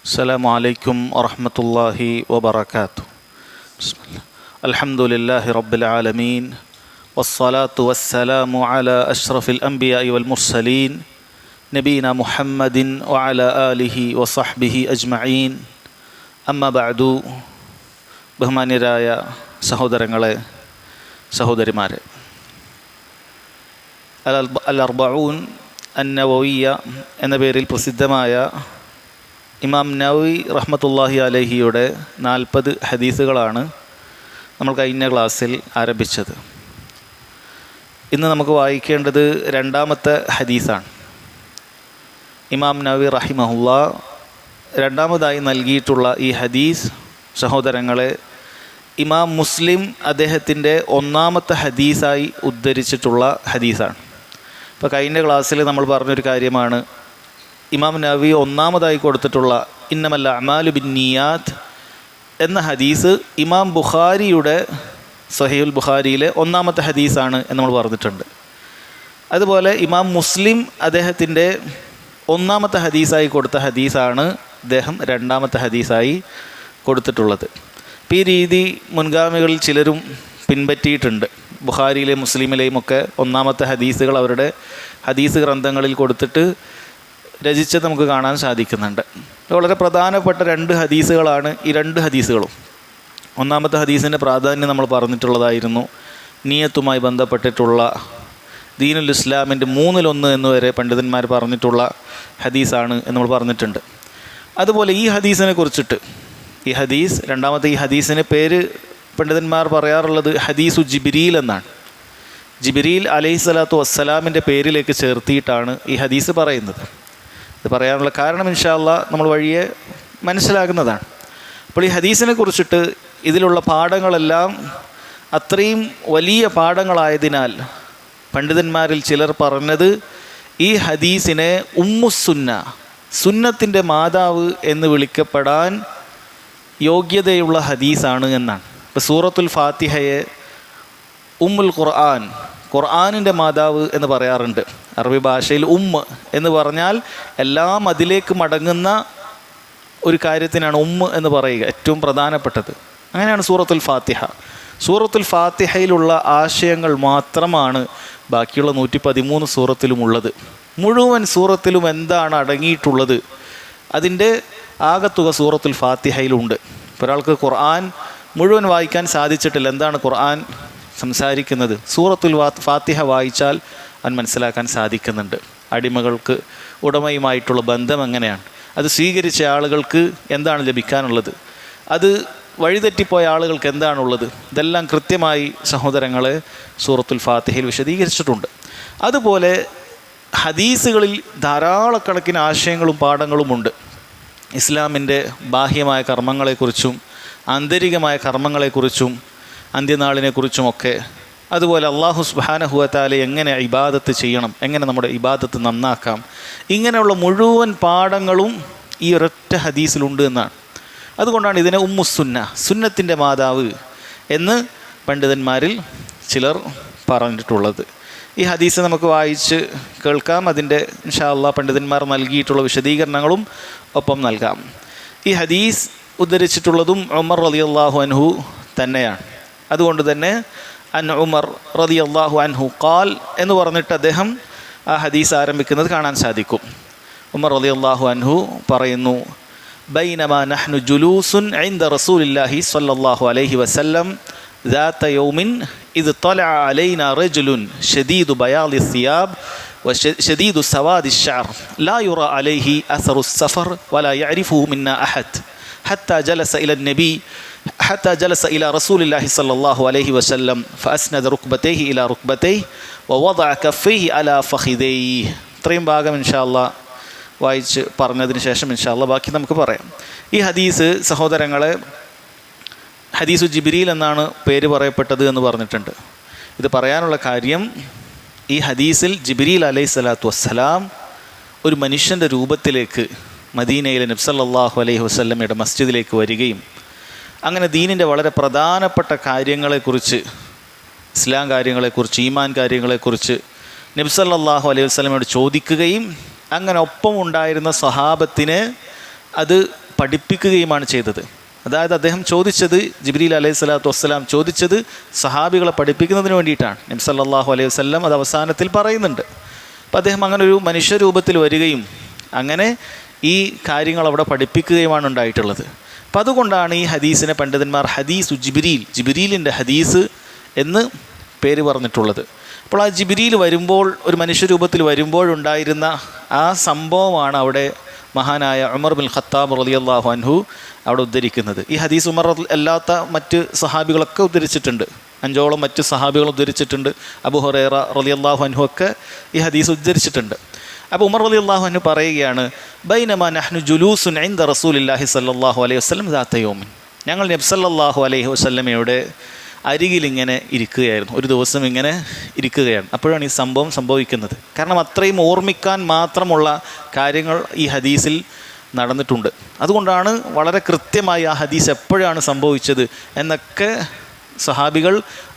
السلام عليكم ورحمة الله وبركاته. بسم الله. الحمد لله رب العالمين والصلاة والسلام على أشرف الأنبياء والمرسلين نبينا محمد وعلى آله وصحبه أجمعين. أما بعد ബഹുമാന്യരായ സഹോദരങ്ങളെ സഹോദരിമാരെ, അൽ-അർബഊൻ അൻ-നവവിയ്യ എന്ന പേരിൽ പ്രസിദ്ധമായ ഇമാം നവവി റഹ്മത്തുള്ളാഹി അലൈഹിയുടെ 40 ഹദീസുകളാണ് നമ്മൾ കഴിഞ്ഞ ക്ലാസ്സിൽ ആരംഭിച്ചത്. ഇന്ന് നമുക്ക് വായിക്കേണ്ടത് രണ്ടാമത്തെ ഹദീസാണ്. ഇമാം നവവി റഹിമഹുല്ലാ രണ്ടാമതായി നൽകിയിട്ടുള്ള ഈ ഹദീസ് സഹോദരങ്ങളെ ഇമാം മുസ്ലിം അദ്ദേഹത്തിൻ്റെ ഒന്നാമത്തെ ഹദീസായി ഉദ്ധരിച്ചിട്ടുള്ള ഹദീസാണ്. ഇപ്പോൾ കഴിഞ്ഞ ക്ലാസ്സിൽ നമ്മൾ പറഞ്ഞൊരു കാര്യമാണ്, ഇമാം നവവി ഒന്നാമതായി കൊടുത്തിട്ടുള്ള ഇന്നമൽ അഅ്മാലു ബിന്നിയാത്ത് എന്ന ഹദീസ് ഇമാം ബുഖാരിയുടെ സഹീഹുൽ ബുഖാരിയിലെ ഒന്നാമത്തെ ഹദീസാണ് എന്ന് നമ്മൾ പറഞ്ഞിട്ടുണ്ട്. അതുപോലെ ഇമാം മുസ്ലിം അദ്ദേഹത്തിൻ്റെ ഒന്നാമത്തെ ഹദീസായി കൊടുത്ത ഹദീസാണ് അദ്ദേഹം രണ്ടാമത്തെ ഹദീസായി കൊടുത്തിട്ടുള്ളത്. ഈ രീതി മുൻഗാമികളിൽ ചിലരും പിൻപറ്റിയിട്ടുണ്ട്. ബുഖാരിയിലെയും മുസ്ലിമിലെയും ഒക്കെ ഒന്നാമത്തെ ഹദീസുകൾ അവരുടെ ഹദീസ് ഗ്രന്ഥങ്ങളിൽ കൊടുത്തിട്ട് രചിച്ചത് നമുക്ക് കാണാൻ സാധിക്കുന്നുണ്ട്. വളരെ പ്രധാനപ്പെട്ട 2 ഹദീസുകളാണ് ഈ 2 ഹദീസുകളും. ഒന്നാമത്തെ ഹദീസിൻ്റെ പ്രാധാന്യം നമ്മൾ പറഞ്ഞിട്ടുള്ളതായിരുന്നു. നിയത്തുമായി ബന്ധപ്പെട്ടിട്ടുള്ള ദീനുൽ ഇസ്ലാമിൻ്റെ 3-1 എന്നുവരെ പണ്ഡിതന്മാർ പറഞ്ഞിട്ടുള്ള ഹദീസാണ് എന്ന് നമ്മൾ പറഞ്ഞിട്ടുണ്ട്. അതുപോലെ ഈ ഹദീസിനെ കുറിച്ചിട്ട് രണ്ടാമത്തെ ഈ ഹദീസിന് പേര് പണ്ഡിതന്മാർ പറയാറുള്ളത് ഹദീസു ജിബ്രീൽ എന്നാണ്. ജിബ്രീൽ അലൈഹിസ്സലാത്തു വസ്സലാമിൻ്റെ പേരിലേക്ക് ചേർത്തിയിട്ടാണ് ഈ ഹദീസ് പറയുന്നത്. ഇത് പറയാനുള്ള കാരണം ഇൻഷാ അല്ലാഹ് നമ്മൾ വഴിയെ മനസ്സിലാകുന്നതാണ്. അപ്പോൾ ഈ ഹദീസിനെ കുറിച്ചിട്ട് ഇതിലുള്ള പാഠങ്ങളെല്ലാം അത്രയും വലിയ പാഠങ്ങളായതിനാൽ പണ്ഡിതന്മാരിൽ ചിലർ പറഞ്ഞത് ഈ ഹദീസിനെ ഉമ്മുസുന്ന, സുന്നത്തിൻ്റെ മാതാവ് എന്ന് വിളിക്കപ്പെടാൻ യോഗ്യതയുള്ള ഹദീസാണ് എന്നാണ്. ഇപ്പോൾ സൂറത്തുൽ ഫാത്തിഹയെ ഉമ്മുൽ ഖുർആൻ, ഖുർആനിൻ്റെ മാതാവ് എന്ന് പറയാറുണ്ട്. അറബി ഭാഷയിൽ എന്ന് പറഞ്ഞാൽ എല്ലാം അതിലേക്ക് മടങ്ങുന്ന ഒരു കാര്യത്തിനാണ് എന്ന് പറയുക, ഏറ്റവും പ്രധാനപ്പെട്ടത്. അങ്ങനെയാണ് സൂറത്തുൽ ഫാത്തിഹ. സൂറത്തുൽ ഫാത്തിഹയിലുള്ള ആശയങ്ങൾ മാത്രമാണ് ബാക്കിയുള്ള 113 സൂറത്തിലുമുള്ളത്. മുഴുവൻ സൂറത്തിലും എന്താണ് അടങ്ങിയിട്ടുള്ളത്, അതിൻ്റെ ആകത്തുക സൂറത്തുൽ ഫാത്തിഹയിലുണ്ട്. ഒരാൾക്ക് ഖുർആൻ മുഴുവൻ വായിക്കാൻ സാധിച്ചിട്ടില്ല, എന്താണ് ഖുർആൻ സംസാരിക്കുന്നത്, സൂറത്തുൽ ഫാത്തിഹ വായിച്ചാൽ അവൻ മനസ്സിലാക്കാൻ സാധിക്കുന്നുണ്ട്. അടിമകൾക്ക് ഉടമയുമായിട്ടുള്ള ബന്ധം എങ്ങനെയാണ്, അത് സ്വീകരിച്ച ആളുകൾക്ക് എന്താണ് ലഭിക്കാനുള്ളത്, അത് വഴിതെറ്റിപ്പോയ ആളുകൾക്ക് എന്താണുള്ളത്, ഇതെല്ലാം കൃത്യമായി സഹോദരങ്ങളെ സൂറത്തുൽ ഫാത്തിഹയിൽ വിശദീകരിച്ചിട്ടുണ്ട്. അതുപോലെ ഹദീസുകളിൽ ധാരാളക്കണക്കിന് ആശയങ്ങളും പാഠങ്ങളുമുണ്ട്. ഇസ്ലാമിൻ്റെ ബാഹ്യമായ കർമ്മങ്ങളെക്കുറിച്ചും ആന്തരികമായ കർമ്മങ്ങളെക്കുറിച്ചും അന്ത്യനാളിനെക്കുറിച്ചുമൊക്കെ, അതുപോലെ അല്ലാഹു സുബ്ഹാനഹു വ തആല എങ്ങനെ ഇബാദത്ത് ചെയ്യണം, എങ്ങനെ നമ്മുടെ ഇബാദത്ത് നന്നാക്കാം, ഇങ്ങനെയുള്ള മുഴുവൻ പാഠങ്ങളും ഈ ഒരൊറ്റ ഹദീസിലുണ്ട് എന്നാണ്. അതുകൊണ്ടാണ് ഇതിനെ ഉമ്മുസുന്ന, സുന്നത്തിൻ്റെ മാതാവ് എന്ന് പണ്ഡിതന്മാരിൽ ചിലർ പറഞ്ഞിട്ടുള്ളത്. ഈ ഹദീസ് നമുക്ക് വായിച്ച് കേൾക്കാം. അതിൻ്റെ ഇൻഷാ അല്ലാഹ് പണ്ഡിതന്മാർ നൽകിയിട്ടുള്ള വിശദീകരണങ്ങളും ഒപ്പം നൽകാം. ഈ ഹദീസ് ഉദ്ധരിച്ചിട്ടുള്ളതും ഉമർ റളിയല്ലാഹു അൻഹു തന്നെയാണ്. അതുകൊണ്ട് തന്നെ അൻ ഉമർ റളിയല്ലാഹു അൻഹു ഖാൽ എന്ന് പറഞ്ഞിട്ട് അദ്ദേഹം ആ ഹദീസ് ആരംഭിക്കുന്നത് കാണാൻ സാധിക്കും. ഉമർ റളിയല്ലാഹു അൻഹു പറയുന്നു, ബൈനമാ നഹ്നു ജുലൂസുൻ ഇൻദ റസൂലില്ലാഹി സ്വല്ലല്ലാഹു അലൈഹി വസല്ലം ذات يوم إذ طلع علينا رجل شديد بياض الثياب وشديد سواد الشعر لا يرى عليه أثر السفر ولا يعرفه منا أحد حتى جلس إلى رسول الله صلى الله عليه وسلم فأسند ركبتيه إلى ركبتيه ووضع كفيه على فخذيه. ഇത്രയും ഭാഗം ഇൻഷാ അല്ലാഹ് വായിച്ച് പറഞ്ഞതിന് ശേഷം ഇൻഷാ അല്ലാഹ് ബാക്കി നമുക്ക് പറയാം. ഈ ഹദീസ് സഹോദരങ്ങളെ ഹദീസു ജിബ്രീൽ എന്നാണ് പേര് പറയപ്പെട്ടത് എന്ന് പറഞ്ഞിട്ടുണ്ട്. ഇത് പറയാനുള്ള കാര്യം, ഈ ഹദീസിൽ ജിബ്രീൽ അലൈഹിസ്സലാത്തു വസ്സലാം ഒരു മനുഷ്യൻ്റെ രൂപത്തിലേക്ക് മദീനയിലെ നബി സല്ലല്ലാഹു അലൈഹി വസല്ലമയുടെ മസ്ജിദിലേക്ക് വരികയും അങ്ങനെ ദീനിൻ്റെ വളരെ പ്രധാനപ്പെട്ട കാര്യങ്ങളെക്കുറിച്ച്, ഇസ്ലാം കാര്യങ്ങളെക്കുറിച്ച്, ഈമാൻ കാര്യങ്ങളെക്കുറിച്ച് നബി സല്ലല്ലാഹു അലൈഹി വസല്ലമയോട് ചോദിക്കുകയും അങ്ങനെ ഒപ്പം ഉണ്ടായിരുന്ന സ്വഹാബത്തിന് അത് പഠിപ്പിക്കുകയുമാണ് ചെയ്തത്. അതായത് അദ്ദേഹം ചോദിച്ചത്, ജിബ്രീൽ അലൈഹി സ്വലാത്തു വസ്സലാം ചോദിച്ചത് സഹാബികളെ പഠിപ്പിക്കുന്നതിന് വേണ്ടിയിട്ടാണ്. നബി സല്ലല്ലാഹു അലൈഹി വസല്ലം അത് അവസാനത്തിൽ പറയുന്നുണ്ട്. അപ്പോൾ അദ്ദേഹം അങ്ങനെ ഒരു മനുഷ്യരൂപത്തിൽ വരികയും അങ്ങനെ ഈ കാര്യങ്ങൾ അവിടെ പഠിപ്പിക്കുകയുമാണ് ഉണ്ടായിട്ടുള്ളത്. അപ്പം അതുകൊണ്ടാണ് ഈ ഹദീസിനെ പണ്ഡിതന്മാർ ഹദീസ് ജിബ്രീലിൻ്റെ ഹദീസ് എന്ന് പേര് പറഞ്ഞിട്ടുള്ളത്. അപ്പോൾ ആ ജിബ്രീൽ വരുമ്പോൾ, ഒരു മനുഷ്യരൂപത്തിൽ വരുമ്പോഴുണ്ടായിരുന്ന ആ സംഭവമാണ് അവിടെ മഹാനായ ഉമർ ബിൻ ഖത്താബ് റളിയല്ലാഹു അൻഹു അവിടെ ഉദ്ധരിക്കുന്നത്. ഈ ഹദീസ് ഉമർ അല്ലാത്ത മറ്റ് സഹാബികളൊക്കെ ഉദ്ധരിച്ചിട്ടുണ്ട്. 5 മറ്റ് സഹാബികൾ ഉദ്ധരിച്ചിട്ടുണ്ട്. അബൂ ഹുറൈറ റളിയല്ലാഹു അൻഹു ഒക്കെ ഈ ഹദീസ് ഉദ്ധരിച്ചിട്ടുണ്ട്. അപ്പോൾ ഉമർ റളിയല്ലാഹു അൻഹു പറയുകയാണ്, ബൈനമാ നഹ്നു ജുലൂസുൻ ഇൻദ റസൂലില്ലാഹി സ്വല്ലല്ലാഹു അലൈഹി വസല്ലം ദാത യൗമിൻ, ഞങ്ങൾ നബി സല്ലല്ലാഹു അലൈഹി വസല്ലമയുടെ അരികിലിങ്ങനെ ഇരിക്കുകയായിരുന്നു. ഒരു ദിവസം ഇങ്ങനെ ഇരിക്കുകയാണ്. അപ്പോഴാണ് ഈ സംഭവം സംഭവിക്കുന്നത്. കാരണം അത്രയും ഓർമ്മിക്കാൻ മാത്രമുള്ള കാര്യങ്ങൾ ഈ ഹദീസിൽ നടന്നിട്ടുണ്ട്. അതുകൊണ്ടാണ് വളരെ കൃത്യമായി ആ ഹദീസ് എപ്പോഴാണ് സംഭവിച്ചത് എന്നൊക്കെ സഹാബികൾ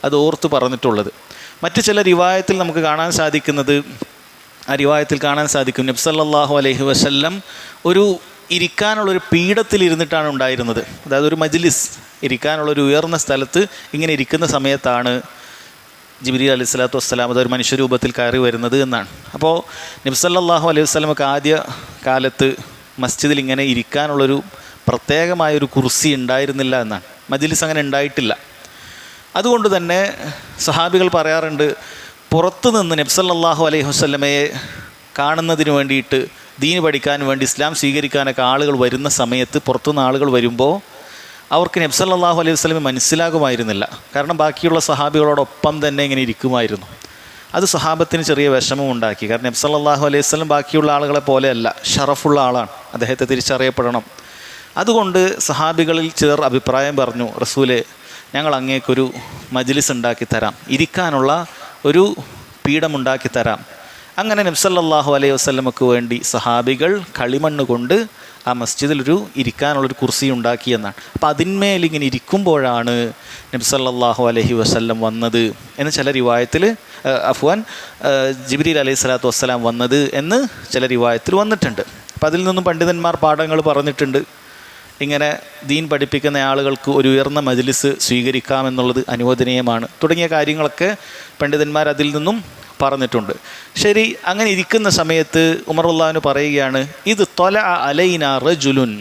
അത് ഓർത്ത് പറഞ്ഞിട്ടുള്ളത്. മറ്റു ചില റിവായത്തിൽ നമുക്ക് കാണാൻ സാധിക്കുന്നത്, ആ റിവായത്തിൽ കാണാൻ സാധിക്കും നബി സല്ലല്ലാഹു അലൈഹി വസല്ലം ഒരു ഇരിക്കാനുള്ളൊരു പീഠത്തിലിരുന്നിട്ടാണ് ഉണ്ടായിരുന്നത്. അതായത് ഒരു മജ്ലിസ്, ഇരിക്കാനുള്ളൊരു ഉയർന്ന സ്ഥലത്ത് ഇങ്ങനെ ഇരിക്കുന്ന സമയത്താണ് ജിബ്രീൽ അലൈഹി സ്വലാത്തു വസ്സലാം അതൊരു മനുഷ്യരൂപത്തിൽ കയറി വരുന്നത് എന്നാണ്. അപ്പോൾ നബി സല്ലല്ലാഹു അലൈഹി വസല്ലമക്ക് ആദ്യ കാലത്ത് മസ്ജിദിൽ ഇങ്ങനെ ഇരിക്കാനുള്ളൊരു പ്രത്യേകമായൊരു കുർസി ഉണ്ടായിരുന്നില്ല എന്നാണ്. മജ്ലിസ് അങ്ങനെ ഉണ്ടായിട്ടില്ല. അതുകൊണ്ട് തന്നെ സഹാബികൾ പറയാറുണ്ട്, പുറത്തു നിന്ന് നബി സല്ലല്ലാഹു അലൈഹി വസല്ലമയെ കാണുന്നതിന് വേണ്ടിയിട്ട്, ദീൻ പഠിക്കാൻ വേണ്ടി, ഇസ്ലാം സ്വീകരിക്കാനൊക്കെ ആളുകൾ വരുന്ന സമയത്ത്, പുറത്തുനിന്ന് ആളുകൾ വരുമ്പോൾ അവർക്ക് നബി സല്ലല്ലാഹു അലൈഹി വസല്ലമയെ മനസ്സിലാകുമായിരുന്നില്ല. കാരണം ബാക്കിയുള്ള സഹാബികളോടൊപ്പം തന്നെ ഇങ്ങനെ ഇരിക്കുമായിരുന്നു. അത് സഹാബത്തിന് ചെറിയ വിഷമം ഉണ്ടാക്കി. കാരണം നബി സല്ലല്ലാഹു അലൈഹി വസല്ലം ബാക്കിയുള്ള ആളുകളെ പോലെയല്ല, ഷറഫുള്ള ആളാണ്, അദ്ദേഹത്തെ തിരിച്ചറിയപ്പെടണം. അതുകൊണ്ട് സഹാബികളിൽ ചിലർ അഭിപ്രായം പറഞ്ഞു, റസൂലെ, ഞങ്ങൾ അങ്ങേക്കൊരു മജ്ലിസ് ഉണ്ടാക്കി തരാം, ഇരിക്കാനുള്ള ഒരു പീഠമുണ്ടാക്കി തരാം. അങ്ങനെ നബി സല്ലല്ലാഹു അലൈഹി വസല്ലമക്ക് വേണ്ടി സഹാബികൾ കളിമണ്ണ് കൊണ്ട് ആ മസ്ജിദിലൊരു ഇരിക്കാനുള്ളൊരു കുർസി ഉണ്ടാക്കി എന്നാണ്. അപ്പോൾ അതിന്മേൽ ഇങ്ങനെ ഇരിക്കുമ്പോഴാണ് നബി സല്ലല്ലാഹു അലൈഹി വസല്ലം വന്നത് എന്ന് ചില റിവായത്തിൽ, ജിബ്രീൽ അലൈഹി സ്വലാത്തു വസ്സലാം വന്നത് എന്ന് ചില റിവായത്തിൽ വന്നിട്ടുണ്ട്. അപ്പം അതിൽ നിന്നും പണ്ഡിതന്മാർ പാഠങ്ങൾ പറഞ്ഞിട്ടുണ്ട്. ഇങ്ങനെ ദീൻ പഠിപ്പിക്കുന്ന ആളുകൾക്ക് ഒരു ഉയർന്ന മജ്ലിസ് സ്വീകരിക്കാമെന്നുള്ളത് അനുവദനീയമാണ് തുടങ്ങിയ കാര്യങ്ങളൊക്കെ പണ്ഡിതന്മാർ അതിൽ നിന്നും പറഞ്ഞിട്ടുണ്ട്. ശരി, അങ്ങനെ ഇരിക്കുന്ന സമയത്ത് ഉമർ റളിയല്ലാഹു പറയുകയാണ്, ഇത് ത്വല അലൈന റജുലുൻ,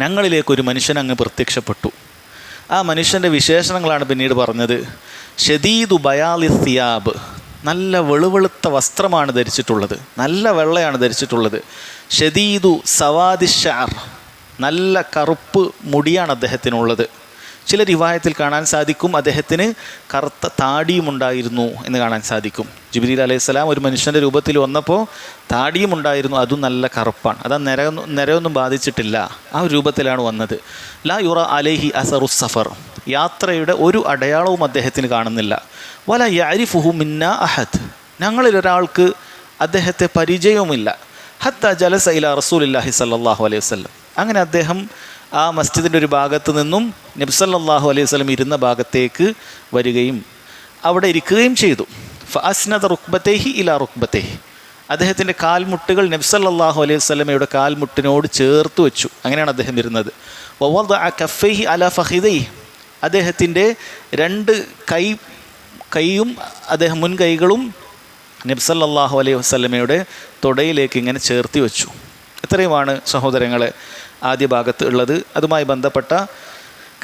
ഞങ്ങളിലേക്കൊരു മനുഷ്യൻ അങ്ങ് പ്രത്യക്ഷപ്പെട്ടു. ആ മനുഷ്യൻ്റെ വിശേഷണങ്ങളാണ് പിന്നീട് പറഞ്ഞത്. ഷദീദു ബയാലി സിയാബ്, നല്ല വെളുവെളുത്ത വസ്ത്രമാണ് ധരിച്ചിട്ടുള്ളത്, നല്ല വെള്ളയാണ് ധരിച്ചിട്ടുള്ളത്. ഷദീദു സവാദി ഷഅർ, നല്ല കറുപ്പ് മുടിയാണ് അദ്ദേഹത്തിനുള്ളത്. ചില റിവായത്തിൽ കാണാൻ സാധിക്കും അദ്ദേഹത്തിന് കറുത്ത താടിയും ഉണ്ടായിരുന്നു എന്ന് കാണാൻ സാധിക്കും. ജിബ്രീൽ അലൈഹിസ്സലാം ഒരു മനുഷ്യൻ്റെ രൂപത്തിൽ വന്നപ്പോൾ താടിയും ഉണ്ടായിരുന്നു, അതും നല്ല കറുപ്പാണ്. അത് നിരയൊന്നും ബാധിച്ചിട്ടില്ല, ആ ഒരു രൂപത്തിലാണ് വന്നത്. ലാ യുറ അലൈഹി അസറുസ് സഫർ, യാത്രയുടെ ഒരു അടയാളവും അദ്ദേഹത്തിന് കാണുന്നില്ല. വല യഅരിഫുഹു മിന്ന അഹദ്, ഞങ്ങളിൽ ഒരാൾക്ക് അദ്ദേഹത്തെ പരിചയവുമില്ല. ഹത്ത ജലസ ഇലാ റസൂലില്ലാഹി സ്വല്ലല്ലാഹു അലൈഹി വസല്ലം, അങ്ങനെ അദ്ദേഹം ആ മസ്ജിദിൻ്റെ ഒരു ഭാഗത്ത് നിന്നും നബി സല്ലല്ലാഹു അലൈഹി വസല്ലം ഇരുന്ന ഭാഗത്തേക്ക് വരികയും അവിടെ ഇരിക്കുകയും ചെയ്തു. ഫഅസ്നദ റുക്ബതൈഹി ഇലാ റുക്ബതൈഹി, അദ്ദേഹത്തിൻ്റെ കാൽമുട്ടുകൾ നബി സല്ലല്ലാഹു അലൈഹി വസല്ലമയുടെ കാൽമുട്ടിനോട് ചേർത്ത് വെച്ചു. അങ്ങനെയാണ് അദ്ദേഹം ഇരുന്നത്. വവദഅ കഫൈഹി അലാ ഫഖിദൈഹി, അദ്ദേഹത്തിൻ്റെ 2 കൈയും അദ്ദേഹം മുൻകൈകളും നബി സല്ലല്ലാഹു അലൈഹി വസല്ലമയുടെ തൊടയിലേക്ക് ഇങ്ങനെ ചേർത്തി വെച്ചു. ഇത്രയുമാണ് സഹോദരങ്ങളെ ആദ്യ ഭാഗത്ത് ഉള്ളത്. അതുമായി ബന്ധപ്പെട്ട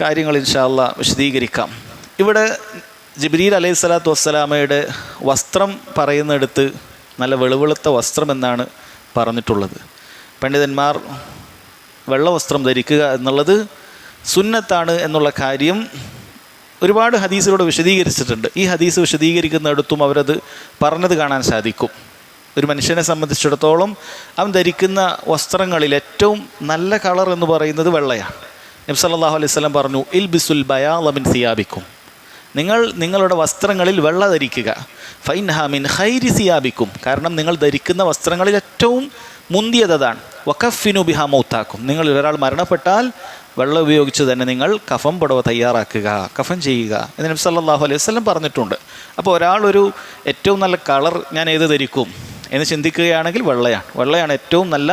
കാര്യങ്ങൾ ഇൻഷാ അല്ലാഹ് വിശദീകരിക്കാം. ഇവിടെ ജിബ്രീൽ അലൈഹി സ്വലാത്തു വസ്സലാമയുടെ വസ്ത്രം പറയുന്നിടത്ത് നല്ല വെളുവെളുത്ത വസ്ത്രം എന്നാണ് പറഞ്ഞിട്ടുള്ളത്. പണ്ഡിതന്മാർ വെള്ള വസ്ത്രം ധരിക്കുക എന്നുള്ളത് സുന്നത്താണ് എന്നുള്ള കാര്യം ഒരുപാട് ഹദീസിലൂടെ വിശദീകരിച്ചിട്ടുണ്ട്. ഈ ഹദീസ് വിശദീകരിക്കുന്നിടത്തും അവരത് പറഞ്ഞത് കാണാൻ സാധിക്കും. ഒരു മനുഷ്യനെ സംബന്ധിച്ചിടത്തോളം അവൻ ധരിക്കുന്ന വസ്ത്രങ്ങളിൽ ഏറ്റവും നല്ല കളർ എന്ന് പറയുന്നത് വെള്ളയാണ്. നബി സല്ലല്ലാഹു അലൈഹി വസല്ലം പറഞ്ഞു, ഇൽബിസുൽ ബയാള മിൻ സിയാബിക്കും, നിങ്ങൾ നിങ്ങളുടെ വസ്ത്രങ്ങളിൽ വെള്ള ധരിക്കുക. ഫൈൻഹ മിൻ ഖൈരി സിയാബിക്കും, കാരണം നിങ്ങൾ ധരിക്കുന്ന വസ്ത്രങ്ങളിൽ ഏറ്റവും മുന്തിയതാണ്. വകഫിനു ബിഹാ മൗതാക്കും, നിങ്ങൾ ഒരാൾ മരണപ്പെട്ടാൽ വെള്ളം ഉപയോഗിച്ച് തന്നെ നിങ്ങൾ കഫൻ പുടവ തയ്യാറാക്കുക, കഫൻ ചെയ്യുക എന്ന് നബി സല്ലല്ലാഹു അലൈഹി വസല്ലം പറഞ്ഞിട്ടുണ്ട്. അപ്പോൾ ഒരാളൊരു ഏറ്റവും നല്ല കളർ ഞാൻ ഏത് ധരിക്കും, എന്ന് ചിന്തിക്കുകയാണെങ്കിൽ വെള്ളയാണ് ഏറ്റവും നല്ല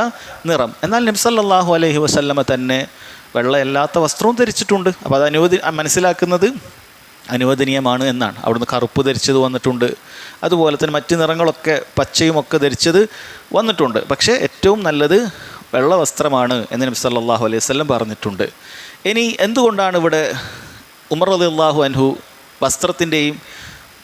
നിറം. എന്നാൽ നബി സല്ലല്ലാഹു അലൈഹി വസല്ലമ തന്നെ വെള്ളയല്ലാത്ത വസ്ത്രവും ധരിച്ചിട്ടുണ്ട്. അപ്പോൾ അത് മനസ്സിലാക്കുന്നത് അനുവദനീയമാണ് എന്നാണ്. അവിടുന്ന് കറുപ്പ് ധരിച്ചത് വന്നിട്ടുണ്ട്, അതുപോലെ തന്നെ മറ്റ് നിറങ്ങളൊക്കെ പച്ചയും ഒക്കെ ധരിച്ചത് വന്നിട്ടുണ്ട്. പക്ഷേ ഏറ്റവും നല്ലത് വെള്ള വസ്ത്രമാണ് എന്ന് നബി സല്ലല്ലാഹു അലൈഹി വസല്ലം പറഞ്ഞിട്ടുണ്ട്. ഇനി എന്തുകൊണ്ടാണ് ഇവിടെ ഉമർ റളിയല്ലാഹു അൻഹു വസ്ത്രത്തിൻ്റെയും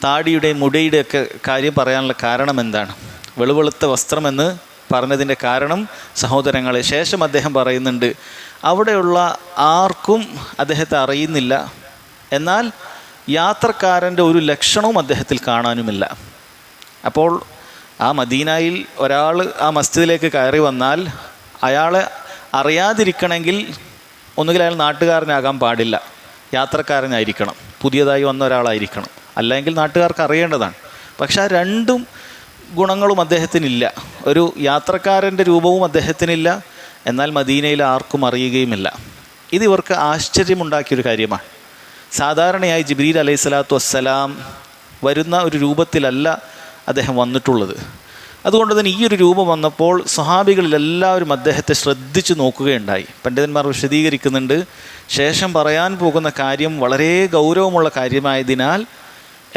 താടിയുടെയും മുടിയുടെയൊക്കെ കാര്യം പറയാനുള്ള കാരണം എന്താണ്? വെളുവെളുത്ത വസ്ത്രമെന്ന് പറഞ്ഞതിൻ്റെ കാരണം സഹോദരങ്ങളെ, ശേഷം അദ്ദേഹം പറയുന്നുണ്ട്, അവിടെയുള്ള ആർക്കും അദ്ദേഹത്തെ അറിയുന്നില്ല, എന്നാൽ യാത്രക്കാരൻ്റെ ഒരു ലക്ഷണവും അദ്ദേഹത്തിൽ കാണാനുമില്ല. അപ്പോൾ ആ മദീനയിൽ ഒരാൾ ആ മസ്ജിദിലേക്ക് കയറി വന്നാൽ അയാളെ അറിയാതിരിക്കണമെങ്കിൽ ഒന്നുകിൽ അയാൾ നാട്ടുകാരനാകാൻ പാടില്ല, യാത്രക്കാരനായിരിക്കണം, പുതിയതായി വന്ന ഒരാളായിരിക്കണം, അല്ലെങ്കിൽ നാട്ടുകാർക്ക് അറിയേണ്ടതാണ്. പക്ഷെ ആ രണ്ടും ഗുണങ്ങളും അദ്ദേഹത്തിനില്ല. ഒരു യാത്രക്കാരൻ്റെ രൂപവും അദ്ദേഹത്തിനില്ല, എന്നാൽ മദീനയിൽ ആർക്കും അറിയുകയുമില്ല. ഇത് ഇവർക്ക് ആശ്ചര്യമുണ്ടാക്കിയൊരു കാര്യമാണ്. സാധാരണയായി ജിബ്രീൽ അലൈഹി സ്വലാത്തു വസ്സലാം വരുന്ന ഒരു രൂപത്തിലല്ല അദ്ദേഹം വന്നിട്ടുള്ളത്. അതുകൊണ്ട് തന്നെ ഈ ഒരു രൂപം വന്നപ്പോൾ സ്വഹാബികളിലെല്ലാവരും അദ്ദേഹത്തെ ശ്രദ്ധിച്ചു നോക്കുകയുണ്ടായി. പണ്ഡിതന്മാർ വിശദീകരിക്കുന്നുണ്ട്, ശേഷം പറയാൻ പോകുന്ന കാര്യം വളരെ ഗൗരവമുള്ള കാര്യമായതിനാൽ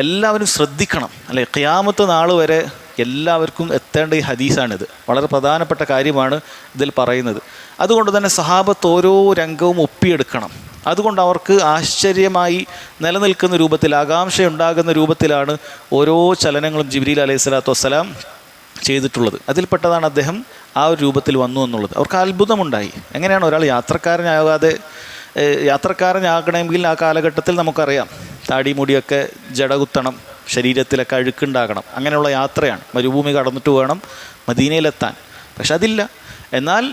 എല്ലാവരും ശ്രദ്ധിക്കണം, അല്ലെ? ഖിയാമത്ത് നാൾ വരെ എല്ലാവർക്കും എത്തേണ്ട ഈ ഹദീസാണിത്. വളരെ പ്രധാനപ്പെട്ട കാര്യമാണ് ഇതിൽ പറയുന്നത്. അതുകൊണ്ട് തന്നെ സഹാബത്ത് ഓരോ രംഗവും ഒപ്പിയെടുക്കണം. അതുകൊണ്ട് അവർക്ക് ആശ്ചര്യമായി നിലനിൽക്കുന്ന രൂപത്തിൽ, ആകാംക്ഷയുണ്ടാകുന്ന രൂപത്തിലാണ് ഓരോ ചലനങ്ങളും ജിബ്രീൽ അലൈഹി സ്വലാത്തു വസ്സലാം ചെയ്തിട്ടുള്ളത്. അതിൽപ്പെട്ടതാണ് അദ്ദേഹം ആ ഒരു രൂപത്തിൽ വന്നു എന്നുള്ളത്. അവർക്ക് അത്ഭുതമുണ്ടായി. എങ്ങനെയാണ് ഒരാൾ യാത്രക്കാരനാകണമെങ്കിൽ ആ കാലഘട്ടത്തിൽ നമുക്കറിയാം, താടി മുടിയൊക്കെ ജടകുത്തണം, ശരീരത്തിലൊക്കെ അഴുക്കുണ്ടാകണം, അങ്ങനെയുള്ള യാത്രയാണ്. മരുഭൂമി കടന്നിട്ട് വേണം മദീനയിലെത്താൻ. പക്ഷെ അതില്ല. എന്നാൽ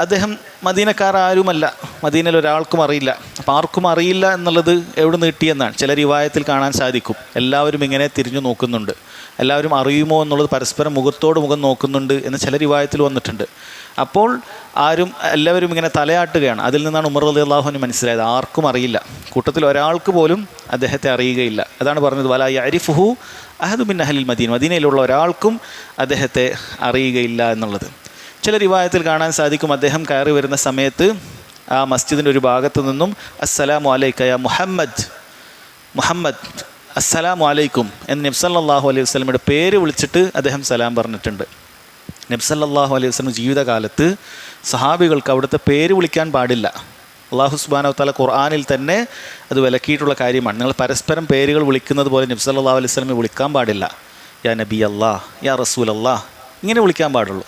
അദ്ദേഹം മദീനക്കാരാരുമല്ല, മദീനയിൽ ഒരാൾക്കും അറിയില്ല. അപ്പോൾ ആർക്കും അറിയില്ല എന്നുള്ളത് എവിടെ നീട്ടിയെന്നാണ് ചില റിവായത്തിൽ കാണാൻ സാധിക്കും. എല്ലാവരും ഇങ്ങനെ തിരിഞ്ഞു നോക്കുന്നുണ്ട്, എല്ലാവരും അറിയുമോ എന്നുള്ളത് പരസ്പരം മുഖത്തോട് മുഖം നോക്കുന്നുണ്ട് എന്ന് ചില റിവായത്തിൽ വന്നിട്ടുണ്ട്. അപ്പോൾ എല്ലാവരും ഇങ്ങനെ തലയാട്ടുകയാണ്. അതിൽ നിന്നാണ് ഉമർ റളിയല്ലാഹു അൻഹു മനസ്സിലായത് ആർക്കും അറിയില്ല, കൂട്ടത്തിൽ ഒരാൾക്ക് പോലും അദ്ദേഹത്തെ അറിയുകയില്ല. അതാണ് പറഞ്ഞത്, വലാ യഅരിഫുഹു അഹദു മിൻ അഹ്ലിൽ മദീന, മദീനയിലുള്ള ഒരാൾക്കും അദ്ദേഹത്തെ അറിയുകയില്ല എന്നുള്ളത്. ചില റിവായത്തിൽ കാണാൻ സാധിക്കും, അദ്ദേഹം കയറി വരുന്ന സമയത്ത് ആ മസ്ജിദിൻ്റെ ഒരു ഭാഗത്തു നിന്നും അസ്സലാമു അലൈക യാ മുഹമ്മദ് അസ്സലാമു അലൈക്കും എന്ന് നബി സല്ലല്ലാഹു അലൈഹി വസല്ലമയുടെ പേര് വിളിച്ചിട്ട് അദ്ദേഹം സലാം പറഞ്ഞിട്ടുണ്ട്. നബി സല്ലല്ലാഹു അലൈഹി വസല്ലം ജീവിതകാലത്ത് സഹാബികൾക്ക് അവിടുത്തെ പേര് വിളിക്കാൻ പാടില്ല. അല്ലാഹു സുബ്ഹാനഹു വ തആല ഖുർആനിൽ തന്നെ അത് വിലക്കിയിട്ടുള്ള കാര്യമാണ്. നിങ്ങൾ പരസ്പരം പേരുകൾ വിളിക്കുന്നത് പോലെ നബി സല്ലല്ലാഹു അലൈഹി വസല്ലമയെ വിളിക്കാൻ പാടില്ല. യാ നബി അല്ലാഹ്, യാ റസൂൽ അല്ലാഹ്, ഇങ്ങനെ വിളിക്കാൻ പാടുള്ളൂ.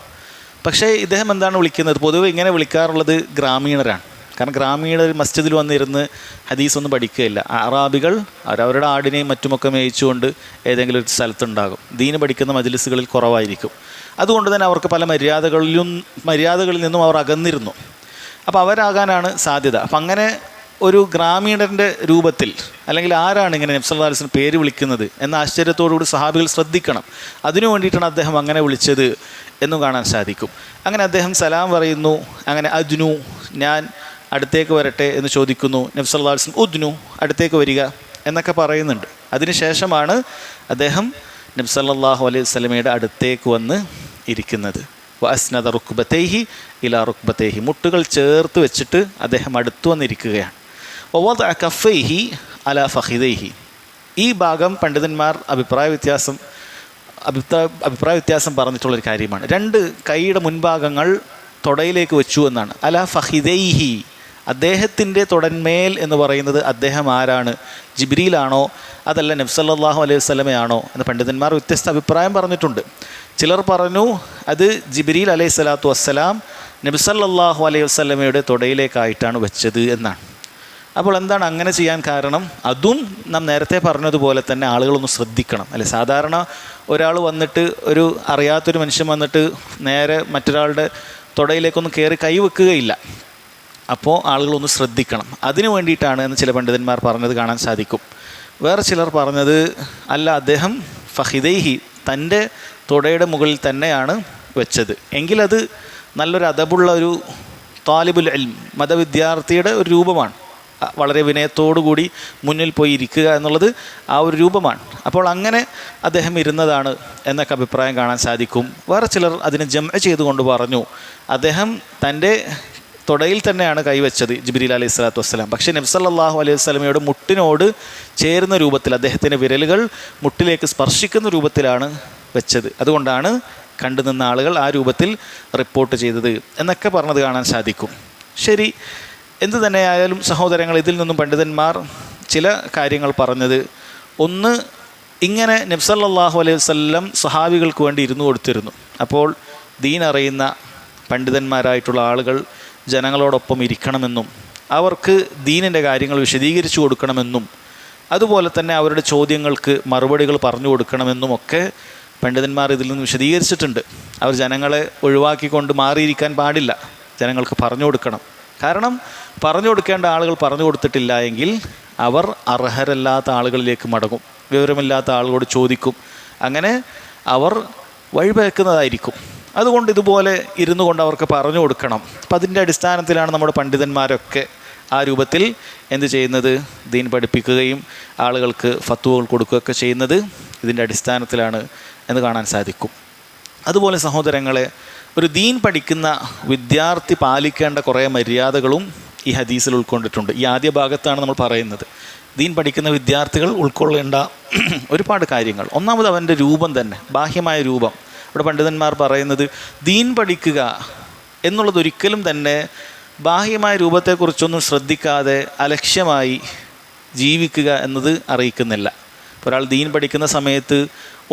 പക്ഷേ ഇദ്ദേഹം എന്താണ് വിളിക്കുന്നത്? പൊതുവെ ഇങ്ങനെ വിളിക്കാറുള്ളത് ഗ്രാമീണരാണ്. കാരണം ഗ്രാമീണർ മസ്ജിദിൽ വന്നിരുന്ന് ഹദീസൊന്നും പഠിക്കുകയില്ല. അറാബികൾ അവരവരുടെ ആടിനെയും മറ്റുമൊക്കെ മേയിച്ചുകൊണ്ട് ഏതെങ്കിലും ഒരു സ്ഥലത്തുണ്ടാകും. ദീന് പഠിക്കുന്ന മജ്ലിസുകളിൽ കുറവായിരിക്കും. അതുകൊണ്ട് തന്നെ അവർക്ക് പല മര്യാദകളിൽ നിന്നും അവർ അകന്നിരുന്നു. അപ്പോൾ അവരാകാനാണ് സാധ്യത. അപ്പം അങ്ങനെ ഒരു ഗ്രാമീണൻ്റെ രൂപത്തിൽ, അല്ലെങ്കിൽ ആരാണ് ഇങ്ങനെ നബി സല്ലല്ലാഹു അലൈഹി വസല്ലം പേര് വിളിക്കുന്നത് എന്ന ആശ്ചര്യത്തോടുകൂടി സഹാബികൾ ശ്രദ്ധിക്കണം. അതിനു വേണ്ടിയിട്ടാണ് അദ്ദേഹം അങ്ങനെ വിളിച്ചത് എന്നും കാണാൻ സാധിക്കും. അങ്ങനെ അദ്ദേഹം സലാം പറയുന്നു. അങ്ങനെ അദ്നു, ഞാൻ അടുത്തേക്ക് വരട്ടെ എന്ന് ചോദിക്കുന്നു. നബി സല്ലല്ലാഹു അലൈഹി വസല്ലം ഉദ്നു, അടുത്തേക്ക് വരിക എന്നൊക്കെ പറയുന്നുണ്ട്. അതിനുശേഷമാണ് അദ്ദേഹം നബി സല്ലല്ലാഹു അലൈഹി വസല്ലമയുടെ അടുത്തേക്ക് വന്ന് ഇരിക്കുന്നത്. വഅസ്നദ റുക്ബതൈഹി ഇലാ റുക്ബതൈഹി, മുട്ടുകൾ ചേർത്ത് വെച്ചിട്ട് അദ്ദേഹം അടുത്തു വന്നിരിക്കുകയാണ്. വവദഅ കഫൈഹി അലാ ഫഖിദൈഹി, ഈ ഭാഗം പണ്ഡിതന്മാർ അഭിപ്രായ വ്യത്യാസം പറഞ്ഞിട്ടുള്ളൊരു കാര്യമാണ്. രണ്ട് കൈയുടെ മുൻഭാഗങ്ങൾ തൊടയിലേക്ക് വെച്ചു എന്നാണ്. അലാ ഫഖിദൈഹി, അദ്ദേഹത്തിൻ്റെ തൊടന്മേൽ എന്ന് പറയുന്നത് അദ്ദേഹം ആരാണ്? ജിബ്രീലാണോ അതല്ല നബി സല്ലല്ലാഹു അലൈഹി വസല്ലമയാണോ എന്ന് പണ്ഡിതന്മാർ വ്യത്യസ്ത അഭിപ്രായം പറഞ്ഞിട്ടുണ്ട്. ചിലർ പറഞ്ഞു അത് ജിബ്രീൽ അലൈഹി സ്വലാത്തു വസ്സലാം നബി സല്ലല്ലാഹു അലൈഹി വസല്ലമയുടെ തൊടയിലേക്കായിട്ടാണ് വെച്ചത് എന്നാണ്. അപ്പോൾ എന്താണ് അങ്ങനെ ചെയ്യാൻ കാരണം? അതും നാം നേരത്തെ പറഞ്ഞതുപോലെ തന്നെ ആളുകളൊന്ന് ശ്രദ്ധിക്കണം, അല്ലെ? സാധാരണ ഒരാൾ വന്നിട്ട്, ഒരു അറിയാത്തൊരു മനുഷ്യൻ വന്നിട്ട് നേരെ മറ്റൊരാളുടെ തൊടയിലേക്കൊന്നും കയറി കൈ വെക്കുകയില്ല. അപ്പോൾ ആളുകളൊന്ന് ശ്രദ്ധിക്കണം. അതിനു വേണ്ടിയിട്ടാണ് എന്ന് ചില പണ്ഡിതന്മാർ പറഞ്ഞത് കാണാൻ സാധിക്കും. വേറെ ചിലർ പറഞ്ഞത് അല്ല, അദ്ദേഹം ഫഖിദൈഹി, തൻ്റെ തൊടയുടെ മുകളിൽ തന്നെയാണ് വെച്ചത്. എങ്കിലത് നല്ലൊരു അദബുള്ള ഒരു താലിബുൽ ഇൽം, മതവിദ്യാർത്ഥിയുടെ ഒരു രൂപമാണ്. വളരെ വിനയത്തോടുകൂടി മുന്നിൽ പോയി ഇരിക്കുക എന്നുള്ളത് ആ ഒരു രൂപമാണ്. അപ്പോൾ അങ്ങനെ അദ്ദേഹം ഇരുന്നതാണ് എന്നൊക്കെ അഭിപ്രായം കാണാൻ സാധിക്കും. വേറെ ചിലർ അതിനെ ജംഅ ചെയ്തുകൊണ്ട് പറഞ്ഞു അദ്ദേഹം തൻ്റെ തുടയിൽ തന്നെയാണ് കൈവച്ചത് ജിബ്രീൽ അലൈഹി സ്വലാത്തു വസ്സലാം. പക്ഷേ നബി സല്ലല്ലാഹു അലൈഹി വസല്ലമയുടെ മുട്ടിനോട് ചേരുന്ന രൂപത്തിൽ അദ്ദേഹത്തിൻ്റെ വിരലുകൾ മുട്ടിലേക്ക് സ്പർശിക്കുന്ന രൂപത്തിലാണ് വെച്ചത്. അതുകൊണ്ടാണ് കണ്ടുനിന്ന ആളുകൾ ആ രൂപത്തിൽ റിപ്പോർട്ട് ചെയ്തത് എന്നൊക്കെ പറഞ്ഞത് കാണാൻ സാധിക്കും. ശരി, എന്തു തന്നെയായാലും സഹോദരങ്ങൾ, ഇതിൽ നിന്നും പണ്ഡിതന്മാർ ചില കാര്യങ്ങൾ പറഞ്ഞത്, ഒന്ന്, ഇങ്ങനെ നബി സല്ലല്ലാഹു അലൈഹി വസല്ലം സ്വഹാബികൾക്ക് വേണ്ടി ഇരുന്നു കൊടുത്തിരുന്നു. അപ്പോൾ ദീൻ അറിയുന്ന പണ്ഡിതന്മാരായിട്ടുള്ള ആളുകൾ ജനങ്ങളോടൊപ്പം ഇരിക്കണമെന്നും അവർക്ക് ദീനിൻ്റെ കാര്യങ്ങൾ വിശദീകരിച്ചു കൊടുക്കണമെന്നും അതുപോലെ തന്നെ അവരുടെ ചോദ്യങ്ങൾക്ക് മറുപടികൾ പറഞ്ഞു കൊടുക്കണമെന്നും ഒക്കെ പണ്ഡിതന്മാർ ഇതിൽ നിന്ന് വിശദീകരിച്ചിട്ടുണ്ട്. അവർ ജനങ്ങളെ ഒഴിവാക്കിക്കൊണ്ട് മാറിയിരിക്കാൻ പാടില്ല, ജനങ്ങൾക്ക് പറഞ്ഞു കൊടുക്കണം. കാരണം പറഞ്ഞു കൊടുക്കേണ്ട ആളുകൾ പറഞ്ഞു കൊടുത്തിട്ടില്ല എങ്കിൽ അവർ അർഹരല്ലാത്ത ആളുകളിലേക്ക് മടങ്ങും, വിവരമില്ലാത്ത ആളുകളോട് ചോദിക്കും, അങ്ങനെ അവർ വഴിപേക്കുന്നതായിരിക്കും. അതുകൊണ്ട് ഇതുപോലെ ഇരുന്നു കൊണ്ട് അവർക്ക് പറഞ്ഞു കൊടുക്കണം. അപ്പം അതിൻ്റെ അടിസ്ഥാനത്തിലാണ് നമ്മുടെ പണ്ഡിതന്മാരൊക്കെ ആ രൂപത്തിൽ എന്ത് ചെയ്യുന്നത്, ദീൻ പഠിപ്പിക്കുകയും ആളുകൾക്ക് ഫത്വകൾ കൊടുക്കുകയൊക്കെ ചെയ്യുന്നത് ഇതിൻ്റെ അടിസ്ഥാനത്തിലാണ് എന്ന് കാണാൻ സാധിക്കും. അതുപോലെ സഹോദരങ്ങളെ, ഒരു ദീൻ പഠിക്കുന്ന വിദ്യാർത്ഥി പാലിക്കേണ്ട കുറേ മര്യാദകളും ഈ ഹദീസിൽ ഉൾക്കൊണ്ടിട്ടുണ്ട്. ഈ ആദ്യ ഭാഗത്താണ് നമ്മൾ പറയുന്നത്. ദീൻ പഠിക്കുന്ന വിദ്യാർത്ഥികൾ ഉൾക്കൊള്ളേണ്ട ഒരുപാട് കാര്യങ്ങൾ. ഒന്നാമത് അവൻ്റെ രൂപം തന്നെ, ബാഹ്യമായ രൂപം. ഇവിടെ പണ്ഡിതന്മാർ പറയുന്നത് ദീൻ പഠിക്കുക എന്നുള്ളത് ഒരിക്കലും തന്നെ ബാഹ്യമായ രൂപത്തെക്കുറിച്ചൊന്നും ശ്രദ്ധിക്കാതെ അലക്ഷ്യമായി ജീവിക്കുക എന്നത് അറിയിക്കുന്നില്ല. ഒരാൾ ദീൻ പഠിക്കുന്ന സമയത്ത്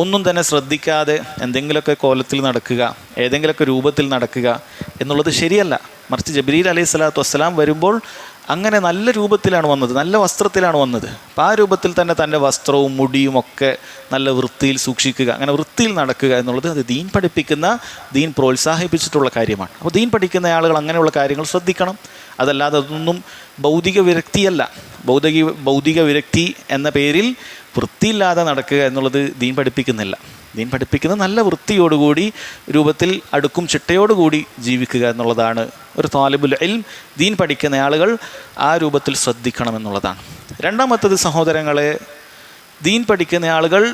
ഒന്നും തന്നെ ശ്രദ്ധിക്കാതെ എന്തെങ്കിലുമൊക്കെ കോലത്തിൽ നടക്കുക, ഏതെങ്കിലുമൊക്കെ രൂപത്തിൽ നടക്കുക എന്നുള്ളത് ശരിയല്ല. മറിച്ച് ജിബ്രീൽ അലൈഹി സ്വലാത്തു വസ്സലാം വരുമ്പോൾ അങ്ങനെ നല്ല രൂപത്തിലാണ് വന്നത്, നല്ല വസ്ത്രത്തിലാണ് വന്നത്. അപ്പോൾ ആ രൂപത്തിൽ തന്നെ തൻ്റെ വസ്ത്രവും മുടിയും ഒക്കെ നല്ല വൃത്തിയിൽ സൂക്ഷിക്കുക, അങ്ങനെ വൃത്തിയിൽ നടക്കുക എന്നുള്ളത് അത് ദീൻ പഠിപ്പിക്കുന്ന, ദീൻ പ്രോത്സാഹിപ്പിച്ചിട്ടുള്ള കാര്യമാണ്. അപ്പോൾ ദീൻ പഠിക്കുന്ന ആളുകൾ അങ്ങനെയുള്ള കാര്യങ്ങൾ ശ്രദ്ധിക്കണം. അതല്ലാതെ അതൊന്നും ഭൗതിക വിരക്തിയല്ല. ഭൗതിക വിരക്തി എന്ന പേരിൽ വൃത്തിയില്ലാതെ നടക്കുക എന്നുള്ളത് ദീൻ പഠിപ്പിക്കുന്നില്ല. ദീൻ പഠിപ്പിക്കുന്നത് നല്ല വൃത്തിയോടുകൂടി രൂപത്തിൽ അടുക്കും ചിട്ടയോടുകൂടി ജീവിക്കുക എന്നുള്ളതാണ്. ഒരു താലിബുൽ ഇൽം, ദീൻ പഠിക്കുന്ന ആളുകൾ ആ രൂപത്തിൽ ശ്രദ്ധിക്കണമെന്നുള്ളതാണ്. രണ്ടാമത്തത് സഹോദരങ്ങളെ, ദീൻ പഠിക്കുന്ന ആളുകൾ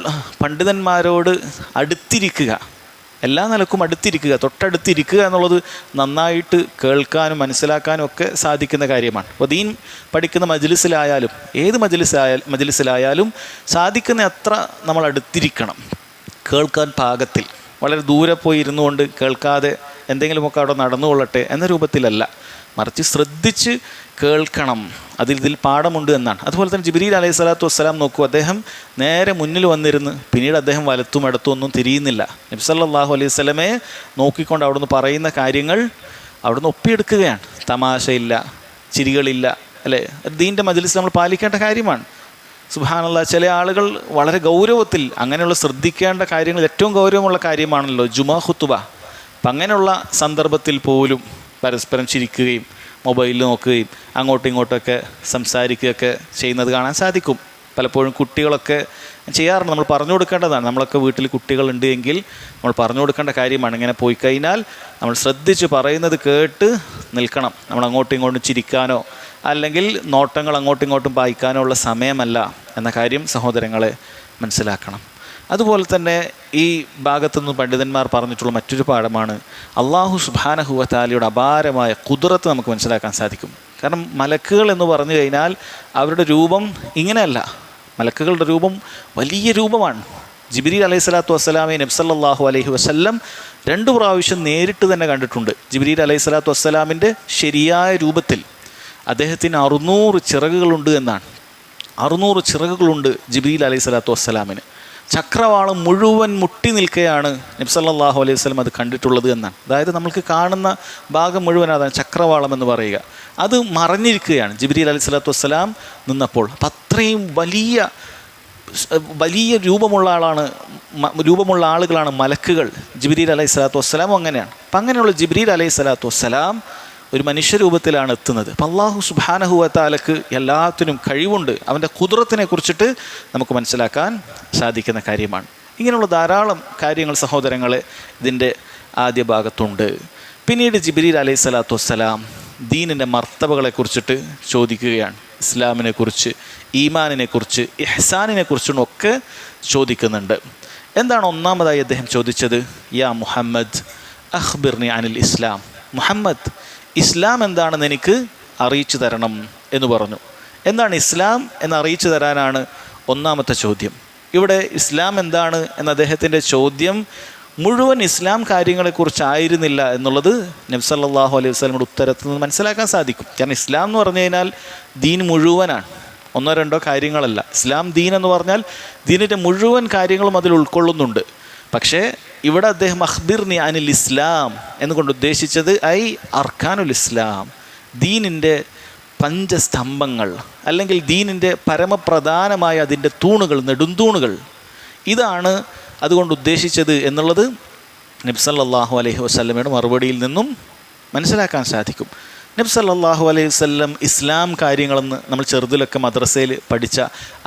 പണ്ഡിതന്മാരോട് അടുത്തിരിക്കുക, എല്ലാ നിലക്കും അടുത്തിരിക്കുക, തൊട്ടടുത്തിരിക്കുക എന്നുള്ളത് നന്നായിട്ട് കേൾക്കാനും മനസ്സിലാക്കാനും ഒക്കെ സാധിക്കുന്ന കാര്യമാണ്. അപ്പോൾ ദീൻ പഠിക്കുന്ന മജ്ലിസിലായാലും ഏത് മജ്ലിസിലായാലും സാധിക്കുന്ന അത്ര നമ്മൾ അടുത്തിരിക്കണം, കേൾക്കാൻ പാകത്തിൽ. വളരെ ദൂരെ പോയി ഇരുന്നു കൊണ്ട് കേൾക്കാതെ എന്തെങ്കിലുമൊക്കെ അവിടെ നടന്നുകൊള്ളട്ടെ എന്ന രൂപത്തിലല്ല, മറിച്ച് ശ്രദ്ധിച്ച് കേൾക്കണം. ഇതിൽ പാഠമുണ്ട് എന്നാണ്. അതുപോലെ തന്നെ ജിബ്രീൽ അലൈഹി സ്വലാത്തു വസ്സലാം നോക്കൂ, അദ്ദേഹം നേരെ മുന്നിൽ വന്നിരുന്ന് പിന്നീട് അദ്ദേഹം വലത്തും ഇടത്തും ഒന്നും തിരിയുന്നില്ല. നബി സല്ലല്ലാഹു അലൈഹി വസല്ലമയെ നോക്കിക്കൊണ്ട് അവിടുന്ന് പറയുന്ന കാര്യങ്ങൾ അവിടുന്ന് ഒപ്പിയെടുക്കുകയാണ്. തമാശയില്ല, ചിരികളില്ല, അല്ലേ? ദീൻ്റെ മജ്ലിസ് നമ്മൾ പാലിക്കേണ്ട കാര്യമാണ്. സുബ്ഹാനല്ലാഹ്, ചില ആളുകൾ വളരെ ഗൗരവത്തിൽ അങ്ങനെയുള്ള ശ്രദ്ധിക്കേണ്ട കാര്യങ്ങൾ ഏറ്റവും ഗൗരവമുള്ള കാര്യമാണല്ലോ ജുമാ ഖുതുബ. അപ്പം അങ്ങനെയുള്ള സന്ദർഭത്തിൽ പോലും പരസ്പരം ചിരിക്കുകയും മൊബൈലിൽ നോക്കുകയും അങ്ങോട്ടും ഇങ്ങോട്ടൊക്കെ സംസാരിക്കുകയൊക്കെ ചെയ്യുന്നത് കാണാൻ സാധിക്കും. പലപ്പോഴും കുട്ടികളൊക്കെ ചെയ്യാറുണ്ട്. നമ്മൾ പറഞ്ഞു കൊടുക്കേണ്ടതാണ്. നമ്മളൊക്കെ വീട്ടിൽ കുട്ടികളുണ്ട് എങ്കിൽ നമ്മൾ പറഞ്ഞു കൊടുക്കേണ്ട കാര്യമാണ്. ഇങ്ങനെ പോയി കഴിഞ്ഞാൽ നമ്മൾ ശ്രദ്ധിച്ച് പറയുന്നത് കേട്ട് നിൽക്കണം. നമ്മൾ അങ്ങോട്ടും ഇങ്ങോട്ടും ചിരിക്കാനോ അല്ലെങ്കിൽ നോട്ടങ്ങൾ അങ്ങോട്ടും ഇങ്ങോട്ടും പായിക്കാനോ ഉള്ള സമയമല്ല എന്ന കാര്യം സഹോദരങ്ങളെ മനസ്സിലാക്കണം. അതുപോലെ തന്നെ ഈ ഭാഗത്തുനിന്ന് പണ്ഡിതന്മാർ പറഞ്ഞിട്ടുള്ള മറ്റൊരു പാഠമാണ് അള്ളാഹു സുബ്ഹാനഹു വ തആലയുടെ അപാരമായ ഖുദ്റത്ത് നമുക്ക് മനസ്സിലാക്കാൻ സാധിക്കും. കാരണം മലക്കുകൾ എന്ന് പറഞ്ഞു കഴിഞ്ഞാൽ അവരുടെ രൂപം ഇങ്ങനെയല്ല. മലക്കുകളുടെ രൂപം വലിയ രൂപമാണ്. ജിബ്രീൽ അലൈഹി സ്വലാത്തു വസ്സലാമെ നബി സല്ലല്ലാഹു അലൈഹി വസല്ലം 2 പ്രാവശ്യം നേരിട്ട് തന്നെ കണ്ടിട്ടുണ്ട്. ജിബ്രീൽ അലൈഹി സ്വലാത്തു വസ്സലാമിൻ്റെ ശരിയായ രൂപത്തിൽ. അദ്ദേഹത്തിന് 600 ചിറകുകളുണ്ട് എന്നാണ്. 600 ചിറകുകളുണ്ട് ജിബ്രീൽ അലൈഹി സ്വലാത്തു വസ്സലാമിന്. ചക്രവാളം മുഴുവൻ മുട്ടി നിൽക്കുകയാണ് നബി സല്ലല്ലാഹു അലൈഹി വസല്ലം അത് കണ്ടിട്ടുള്ളത് എന്നാണ്. അതായത് നമുക്ക് കാണുന്ന ഭാഗം മുഴുവൻ അതാണ് ചക്രവാളം എന്ന് പറയുക. അത് മറഞ്ഞിരിക്കുകയാണ് ജിബ്രീൽ അലൈഹി സ്വലാത്തു വസ്സലാം നിന്നപ്പോൾ. അപ്പം അത്രയും വലിയ രൂപമുള്ള ആളുകളാണ് മലക്കുകൾ. ജിബ്രീൽ അലൈഹി സ്വലാത്തു വസ്സലാമും അങ്ങനെയാണ്. അപ്പം അങ്ങനെയുള്ള ജിബ്രീൽ അലൈഹി സ്വലാത്തു വസ്സലാം ഒരു മനുഷ്യരൂപത്തിലാണ് എത്തുന്നത്. അപ്പം അല്ലാഹു സുബ്ഹാനഹു വ തആലക്ക് എല്ലാത്തിനും കഴിവുണ്ട്. അവൻ്റെ ഖുദ്റത്തിനെ കുറിച്ചിട്ട് നമുക്ക് മനസ്സിലാക്കാൻ സാധിക്കുന്ന കാര്യമാണ്. ഇങ്ങനെയുള്ള ധാരാളം കാര്യങ്ങൾ സഹോദരങ്ങളെ ഇതിൻ്റെ ആദ്യ ഭാഗത്തുണ്ട്. പിന്നീട് ജിബ്രീൽ അലൈഹി സ്വലാത്തു വസ്സലാം ദീനിൻ്റെ മർത്തബകളെ കുറിച്ചിട്ട് ചോദിക്കുകയാണ്. ഇസ്ലാമിനെ കുറിച്ച്, ഈമാനിനെ കുറിച്ച്, ഇഹ്സാനിനെ കുറിച്ചും ഒക്കെ ചോദിക്കുന്നുണ്ട്. എന്താണ് ഒന്നാമതായി അദ്ദേഹം ചോദിച്ചത്? യാ മുഹമ്മദ് അഖ്ബിർനി അനിൽ ഇസ്ലാം. മുഹമ്മദ്, ഇസ്ലാം എന്താണെന്ന് എനിക്ക് അറിയിച്ചു തരണം എന്ന് പറഞ്ഞു. എന്താണ് ഇസ്ലാം എന്ന് അറിയിച്ചു തരാനാണ് ഒന്നാമത്തെ ചോദ്യം. ഇവിടെ ഇസ്ലാം എന്താണ് എന്ന അദ്ദേഹത്തിൻ്റെ ചോദ്യം മുഴുവൻ ഇസ്ലാം കാര്യങ്ങളെക്കുറിച്ചായിരുന്നില്ല എന്നുള്ളത് നബി സല്ലല്ലാഹു അലൈഹി വസല്ലമയുടെ ഉത്തരത്തിൽ നിന്ന് മനസ്സിലാക്കാൻ സാധിക്കും. കാരണം ഇസ്ലാം എന്ന് പറഞ്ഞു കഴിഞ്ഞാൽ ദീൻ മുഴുവനാണ്, ഒന്നോ രണ്ടോ കാര്യങ്ങളല്ല. ഇസ്ലാം ദീൻ എന്ന് പറഞ്ഞാൽ ദീനിൻ്റെ മുഴുവൻ കാര്യങ്ങളും അതിൽ ഉൾക്കൊള്ളുന്നുണ്ട്. പക്ഷേ ഇവിടെ അദ്ദേഹം അഖ്ബിർനി അനിൽ ഇസ്ലാം എന്നുകൊണ്ട് ഉദ്ദേശിച്ചത് ഐ അർക്കാനുൽ ഇസ്ലാം, ദീനിൻ്റെ പഞ്ചസ്തംഭങ്ങൾ അല്ലെങ്കിൽ ദീനിൻ്റെ പരമപ്രധാനമായ അതിൻ്റെ തൂണുകൾ, നെടുന്തൂണുകൾ, ഇതാണ് അതുകൊണ്ട് ഉദ്ദേശിച്ചത് എന്നുള്ളത് നബി സല്ലല്ലാഹു അലൈഹി വസല്ലമയുടെ മറുപടിയിൽ നിന്നും മനസ്സിലാക്കാൻ സാധിക്കും. നബി സല്ലല്ലാഹു അലൈഹി വസല്ലം ഇസ്ലാം കാര്യങ്ങളെന്ന് നമ്മൾ ചെറുതിലൊക്കെ മദ്രസയിൽ പഠിച്ച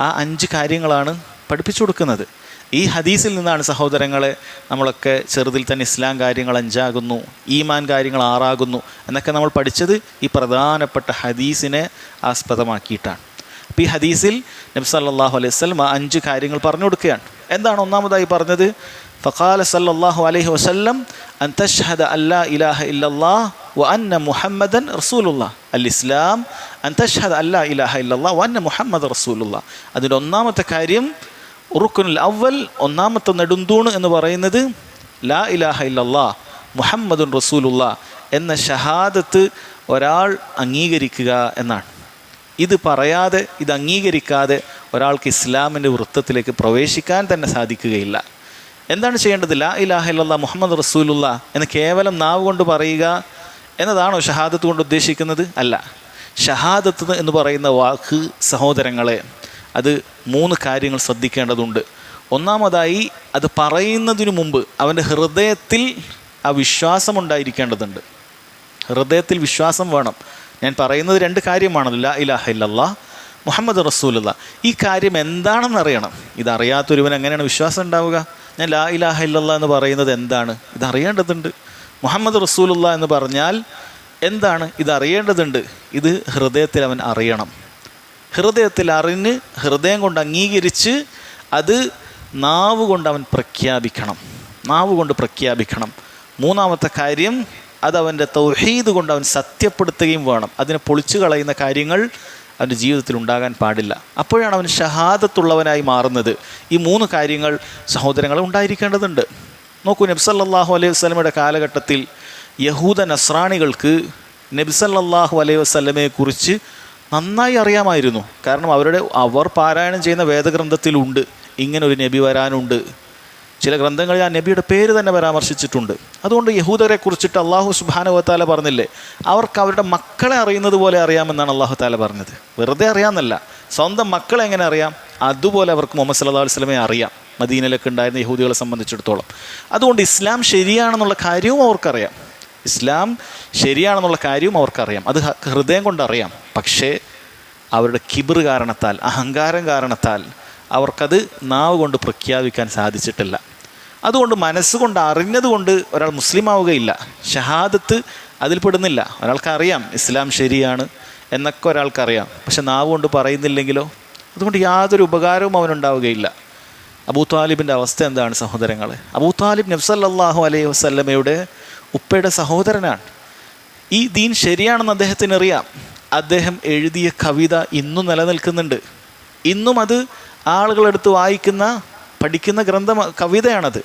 ആ 5 കാര്യങ്ങളാണ് പഠിപ്പിച്ചു കൊടുക്കുന്നത്. ഈ ഹദീസിൽ നിന്നാണ് സഹോദരങ്ങളെ നമ്മളൊക്കെ ചെറുതിൽ തന്നെ ഇസ്ലാം കാര്യങ്ങൾ 5 ആകുന്നു, ഈമാൻ കാര്യങ്ങൾ 6 ആകുന്നു എന്നൊക്കെ നമ്മൾ പഠിച്ചത് ഈ പ്രധാനപ്പെട്ട ഹദീസിനെ ആസ്പദമാക്കിയിട്ടാണ്. അപ്പോൾ ഈ ഹദീസിൽ നബി സല്ലല്ലാഹു അലൈഹി വസല്ലം 5 കാര്യങ്ങൾ പറഞ്ഞു കൊടുക്കുകയാണ്. എന്താണ് ഒന്നാമതായി പറഞ്ഞത്? ഫഖാല സല്ലല്ലാഹു അലൈഹി വസല്ലം അൻ തശ്ഹദ അല്ലാ ഇലാഹ ഇല്ലല്ലാഹ് വ അന്ന മുഹമ്മദൻ റസൂലുള്ളാഹ്. അൽ ഇസ്ലാം അൻ തശ്ഹദ അല്ലാ ഇലാഹ ഇല്ലല്ലാഹ് വ അന്ന മുഹമ്മദൻ റസൂലുള്ളാഹ്. അതിൻ്റെ ഒന്നാമത്തെ കാര്യം, റുക്നുൽ അവൽ, ഒന്നാമത്തെ നെടുന്തൂണ് എന്ന് പറയുന്നത് ലാ ഇലാഹ ഇല്ലല്ലാഹ് മുഹമ്മദുൻ റസൂലുള്ളാഹ് എന്ന ഷഹാദത്ത് ഒരാൾ അംഗീകരിക്കുക എന്നാണ്. ഇത് പറയാതെ, ഇത് അംഗീകരിക്കാതെ ഒരാൾക്ക് ഇസ്ലാമിൻ്റെ വൃത്തത്തിലേക്ക് പ്രവേശിക്കാൻ തന്നെ സാധിക്കുകയില്ല. എന്താണ് ചെയ്യേണ്ടത്? ലാ ഇലാഹ ഇല്ലല്ലാഹ് മുഹമ്മദ് റസൂലുള്ളാഹ് എന്ന് കേവലം നാവ് കൊണ്ട് പറയുക എന്നതാണോ ഷഹാദത്ത് കൊണ്ട് ഉദ്ദേശിക്കുന്നത്? അല്ല. ഷഹാദത്ത് എന്ന് പറയുന്ന വാക്ക് സഹോദരങ്ങളെ, അത് 3 കാര്യങ്ങൾ ശ്രദ്ധിക്കേണ്ടതുണ്ട്. ഒന്നാമതായി, അത് പറയുന്നതിനു മുമ്പ് അവൻ്റെ ഹൃദയത്തിൽ ആ വിശ്വാസം ഉണ്ടായിരിക്കേണ്ടതുണ്ട്. ഹൃദയത്തിൽ വിശ്വാസം വേണം. ഞാൻ പറയുന്നത് 2 കാര്യമാണല്ലോ, ലാ ഇലാഹ ഇല്ലല്ലാഹ് മുഹമ്മദ് റസൂലുള്ളാഹ്. ഈ കാര്യം എന്താണെന്ന് അറിയണം. ഇതറിയാത്തൊരുവൻ എങ്ങനെയാണ് വിശ്വാസം ഉണ്ടാവുക? ഞാൻ ലാ ഇലാഹ ഇല്ലല്ലാഹ് എന്ന് പറയുന്നത് എന്താണ്? ഇതറിയേണ്ടതുണ്ട്. മുഹമ്മദ് റസൂലുള്ളാഹ് എന്ന് പറഞ്ഞാൽ എന്താണ്? ഇതറിയേണ്ടതുണ്ട്. ഇത് ഹൃദയത്തിൽ അവൻ അറിയണം. ഹൃദയത്തിൽ അറിഞ്ഞ്, ഹൃദയം കൊണ്ട് അംഗീകരിച്ച്, അത് നാവ് കൊണ്ട് അവൻ പ്രഖ്യാപിക്കണം. നാവ് കൊണ്ട് പ്രഖ്യാപിക്കണം. മൂന്നാമത്തെ കാര്യം, അതവൻ്റെ തൗഹീദ് കൊണ്ട് അവൻ സത്യപ്പെടുത്തുകയും വേണം. അതിനെ പൊളിച്ചു കളയുന്ന കാര്യങ്ങൾ അവൻ്റെ ജീവിതത്തിൽ ഉണ്ടാകാൻ പാടില്ല. അപ്പോഴാണ് അവൻ ഷഹാദത്തുള്ളവനായി മാറുന്നത്. ഈ 3 കാര്യങ്ങൾ സഹോദരങ്ങൾ ഉണ്ടായിരിക്കേണ്ടതുണ്ട്. നോക്കൂ, നബി സല്ലല്ലാഹു അലൈഹി വസല്ലമയുടെ കാലഘട്ടത്തിൽ യഹൂദ നസ്രാണികൾക്ക് നബി സല്ലല്ലാഹു അലൈഹി വസല്ലമയെക്കുറിച്ച് നന്നായി അറിയാമായിരുന്നു. കാരണം അവർ പാരായണം ചെയ്യുന്ന വേദഗ്രന്ഥത്തിലുണ്ട് ഇങ്ങനെ ഒരു നബി വരാനുണ്ട്. ചില ഗ്രന്ഥങ്ങളിൽ ആ നബിയുടെ പേര് തന്നെ പരാമർശിച്ചിട്ടുണ്ട്. അതുകൊണ്ട് യഹൂദരെ കുറിച്ചിട്ട് അള്ളാഹു സുബ്ഹാനഹു വ തആല പറഞ്ഞില്ലേ, അവർക്ക് അവരുടെ മക്കളെ അറിയുന്നത് പോലെ അറിയാമെന്നാണ് അള്ളാഹു തആല പറഞ്ഞത്. വെറുതെ അറിയാമെന്നല്ല, സ്വന്തം മക്കളെ എങ്ങനെ അറിയാം അതുപോലെ അവർക്ക് മുഹമ്മദ് സല്ലല്ലാഹു അലൈഹി വസല്ലമയെ അറിയാം, മദീനയിലൊക്കെ ഉണ്ടായിരുന്ന യഹൂദികളെ സംബന്ധിച്ചിടത്തോളം. അതുകൊണ്ട് ഇസ്ലാം ശരിയാണെന്നുള്ള കാര്യവും അവർക്കറിയാം. ഇസ്ലാം ശരിയാണെന്നുള്ള കാര്യവും അവർക്കറിയാം. അത് ഹൃദയം കൊണ്ടറിയാം. പക്ഷേ അവരുടെ കിബർ കാരണത്താൽ, അഹങ്കാരം കാരണത്താൽ അവർക്കത് നാവ് കൊണ്ട് പ്രഖ്യാപിക്കാൻ സാധിച്ചിട്ടില്ല. അതുകൊണ്ട് മനസ്സുകൊണ്ട് അറിഞ്ഞതുകൊണ്ട് ഒരാൾ മുസ്ലിം ആവുകയില്ല. ഷഹാദത്ത് അതിൽപ്പെടുന്നില്ല. ഒരാൾക്കറിയാം ഇസ്ലാം ശരിയാണ് എന്നൊക്കെ ഒരാൾക്കറിയാം, പക്ഷെ നാവ് കൊണ്ട് പറയുന്നില്ലെങ്കിലോ അതുകൊണ്ട് യാതൊരു ഉപകാരവും അവനുണ്ടാവുകയില്ല. അബൂ താലിബിൻ്റെ അവസ്ഥ എന്താണ് സഹോദരങ്ങളെ? അബൂ താലിബ് നബി സല്ലല്ലാഹു അലൈഹി വസല്ലമയുടെ ഉപ്പയുടെ സഹോദരനാണ്. ഈ ദീൻ ശരിയാണെന്ന് അദ്ദേഹത്തിന് അറിയാം. അദ്ദേഹം എഴുതിയ കവിത ഇന്നും നിലനിൽക്കുന്നുണ്ട്. ഇന്നും അത് ആളുകളെടുത്ത് വായിക്കുന്ന, പഠിക്കുന്ന കവിതയാണത്.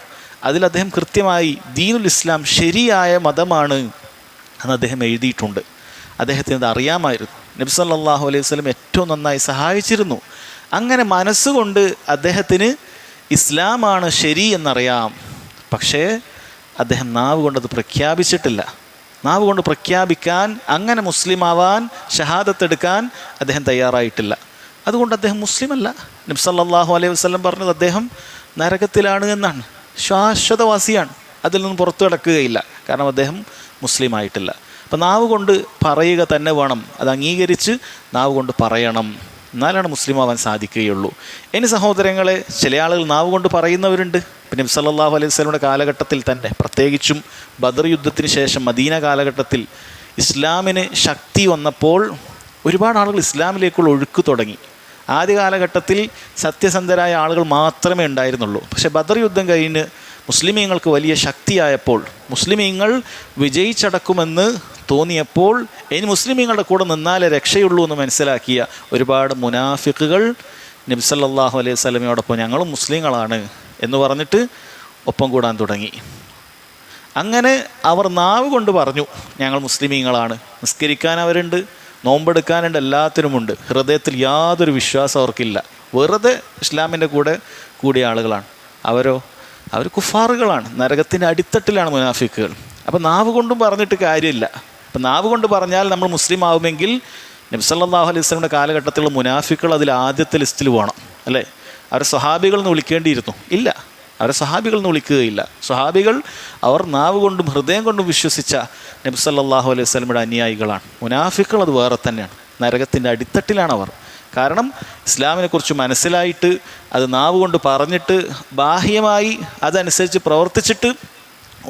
അതിൽ അദ്ദേഹം കൃത്യമായി ദീനുൽ ഇസ്ലാം ശരിയായ മതമാണ് എന്ന് അദ്ദേഹം എഴുതിയിട്ടുണ്ട്. അദ്ദേഹത്തിന് അത് അറിയാമായിരുന്നു. നബി സല്ലല്ലാഹു അലൈഹി വസല്ലം ഏറ്റവും നന്നായി സഹായിച്ചിരുന്നു. അങ്ങനെ മനസ്സുകൊണ്ട് അദ്ദേഹത്തിന് ഇസ്ലാമാണ് ശരി എന്നറിയാം. പക്ഷേ അദ്ദേഹം നാവ് കൊണ്ടത് പ്രഖ്യാപിച്ചിട്ടില്ല. നാവ് കൊണ്ട് പ്രഖ്യാപിക്കാൻ, അങ്ങനെ മുസ്ലിം ആവാൻ, ഷഹാദത്തെടുക്കാൻ അദ്ദേഹം തയ്യാറായിട്ടില്ല. അതുകൊണ്ട് അദ്ദേഹം മുസ്ലിമല്ല. നബി സല്ലല്ലാഹു അലൈഹി വസല്ലം പറഞ്ഞത് അദ്ദേഹം നരകത്തിലാണ് എന്നാണ്. ശാശ്വതവാസിയാണ്, അതിൽ നിന്നും പുറത്തു കിടക്കുകയില്ല. കാരണം അദ്ദേഹം മുസ്ലിം ആയിട്ടില്ല. അപ്പം നാവ് കൊണ്ട് പറയുക തന്നെ വേണം. അത് അംഗീകരിച്ച് നാവ് കൊണ്ട് പറയണം. എന്നാലാണ് മുസ്ലിം ആവാൻ സാധിക്കുകയുള്ളൂ. ഇനി സഹോദരങ്ങളെ, ചില ആളുകൾ നാവ് കൊണ്ട് പറയുന്നവരുണ്ട്. പിന്നെ നബി സല്ലല്ലാഹു അലൈഹി വസല്ലമയുടെ കാലഘട്ടത്തിൽ തന്നെ, പ്രത്യേകിച്ചും ബദർ യുദ്ധത്തിന് ശേഷം മദീന കാലഘട്ടത്തിൽ ഇസ്ലാമിന് ശക്തി വന്നപ്പോൾ ഒരുപാട് ആളുകൾ ഇസ്ലാമിലേക്കുള്ള ഒഴുക്ക് തുടങ്ങി. ആദ്യ കാലഘട്ടത്തിൽ സത്യസന്ധരായ ആളുകൾ മാത്രമേ ഉണ്ടായിരുന്നുള്ളൂ. പക്ഷേ ബദർ യുദ്ധം കഴിഞ്ഞ് മുസ്ലിമീങ്ങൾക്ക് വലിയ ശക്തിയായപ്പോൾ, മുസ്ലിമീങ്ങൾ വിജയിച്ചടക്കുമെന്ന് തോന്നിയപ്പോൾ, ഇനി മുസ്ലിമീങ്ങളുടെ കൂടെ നിന്നാലേ രക്ഷയുള്ളൂ എന്ന് മനസ്സിലാക്കിയ ഒരുപാട് മുനാഫിക്കുകൾ നബി സല്ലല്ലാഹു അലൈഹി വസല്ലമയോടൊപ്പം ഞങ്ങളും മുസ്ലിങ്ങളാണ് എന്ന് പറഞ്ഞിട്ട് ഒപ്പം കൂടാൻ തുടങ്ങി. അങ്ങനെ അവർ നാവ് കൊണ്ട് പറഞ്ഞു ഞങ്ങൾ മുസ്ലിമീങ്ങളാണ്. നിസ്കരിക്കാൻ അവരുണ്ട്, നോമ്പെടുക്കാനുണ്ട്, എല്ലാത്തിനുമുണ്ട്. ഹൃദയത്തിൽ യാതൊരു വിശ്വാസം അവർക്കില്ല. വെറുതെ ഇസ്ലാമിൻ്റെ കൂടെ കൂടിയ ആളുകളാണ്. അവർ കുഫാറുകളാണ്, നരകത്തിൻ്റെ അടിത്തട്ടിലാണ് മുനാഫിക്കുകൾ. അപ്പോൾ നാവ് കൊണ്ടും പറഞ്ഞിട്ട് കാര്യമില്ല. അപ്പം നാവ് കൊണ്ട് പറഞ്ഞാൽ നമ്മൾ മുസ്ലിം ആവുമെങ്കിൽ നബി സല്ലല്ലാഹു അലൈഹി വസല്ലമയുടെ കാലഘട്ടത്തിലുള്ള മുനാഫിക്കുകൾ അതിൽ ആദ്യത്തെ ലിസ്റ്റിൽ വേണം, അല്ലേ? അവർ സ്വഹാബികൾ എന്ന് വിളിക്കേണ്ടിയിരുന്നു. ഇല്ല, അവരെ സ്വഹാബികൾ എന്ന് വിളിക്കുകയില്ല. സ്വഹാബികൾ അവർ നാവ് കൊണ്ടും ഹൃദയം കൊണ്ടും വിശ്വസിച്ച നബി സല്ലല്ലാഹു അലൈഹി വസല്ലമയുടെ അനുയായികളാണ്. മുനാഫിക്കുകൾ അത് വേറെ തന്നെയാണ്, നരകത്തിൻ്റെ അടിത്തട്ടിലാണ് അവർ. കാരണം ഇസ്ലാമിനെക്കുറിച്ച് മനസ്സിലായിട്ട് അത് നാവ് കൊണ്ട് പറഞ്ഞിട്ട് ബാഹ്യമായി അതനുസരിച്ച് പ്രവർത്തിച്ചിട്ട്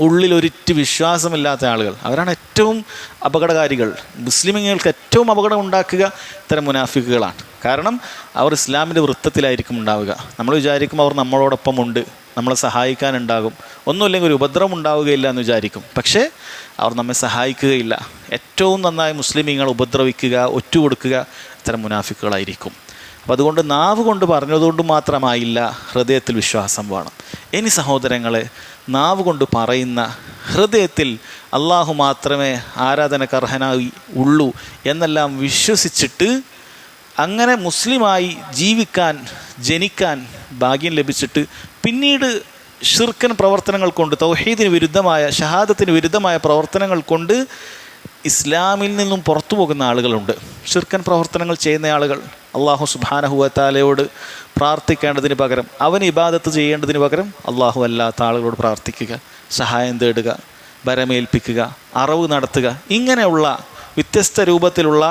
ഉള്ളിലൊരിറ്റ് വിശ്വാസമില്ലാത്ത ആളുകൾ, അവരാണ് ഏറ്റവും അപകടകാരികൾ. മുസ്ലിമീങ്ങൾക്ക് ഏറ്റവും അപകടം ഉണ്ടാക്കുക ഇത്തരം മുനാഫിക്കുകളാണ്. കാരണം അവർ ഇസ്ലാമിൻ്റെ വൃത്തത്തിലായിരിക്കും ഉണ്ടാവുക. നമ്മൾ വിചാരിക്കും അവർ നമ്മളോടൊപ്പം ഉണ്ട്, നമ്മളെ സഹായിക്കാനുണ്ടാകും, ഒന്നുമില്ലെങ്കിൽ ഒരു ഉപദ്രവം ഉണ്ടാവുകയില്ല എന്ന് വിചാരിക്കും. പക്ഷേ അവർ നമ്മെ സഹായിക്കുകയില്ല. ഏറ്റവും നന്നായി മുസ്ലിമീങ്ങൾ ഉപദ്രവിക്കുക, ഒറ്റുകൊടുക്കുക ഇത്തരം മുനാഫിക്കുകളായിരിക്കും. അപ്പോൾ അതുകൊണ്ട് നാവ് കൊണ്ട് പറഞ്ഞതുകൊണ്ട് മാത്രമായില്ല, ഹൃദയത്തിൽ വിശ്വാസം വേണം. ഇനി സഹോദരങ്ങളെ, നാവ് കൊണ്ട് പറയുന്ന, ഹൃദയത്തിൽ അള്ളാഹു മാത്രമേ ആരാധനക്കർഹനായി ഉള്ളൂ എന്നെല്ലാം വിശ്വസിച്ചിട്ട് അങ്ങനെ മുസ്ലിമായി ജീവിക്കാൻ, ജനിക്കാൻ ഭാഗ്യം ലഭിച്ചിട്ട് പിന്നീട് ഷിർക്കൻ പ്രവർത്തനങ്ങൾ കൊണ്ട്, തൗഹീദിന് വിരുദ്ധമായ, ഷഹാദത്തിന് വിരുദ്ധമായ പ്രവർത്തനങ്ങൾ കൊണ്ട് ഇസ്ലാമിൽ നിന്നും പുറത്തു പോകുന്ന ആളുകളുണ്ട്. ഷിർക്കൻ പ്രവർത്തനങ്ങൾ ചെയ്യുന്ന ആളുകൾ അള്ളാഹു സുബ്ഹാനഹു വ തആലയോട് പ്രാർത്ഥിക്കേണ്ടതിന് പകരം, അവന് ഇബാദത്ത് ചെയ്യേണ്ടതിന് പകരം അള്ളാഹു അല്ലാത്ത ആളുകളോട് പ്രാർത്ഥിക്കുക, സഹായം തേടുക, ഭരമേൽപ്പിക്കുക, അറിവ് നടത്തുക, ഇങ്ങനെയുള്ള വ്യത്യസ്ത രൂപത്തിലുള്ള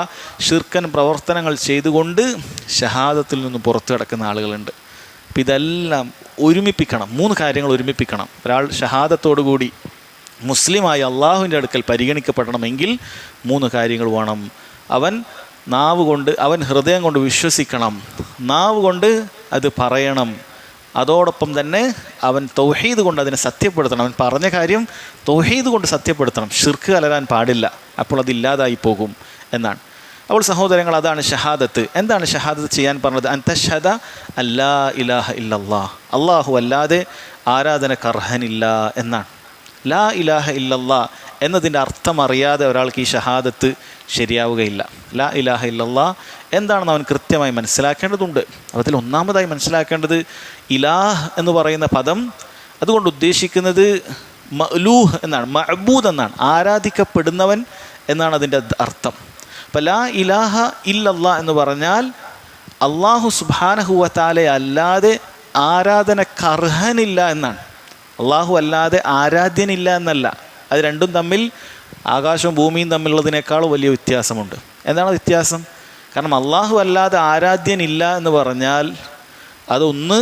ഷിർക്കൻ പ്രവർത്തനങ്ങൾ ചെയ്തുകൊണ്ട് ഷഹാദത്തിൽ നിന്ന് പുറത്തു കിടക്കുന്ന ആളുകളുണ്ട്. അപ്പം ഇതെല്ലാം ഒരുമിപ്പിക്കണം. 3 കാര്യങ്ങൾ ഒരുമിപ്പിക്കണം. ഒരാൾ ഷഹാദത്തോടുകൂടി മുസ്ലിമായി അള്ളാഹുവിൻ്റെ അടുക്കൽ പരിഗണിക്കപ്പെടണമെങ്കിൽ 3 കാര്യങ്ങൾ വേണം. അവൻ നാവ് കൊണ്ട്, അവൻ ഹൃദയം കൊണ്ട് വിശ്വസിക്കണം, നാവ് കൊണ്ട് അത് പറയണം, അതോടൊപ്പം തന്നെ അവൻ തൗഹീദ് കൊണ്ട് അതിനെ സത്യപ്പെടുത്തണം. അവൻ പറഞ്ഞ കാര്യം തൗഹീദ് കൊണ്ട് സത്യപ്പെടുത്തണം, ഷിർക്ക് കലരാൻ പാടില്ല, അപ്പോൾ അതില്ലാതായി പോകും എന്നാണ്. അപ്പോൾ സഹോദരങ്ങൾ, അതാണ് ഷഹാദത്ത്. എന്താണ് ഷഹാദത്ത് ചെയ്യാൻ പറഞ്ഞത്? അൻ തശ്ഹദ അല്ലാ ഇലാഹ ഇല്ലല്ലാഹ്, അള്ളാഹു അല്ലാതെ ആരാധനക്കർഹനില്ല എന്നാണ്. ലാ ഇലാഹ ഇല്ലല്ലാ എന്നതിൻ്റെ അർത്ഥം അറിയാതെ ഒരാൾക്ക് ഈ ഷഹാദത്ത് ശരിയാവുകയില്ല. ലാ ഇലാഹ ഇല്ലല്ലാ എന്താണെന്ന് അവൻ കൃത്യമായി മനസ്സിലാക്കേണ്ടതുണ്ട്. അതിൽ ഒന്നാമതായി മനസ്സിലാക്കേണ്ടത് ഇലാഹ് എന്ന് പറയുന്ന പദം അതുകൊണ്ട് ഉദ്ദേശിക്കുന്നത് മഅ്ലൂഹ് എന്നാണ്, മഅബൂദ് എന്നാണ്, ആരാധിക്കപ്പെടുന്നവൻ എന്നാണ് അതിൻ്റെ അർത്ഥം. അപ്പം ലാ ഇലാഹ ഇല്ലല്ലാ എന്ന് പറഞ്ഞാൽ അള്ളാഹു സുബ്ഹാനഹു വ തആല അല്ലാതെ ആരാധനക്കർഹനില്ല എന്നാണ്. അള്ളാഹു അല്ലാതെ ആരാധ്യനില്ല എന്നല്ല. അത് രണ്ടും തമ്മിൽ, ആകാശവും ഭൂമിയും തമ്മിലുള്ളതിനേക്കാൾ വലിയ വ്യത്യാസമുണ്ട്. എന്താണ് വ്യത്യാസം? കാരണം അള്ളാഹു അല്ലാതെ ആരാധ്യനില്ല എന്ന് പറഞ്ഞാൽ അതൊന്ന്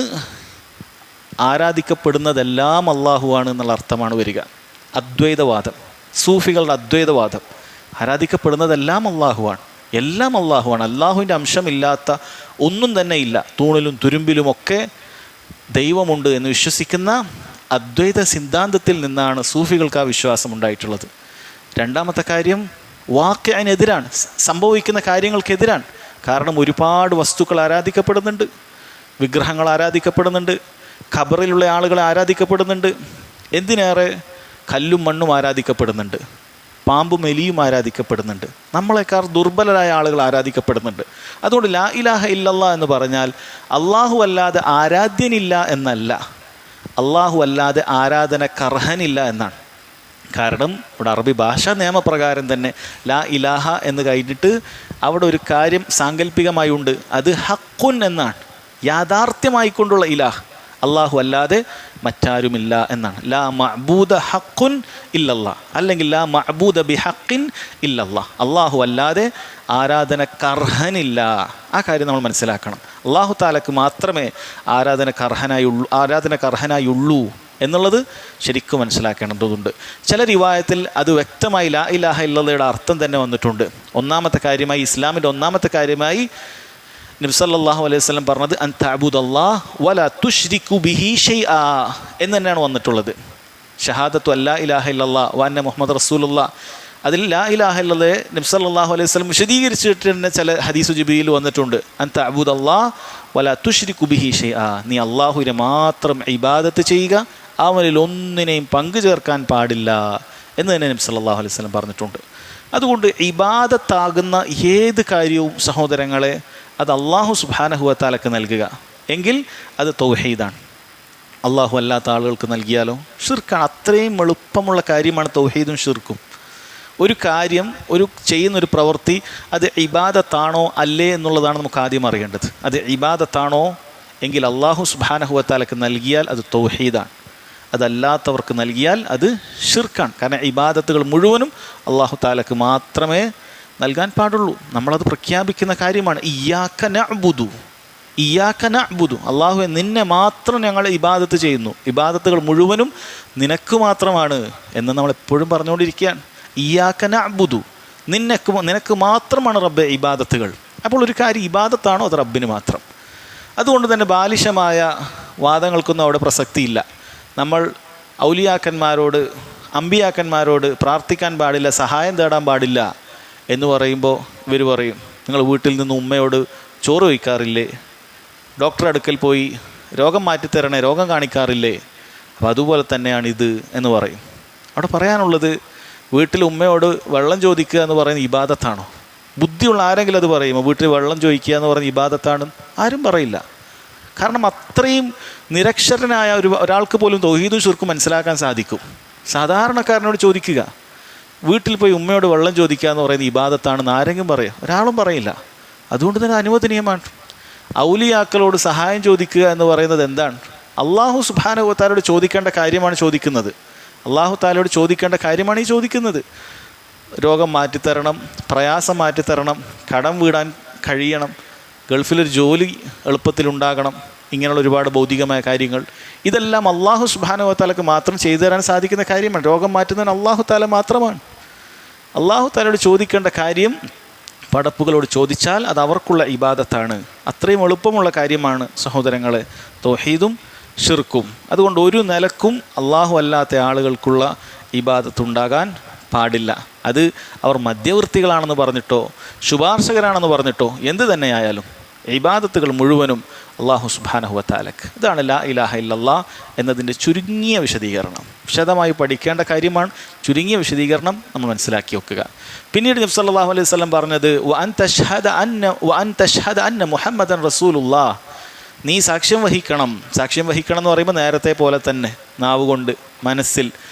ആരാധിക്കപ്പെടുന്നതെല്ലാം അള്ളാഹുവാണ് എന്നുള്ള അർത്ഥമാണ് വരിക. അദ്വൈതവാദം, സൂഫികളുടെ അദ്വൈതവാദം. ആരാധിക്കപ്പെടുന്നതെല്ലാം അള്ളാഹുവാണ്, എല്ലാം അള്ളാഹുവാണ്, അള്ളാഹുവിൻ്റെ അംശമില്ലാത്ത ഒന്നും തന്നെ ഇല്ല, തൂണിലും തുരുമ്പിലുമൊക്കെ ദൈവമുണ്ട് എന്ന് വിശ്വസിക്കുന്ന അദ്വൈത സിദ്ധാന്തത്തിൽ നിന്നാണ് സൂഫികൾക്ക് ആ വിശ്വാസം ഉണ്ടായിട്ടുള്ളത്. രണ്ടാമത്തെ കാര്യം വാഖിഅനെതിരാണ്, സംഭവിക്കുന്ന കാര്യങ്ങൾക്കെതിരാണ്. കാരണം ഒരുപാട് വസ്തുക്കൾ ആരാധിക്കപ്പെടുന്നുണ്ട്, വിഗ്രഹങ്ങൾ ആരാധിക്കപ്പെടുന്നുണ്ട്, ഖബറിലുള്ള ആളുകൾ ആരാധിക്കപ്പെടുന്നുണ്ട്, എന്തിനേറെ കല്ലും മണ്ണും ആരാധിക്കപ്പെടുന്നുണ്ട്, പാമ്പും എലിയും ആരാധിക്കപ്പെടുന്നുണ്ട്, നമ്മളെക്കാൾ ദുർബലരായ ആളുകൾ ആരാധിക്കപ്പെടുന്നുണ്ട്. അതുകൊണ്ട് ലാ ഇലാഹ ഇല്ലല്ലാ എന്ന് പറഞ്ഞാൽ അള്ളാഹു അല്ലാതെ ആരാധ്യനില്ല എന്നല്ല, അള്ളാഹു അല്ലാതെ ആരാധനക്കർഹനില്ല എന്നാണ്. കാരണം ഇവിടെ അറബി ഭാഷാ നിയമപ്രകാരം തന്നെ ലാ ഇലാഹ എന്ന് കഴിഞ്ഞിട്ട് അവിടെ ഒരു കാര്യം സാങ്കല്പികമായി ഉണ്ട്, അത് ഹഖുൻ എന്നാണ്, യാഥാർത്ഥ്യമായിക്കൊണ്ടുള്ള ഇലാഹ്, അള്ളാഹു അല്ലാതെ മറ്റാരുമില്ല എന്നാണ്. ലാ മഅബൂദ ഹഖുൻ ഇല്ലല്ലാ, അല്ലെങ്കിൽ ലാ മഅബൂദ ബിഹഖിൻ ഇല്ലല്ലാ, അള്ളാഹു അല്ലാതെ ആരാധനക്കർഹനില്ല. ആ കാര്യം നമ്മൾ മനസ്സിലാക്കണം. അള്ളാഹു താലക്ക് മാത്രമേ ആരാധനക്കർഹനായുള്ളൂ എന്നുള്ളത് ശരിക്കും മനസ്സിലാക്കേണ്ടതുണ്ട്. ചില റിവായത്തിൽ അത് വ്യക്തമായി ലാ ഇലാഹ ഇല്ലല്ലയുടെ അർത്ഥം തന്നെ വന്നിട്ടുണ്ട്. ഒന്നാമത്തെ കാര്യമായി, ഇസ്ലാമിൻ്റെ ഒന്നാമത്തെ കാര്യമായി നബി സല്ലല്ലാഹു അലൈഹി വസല്ലം പറഞ്ഞത് അൻ തഅബുദല്ലാഹ് വലാ തുശ്രികു ബിഹി ഷൈആ എന്ന് തന്നെയാണ് വന്നിട്ടുള്ളത്. ഷഹാദത്തു അല്ലാ ഇലാഹ ഇല്ലല്ലാഹ് വ അന്ന മുഹമ്മദ് റസൂലുള്ളാഹ്, അതിൽ ലാ ഇലാഹ ഇല്ലല്ലയെ നബി സല്ലല്ലാഹു അലൈഹി വസല്ലം വിശദീകരിച്ചിട്ട് തന്നെ ചില ഹദീസ് ജിബ്രീൽ വന്നിട്ടുണ്ട്. അൻ തഅബുദല്ലാഹ് വലാ തുശ്രികു ബിഹി ഷൈആ, നീ അള്ളാഹുവിനെ മാത്രം ഇബാദത്ത് ചെയ്യുക, അവനിൽ ഒന്നിനെയും പങ്കു ചേർക്കാൻ പാടില്ല എന്ന് തന്നെ നബി സല്ലല്ലാഹു അലൈഹി വസല്ലം പറഞ്ഞിട്ടുണ്ട്. അതുകൊണ്ട് ഇബാദത്താകുന്ന ഏത് കാര്യവും സഹോദരങ്ങളെ അത് അള്ളാഹു സുബ്ഹാനഹു വ തആലക്ക് നൽകുക എങ്കിൽ അത് തൗഹീദാണ്. അള്ളാഹു അല്ലാത്ത ആളുകൾക്ക് നൽകിയാലോ ഷിർക്കാണ്. അത്രയും എളുപ്പമുള്ള കാര്യമാണ് തൗഹീദും ഷിർക്കും. ഒരു കാര്യം, ചെയ്യുന്നൊരു പ്രവൃത്തി അത് ഇബാദത്താണോ അല്ലേ എന്നുള്ളതാണ് നമുക്ക് ആദ്യം അറിയേണ്ടത്. അത് ഇബാദത്താണോ എങ്കിൽ അള്ളാഹു സുബ്ഹാനഹു വ തആലക്ക് നൽകിയാൽ അത് തൗഹീദാണ്, അതല്ലാത്തവർക്ക് നൽകിയാൽ അത് ഷിർക്കാണ്. കാരണം ഇബാദത്തുകൾ മുഴുവനും അള്ളാഹു തആലക്ക് മാത്രമേ നൽകാൻ പാടുള്ളൂ. നമ്മളത് പ്രഖ്യാപിക്കുന്ന കാര്യമാണ്. ഇയ്യാക നഅ്ബുദു, ഇയ്യാക നഅ്ബുദു, അള്ളാഹുവെ നിന്നെ മാത്രം ഞങ്ങൾ ഇബാദത്ത് ചെയ്യുന്നു, ഇബാദത്തുകൾ മുഴുവനും നിനക്ക് മാത്രമാണ് എന്ന് നമ്മളെപ്പോഴും പറഞ്ഞുകൊണ്ടിരിക്കുകയാണ്. ഇയ്യാക നഅ്ബുദു, നിനക്ക് മാത്രമാണ് റബ്ബെ ഇബാദത്തുകൾ. അപ്പോൾ ഒരു കാര്യം ഇബാദത്താണോ അത് റബ്ബിന് മാത്രം. അതുകൊണ്ട് തന്നെ ബാലിശമായ വാദങ്ങൾക്കൊന്നും അവിടെ പ്രസക്തിയില്ല. നമ്മൾ ഔലിയാക്കന്മാരോട്, അമ്പിയാക്കന്മാരോട് പ്രാർത്ഥിക്കാൻ പാടില്ല, സഹായം തേടാൻ പാടില്ല എന്ന് പറയുമ്പോൾ ഇവർ പറയും, നിങ്ങൾ വീട്ടിൽ നിന്ന് ഉമ്മയോട് ചോറ് വയ്ക്കാറില്ലേ, ഡോക്ടറെ അടുക്കൽ പോയി രോഗം മാറ്റിത്തരണേ, രോഗം കാണിക്കാറില്ലേ, അപ്പോൾ അതുപോലെ തന്നെയാണ് ഇത് എന്ന് പറയും. അവിടെ പറയാനുള്ളത്, വീട്ടിൽ ഉമ്മയോട് വെള്ളം ചോദിക്കുക എന്ന് പറയുന്നത് ഇബാദത്താണോ? ബുദ്ധിയുള്ള ആരെങ്കിലും അത് പറയുമോ? വീട്ടിൽ വെള്ളം ചോദിക്കുക എന്ന് പറയുന്നത് ഇബാദത്താണ്? ആരും പറയില്ല. കാരണം അത്രയും നിരക്ഷരനായ ഒരാൾക്ക് പോലും തൗഹീദും ശിർക്കും മനസ്സിലാക്കാൻ സാധിക്കും. സാധാരണക്കാരനോട് ചോദിക്കുക, വീട്ടിൽ പോയി ഉമ്മയോട് വെള്ളം ചോദിക്കുക എന്ന് പറയുന്നത് ഇബാദത്താണെന്ന് ആരെങ്കിലും പറയുക? ഒരാളും പറയില്ല. അതുകൊണ്ട് തന്നെ അനുവദനീയമാണ്. ഔലിയാക്കളോട് സഹായം ചോദിക്കുക എന്ന് പറയുന്നത് എന്താണ്? അള്ളാഹു സുബ്ഹാനഹു വ തആലയോട് ചോദിക്കേണ്ട കാര്യമാണ് ചോദിക്കുന്നത്. അള്ളാഹു തആലയോട് ചോദിക്കേണ്ട കാര്യമാണ് ഈ ചോദിക്കുന്നത്. രോഗം മാറ്റിത്തരണം, പ്രയാസം മാറ്റിത്തരണം, കടം വീടാൻ കഴിയണം, ഗൾഫിലൊരു ജോലി എളുപ്പത്തിലുണ്ടാകണം, ഇങ്ങനെയുള്ള ഒരുപാട് ഭൗതികമായ കാര്യങ്ങൾ, ഇതെല്ലാം അള്ളാഹു സുബ്ഹാനഹു വ തആലക്ക് മാത്രം ചെയ്തു തരാൻ സാധിക്കുന്ന കാര്യമാണ്. രോഗം മാറ്റുന്നതിന് അള്ളാഹു തആല മാത്രമാണ്. അള്ളാഹു തആലയോട് ചോദിക്കേണ്ട കാര്യം പടപ്പുകളോട് ചോദിച്ചാൽ അത് അവർക്കുള്ള ഇബാദത്താണ്. അത്രയും എളുപ്പമുള്ള കാര്യമാണ് സഹോദരങ്ങളെ തൗഹീദും ഷിർക്കും. അതുകൊണ്ട് ഒരു നിലക്കും അള്ളാഹു അല്ലാത്ത ആളുകൾക്കുള്ള ഇബാദത്തുണ്ടാകാൻ പാടില്ല. അത് അവർ മധ്യവർത്തികളാണെന്ന് പറഞ്ഞിട്ടോ ശുപാർശകരാണെന്ന് പറഞ്ഞിട്ടോ എന്ത് തന്നെയായാലും ഇബാദത്തുകൾ മുഴുവനും അള്ളാഹു സുബ്ഹാനഹു വ തആലക്ക്. ഇതാണ് ലാ ഇലാഹ ഇല്ലല്ലാഹ് എന്നതിൻ്റെ ചുരുങ്ങിയ വിശദീകരണം. വിശദമായി പഠിക്കേണ്ട കാര്യമാണ്. ചുരുങ്ങിയ വിശദീകരണം നമ്മൾ മനസ്സിലാക്കി വെക്കുക. പിന്നീട് നബി സല്ലല്ലാഹു അലൈഹി വസല്ലം പറഞ്ഞത് വ അൻ തശ്ഹദ അന്ന മുഹമ്മദൻ റസൂലുള്ളാഹ്, നീ സാക്ഷ്യം വഹിക്കണം. സാക്ഷ്യം വഹിക്കണം എന്ന് പറയുമ്പോൾ നേരത്തെ പോലെ തന്നെ നാവ് കൊണ്ട്, മനസ്സിൽ,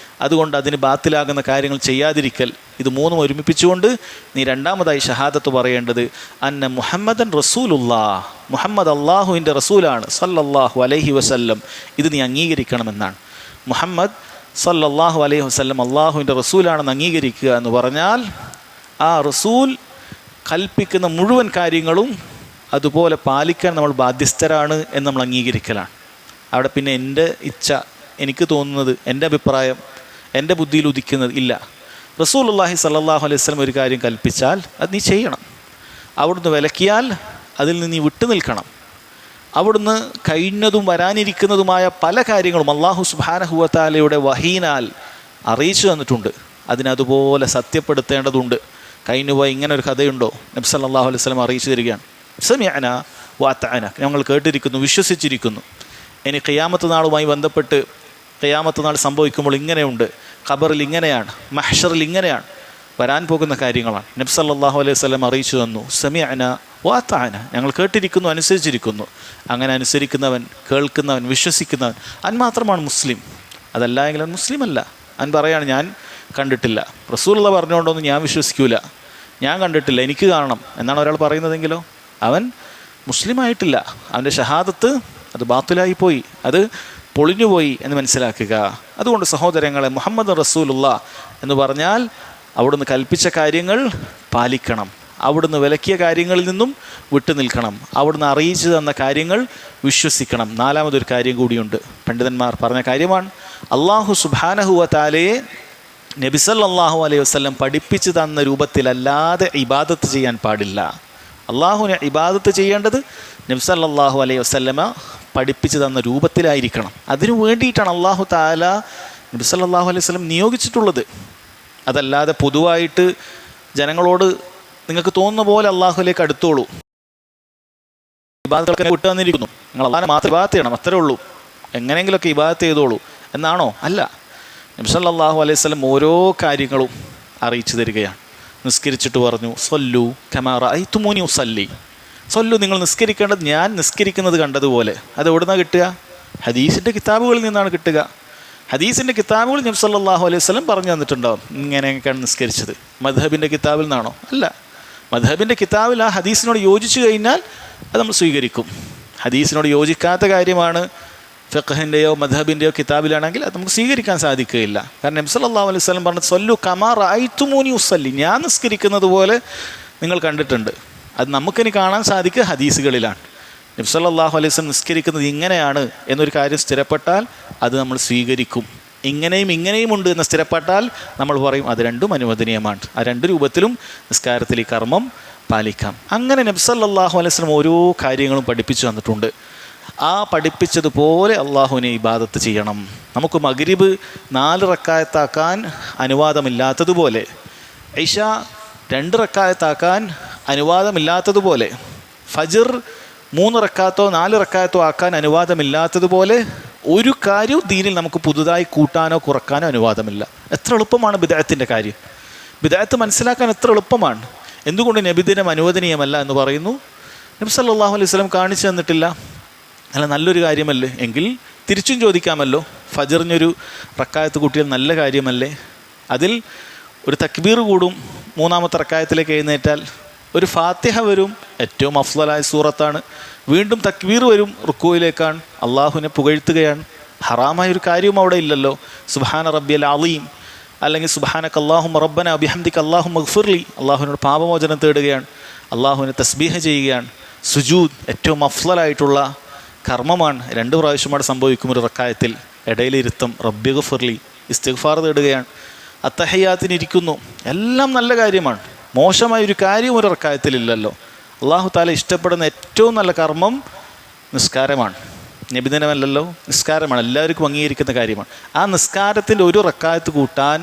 അതുകൊണ്ട് അതിന് ബാത്തിലാകുന്ന കാര്യങ്ങൾ ചെയ്യാതിരിക്കൽ, ഇത് മൂന്നും ഒരുമിപ്പിച്ചുകൊണ്ട് നീ രണ്ടാമതായി ഷഹാദത്ത് പറയേണ്ടത് അന്ന മുഹമ്മദൻ റസൂലുള്ളാഹ്, മുഹമ്മദ് അള്ളാഹുവിൻ്റെ റസൂലാണ് സല്ലല്ലാഹു അലൈഹി വസല്ലം. ഇത് നീ അംഗീകരിക്കണമെന്നാണ്. മുഹമ്മദ് സല്ലല്ലാഹു അലൈഹി വസല്ലം അള്ളാഹുവിൻ്റെ റസൂലാണെന്ന് അംഗീകരിക്കുക എന്ന് പറഞ്ഞാൽ ആ റസൂൽ കൽപ്പിക്കുന്ന മുഴുവൻ കാര്യങ്ങളും അതുപോലെ പാലിക്കാൻ നമ്മൾ ബാധ്യസ്ഥരാണ് എന്ന് നമ്മൾ അംഗീകരിക്കലാണ്. അവിടെ പിന്നെ എൻ്റെ ഇച്ഛ, എനിക്ക് തോന്നുന്നത്, എൻ്റെ അഭിപ്രായം, എൻ്റെ ബുദ്ധിയിൽ ഉദിക്കുന്നത് ഇല്ല. റസൂലുള്ളാഹി സ്വല്ലല്ലാഹു അലൈഹി വസല്ലം ഒരു കാര്യം കൽപ്പിച്ചാൽ അത് നീ ചെയ്യണം. അവിടുന്ന് വിലക്കിയാൽ അതിൽ നിന്ന് നീ വിട്ടു നിൽക്കണം. അവിടുന്ന് കഴിഞ്ഞതും വരാനിരിക്കുന്നതുമായ പല കാര്യങ്ങളും അല്ലാഹു സുബ്ഹാനഹു വ തആലയുടെ വഹീനാൽ അറിയിച്ചു തന്നിട്ടുണ്ട്. അതിനതുപോലെ സത്യപ്പെടുത്തേണ്ടതുണ്ട്. കഴിഞ്ഞുപോയ ഇങ്ങനെ ഒരു കഥയുണ്ടോ? നബി സല്ലല്ലാഹു അലൈഹി വസല്ലം അറിയിച്ചു തരികയാണ്, സമിഅന വ അതഅന, ഞങ്ങൾ കേട്ടിരിക്കുന്നു, വിശ്വസിച്ചിരിക്കുന്നു. ഇനി ഖിയാമത്ത് നാളുമായി ബന്ധപ്പെട്ട് ഖിയാമത്ത് നാൾ സംഭവിക്കുമ്പോൾ ഇങ്ങനെയുണ്ട്, ഖബറിൽ ഇങ്ങനെയാണ്, മഹ്ശറിൽ ഇങ്ങനെയാണ്, വരാൻ പോകുന്ന കാര്യങ്ങളാണ്. നബി സല്ലല്ലാഹു അലൈഹി വസല്ലം അറിയിച്ചു തന്നു, സമിഅന വ അതഅന, ഞങ്ങൾ കേട്ടിരിക്കുന്നു, അനുസരിച്ചിരിക്കുന്നു. അങ്ങനെ അനുസരിക്കുന്നവൻ, കേൾക്കുന്നവൻ, വിശ്വസിക്കുന്നവൻ അവൻ മാത്രമാണ് മുസ്ലിം. അതല്ല എങ്കിൽ അവൻ മുസ്ലിം അല്ല. അവൻ പറയാണ് ഞാൻ കണ്ടിട്ടില്ല, റസൂലുള്ളാഹി പറഞ്ഞുകൊണ്ടൊന്നും ഞാൻ വിശ്വസിക്കൂല, ഞാൻ കണ്ടിട്ടില്ല, എനിക്ക് കാണണം എന്നാണ് ഒരാൾ പറയുന്നതെങ്കിലോ അവൻ മുസ്ലിമായിട്ടില്ല. അവൻ്റെ ഷഹാദത്ത് അത് ബാത്തിലായിപ്പോയി, അത് പൊളിഞ്ഞുപോയി എന്ന് മനസ്സിലാക്കുക. അതുകൊണ്ട് സഹോദരങ്ങളെ, മുഹമ്മദ് റസൂലുള്ളാഹ് എന്ന് പറഞ്ഞാൽ അവിടുന്ന് കൽപ്പിച്ച കാര്യങ്ങൾ പാലിക്കണം. അവിടുന്ന് വിലക്കിയ കാര്യങ്ങളിൽ നിന്നും വിട്ടു നിൽക്കണം. അവിടുന്ന് അറിയിച്ചു തന്ന കാര്യങ്ങൾ വിശ്വസിക്കണം. നാലാമതൊരു കാര്യം കൂടിയുണ്ട്, പണ്ഡിതന്മാർ പറഞ്ഞ കാര്യമാണ്. അള്ളാഹു സുബ്ഹാനഹു വ തആലയെ നബി സല്ലല്ലാഹു അലൈഹി വസല്ലം പഠിപ്പിച്ചു തന്ന രൂപത്തിലല്ലാതെ ഇബാദത്ത് ചെയ്യാൻ പാടില്ല. അള്ളാഹുവിനെ ഇബാദത്ത് ചെയ്യേണ്ടത് നബി സല്ലല്ലാഹു അലൈഹി വസല്ലമ പഠിപ്പിച്ചു തന്ന രൂപത്തിലായിരിക്കണം. അതിനു വേണ്ടിയിട്ടാണ് അള്ളാഹു തആല നബി സല്ലല്ലാഹു അലൈഹി വസല്ലം നിയോഗിച്ചിട്ടുള്ളത്. അതല്ലാതെ പൊതുവായിട്ട് ജനങ്ങളോട് നിങ്ങൾക്ക് തോന്നുന്ന പോലെ അള്ളാഹുലേക്ക് അടുത്തോളൂ, ഇബാദത്തൊക്കെ വിട്ടു തന്നിരിക്കുന്നു, നിങ്ങൾ അള്ളാഹിനെ മാത്രം ഇബാദത്ത് ചെയ്യണം, അത്രേ ഉള്ളൂ, എങ്ങനെയെങ്കിലുമൊക്കെ ഇബാദത്ത് ചെയ്തോളൂ എന്നാണോ? അല്ല. നബി സല്ലല്ലാഹു അലൈഹി വസല്ലം ഓരോ കാര്യങ്ങളും അറിയിച്ചു തരികയാണ്. നിസ്കരിച്ചിട്ട് പറഞ്ഞു, സല്ലു കമാ റഅയ്തുമൂനി ഉസല്ലി, സല്ലു നിങ്ങൾ നിസ്കരിക്കേണ്ടത് ഞാൻ നിസ്കരിക്കുന്നത് കണ്ടതുപോലെ. അത് എവിടുന്നാണ് കിട്ടുക? ഹദീസിൻ്റെ കിതാബുകളിൽ നിന്നാണ് കിട്ടുക. ഹദീസിൻ്റെ കിതാബുകൾ നബി സല്ലല്ലാഹു അലൈഹി വസല്ലം പറഞ്ഞു തന്നിട്ടുണ്ടാവും, ഇങ്ങനെയൊക്കെയാണ് നിസ്കരിച്ചത്. മദ്ഹബിൻ്റെ കിതാബിൽ നിന്നാണോ? അല്ല. മദ്ഹബിൻ്റെ കിതാബിൽ ആ ഹദീസിനോട് യോജിച്ചു കഴിഞ്ഞാൽ അത് നമ്മൾ സ്വീകരിക്കും. ഹദീസിനോട് യോജിക്കാത്ത കാര്യമാണ് ഫിഖ്ഹിൻ്റെയോ മദ്ഹബിൻ്റെയോ കിതാബിലാണെങ്കിൽ അത് നമുക്ക് സ്വീകരിക്കാൻ സാധിക്കുകയില്ല. കാരണം നബി സല്ലല്ലാഹു അലൈഹി വസല്ലം പറഞ്ഞു, സല്ലു കമാ റഅയ്തുമൂനി ഉസല്ലി, ഞാൻ നിസ്കരിക്കുന്നത് പോലെ നിങ്ങൾ കണ്ടിട്ടുണ്ട്. അത് നമുക്കിനി കാണാൻ സാധിക്കുക ഹദീസുകളിലാണ്. നബി സല്ലല്ലാഹു അലൈഹി വസല്ലം നിസ്കരിക്കുന്നത് ഇങ്ങനെയാണ് എന്നൊരു കാര്യം സ്ഥിരപ്പെട്ടാൽ അത് നമ്മൾ സ്വീകരിക്കും. ഇങ്ങനെയും ഉണ്ട് എന്ന് സ്ഥിരപ്പെട്ടാൽ നമ്മൾ പറയും അത് രണ്ടും അനുവദനീയമാണ്. ആ രണ്ട് രൂപത്തിലും നിസ്കാരത്തിൽ ഈ കർമ്മം പാലിക്കാം. അങ്ങനെ നബി സല്ലല്ലാഹു അലൈഹി വസല്ലം ഓരോ കാര്യങ്ങളും പഠിപ്പിച്ചു തന്നിട്ടുണ്ട്. ആ പഠിപ്പിച്ചതുപോലെ അള്ളാഹുവിനെ ഇബാദത്ത് ചെയ്യണം. നമുക്ക് മഗ്രിബ് 4 റക്അത്താക്കാൻ അനുവാദമില്ലാത്തതുപോലെ, ഇശ 2 റക്അത്താക്കാൻ അനുവാദമില്ലാത്തതുപോലെ, ഫജ്ർ 3 റക്അത്തോ 4 റക്അത്തോ ആക്കാൻ അനുവാദമില്ലാത്തതുപോലെ ഒരു കാര്യവും ദീനിൽ നമുക്ക് പുതുതായി കൂട്ടാനോ കുറക്കാനോ അനുവാദമില്ല. എത്ര എളുപ്പമാണ് ബിദ്അത്തിൻ്റെ കാര്യം. ബിദ്അത്ത് മനസ്സിലാക്കാൻ എത്ര എളുപ്പമാണ്. എന്തുകൊണ്ട് നബിദിനം അനുവദനീയമല്ല എന്ന് പറയുന്നു? നബി സല്ലല്ലാഹു അലൈഹി വസല്ലം കാണിച്ചു തന്നിട്ടില്ല. അല്ല, നല്ലൊരു കാര്യമല്ലേ? എങ്കിൽ തിരിച്ചും ചോദിക്കാമല്ലോ, ഫജ്റിനൊരു റക്അത്ത് കൂട്ടിയാൽ നല്ല കാര്യമല്ലേ? അതിൽ ഒരു തക്ബീർ കൂടും, 3ാമത്തെ റക്അത്തിലേക്ക് എഴുന്നേറ്റാൽ ഒരു ഫാത്തിഹ വരും, ഏറ്റവും അഫ്ളലായ സൂറത്താണ്. വീണ്ടും തക്ബീർ വരും, റുക്കൂയിലേക്കാണ്, അള്ളാഹുവിനെ പുകഴ്ത്തുകയാണ്. ഹറാമായൊരു കാര്യവും അവിടെ ഇല്ലല്ലോ. സുബ്ഹാന റബ്ബിയൽ അളീം അല്ലെങ്കിൽ സുബ്ഹാനക അല്ലാഹുമ്മ റബ്ബന ബിഹംദിക അല്ലാഹുമ്മഗ്ഫിർലി, അള്ളാഹുവിനോട് പാപമോചനം തേടുകയാണ്, അള്ളാഹുവിനെ തസ്ബീഹ ചെയ്യുകയാണ്. സുജൂദ് ഏറ്റവും അഫ്ളലായിട്ടുള്ള കർമ്മമാണ്. 2 പ്രാവശ്യമാണ് സംഭവിക്കും ഒരു റക്അത്തിൽ. ഇടയിലിരുത്തം റബ്ബി ഗഫിർലി, ഇസ്തിഗ്ഫാർ തേടുകയാണ്. അത്തഹിയ്യാത്തിനിരിക്കുന്നു. എല്ലാം നല്ല കാര്യമാണ്. മോശമായൊരു കാര്യം ഒരു റക്അത്തിലില്ലല്ലോ. അള്ളാഹു തആല ഇഷ്ടപ്പെടുന്ന ഏറ്റവും നല്ല കർമ്മം നിസ്കാരമാണ്. നബിദിനമല്ലല്ലോ, നിസ്കാരമാണ്. എല്ലാവർക്കും അംഗീകരിക്കുന്ന കാര്യമാണ്. ആ നിസ്കാരത്തിൻ്റെ ഒരു റക്അത്ത് കൂട്ടാൻ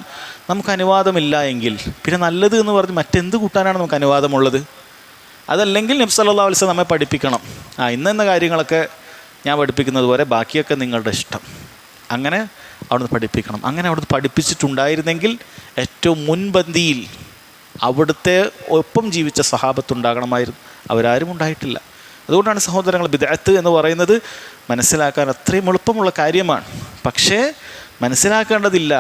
നമുക്ക് അനുവാദമില്ല എങ്കിൽ പിന്നെ നല്ലത് എന്ന് പറഞ്ഞ് മറ്റെന്ത് കൂട്ടാനാണ് നമുക്ക് അനുവാദമുള്ളത്? അതല്ലെങ്കിൽ നബി സല്ലല്ലാഹു അലൈഹി വസല്ലം നമ്മെ പഠിപ്പിക്കണം, ഇന്ന കാര്യങ്ങളൊക്കെ ഞാൻ പഠിപ്പിക്കുന്നത് പോലെ ബാക്കിയൊക്കെ നിങ്ങളുടെ ഇഷ്ടം, അങ്ങനെ അവിടുന്ന് പഠിപ്പിക്കണം. അങ്ങനെ അവിടുന്ന് പഠിപ്പിച്ചിട്ടുണ്ടായിരുന്നെങ്കിൽ ഏറ്റവും മുൻപന്തിയിൽ അവിടുത്തെ ഒപ്പം ജീവിച്ച സഹാബത്തുണ്ടാകണമായിരുന്നു. അവരാരും ഉണ്ടായിട്ടില്ല. അതുകൊണ്ടാണ് സഹോദരങ്ങൾ, ബിദ്അത്ത് എന്ന് പറയുന്നത് മനസ്സിലാക്കാൻ അത്രയും എളുപ്പമുള്ള കാര്യമാണ്. പക്ഷേ മനസ്സിലാക്കേണ്ടതില്ല,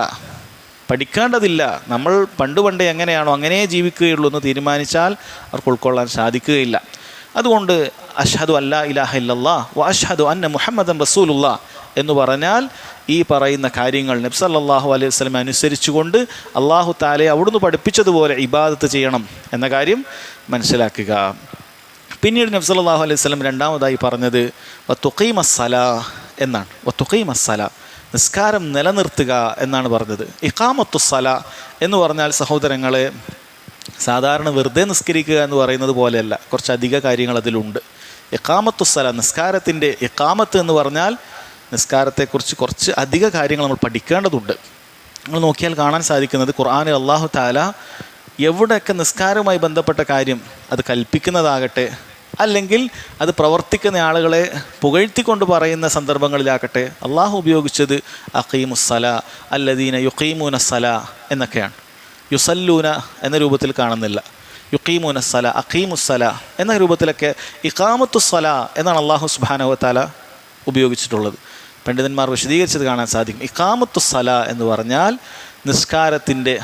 പഠിക്കേണ്ടതില്ല. നമ്മൾ പണ്ടേ എങ്ങനെയാണോ അങ്ങനെ ജീവിക്കുകയുള്ളൂ എന്ന് തീരുമാനിച്ചാൽ അവർക്ക് ഉൾക്കൊള്ളാൻ സാധിക്കുകയില്ല. അതുകൊണ്ട് അഷ്ഹദു അല്ലാ ഇലാഹ ഇല്ലല്ലാഹ് വ അഷ്ഹദു അന്ന മുഹമ്മദൻ റസൂലുള്ളാഹ് എന്ന് പറഞ്ഞാൽ ഈ പറയുന്ന കാര്യങ്ങൾ നബി സല്ലല്ലാഹു അലൈഹി വസല്ലം അനുസരിച്ചുകൊണ്ട് അല്ലാഹു തആല അവിടുന്ന് പഠിപ്പിച്ചതുപോലെ ഇബാദത്ത് ചെയ്യണം എന്ന കാര്യം മനസ്സിലാക്കുക. പിന്നീട് നബി സല്ലല്ലാഹു അലൈഹി വസല്ലം രണ്ടാമതായി പറഞ്ഞത് വതുഖീമസ്സലാ എന്നാണ്. വതുഖീമസ്സലാ, നിസ്കാരം നിലനിർത്തുക എന്നാണ് പറഞ്ഞത്. ഇഖാമത്തുസ്സലാ എന്ന് പറഞ്ഞാൽ സഹോദരങ്ങളെ, സാധാരണ വെറുതെ നിസ്കരിക്കുക എന്ന് പറയുന്നത് പോലെയല്ല, കുറച്ചധിക കാര്യങ്ങൾ അതിലുണ്ട്. ഇഖാമത്തുസ്സലാ, നിസ്കാരത്തിൻ്റെ ഇഖാമത്ത് എന്ന് പറഞ്ഞാൽ നിസ്കാരത്തെക്കുറിച്ച് കുറച്ച് അധിക കാര്യങ്ങൾ നമ്മൾ പഠിക്കേണ്ടതുണ്ട്. നമ്മൾ നോക്കിയാൽ കാണാൻ സാധിക്കുന്നത് ഖുർആനിൽ അല്ലാഹു തആല എവിടെയൊക്കെ നിസ്കാരവുമായി ബന്ധപ്പെട്ട കാര്യം അത് കൽപ്പിക്കുന്നതാകട്ടെ, അല്ലെങ്കിൽ അത് പ്രവർത്തിക്കുന്ന ആളുകളെ പുകഴ്ത്തിക്കൊണ്ട് പറയുന്ന സന്ദർഭങ്ങളിലാകട്ടെ, അള്ളാഹു ഉപയോഗിച്ചത് അഖീമുസ്സലാ അല്ലദീന യുഖീമൂനസ്സലാ എന്നൊക്കെയാണ്. യുസല്ലൂന എന്ന രൂപത്തിൽ കാണുന്നില്ല. യുഖീമൂനസ്സലാ, അഖീമുസ്സലാ എന്ന രൂപത്തിലൊക്കെ ഇഖാമത്തുസ്സലാ എന്നാണ് അള്ളാഹു സുബ്ഹാനഹു വ തആല ഉപയോഗിച്ചിട്ടുള്ളത്. പണ്ഡിതന്മാർ വിശദീകരിച്ചത് കാണാൻ സാധിക്കും. ഇഖാമത്തുസ്സലാ എന്ന് പറഞ്ഞാൽ നിസ്കാരത്തിൻ്റെ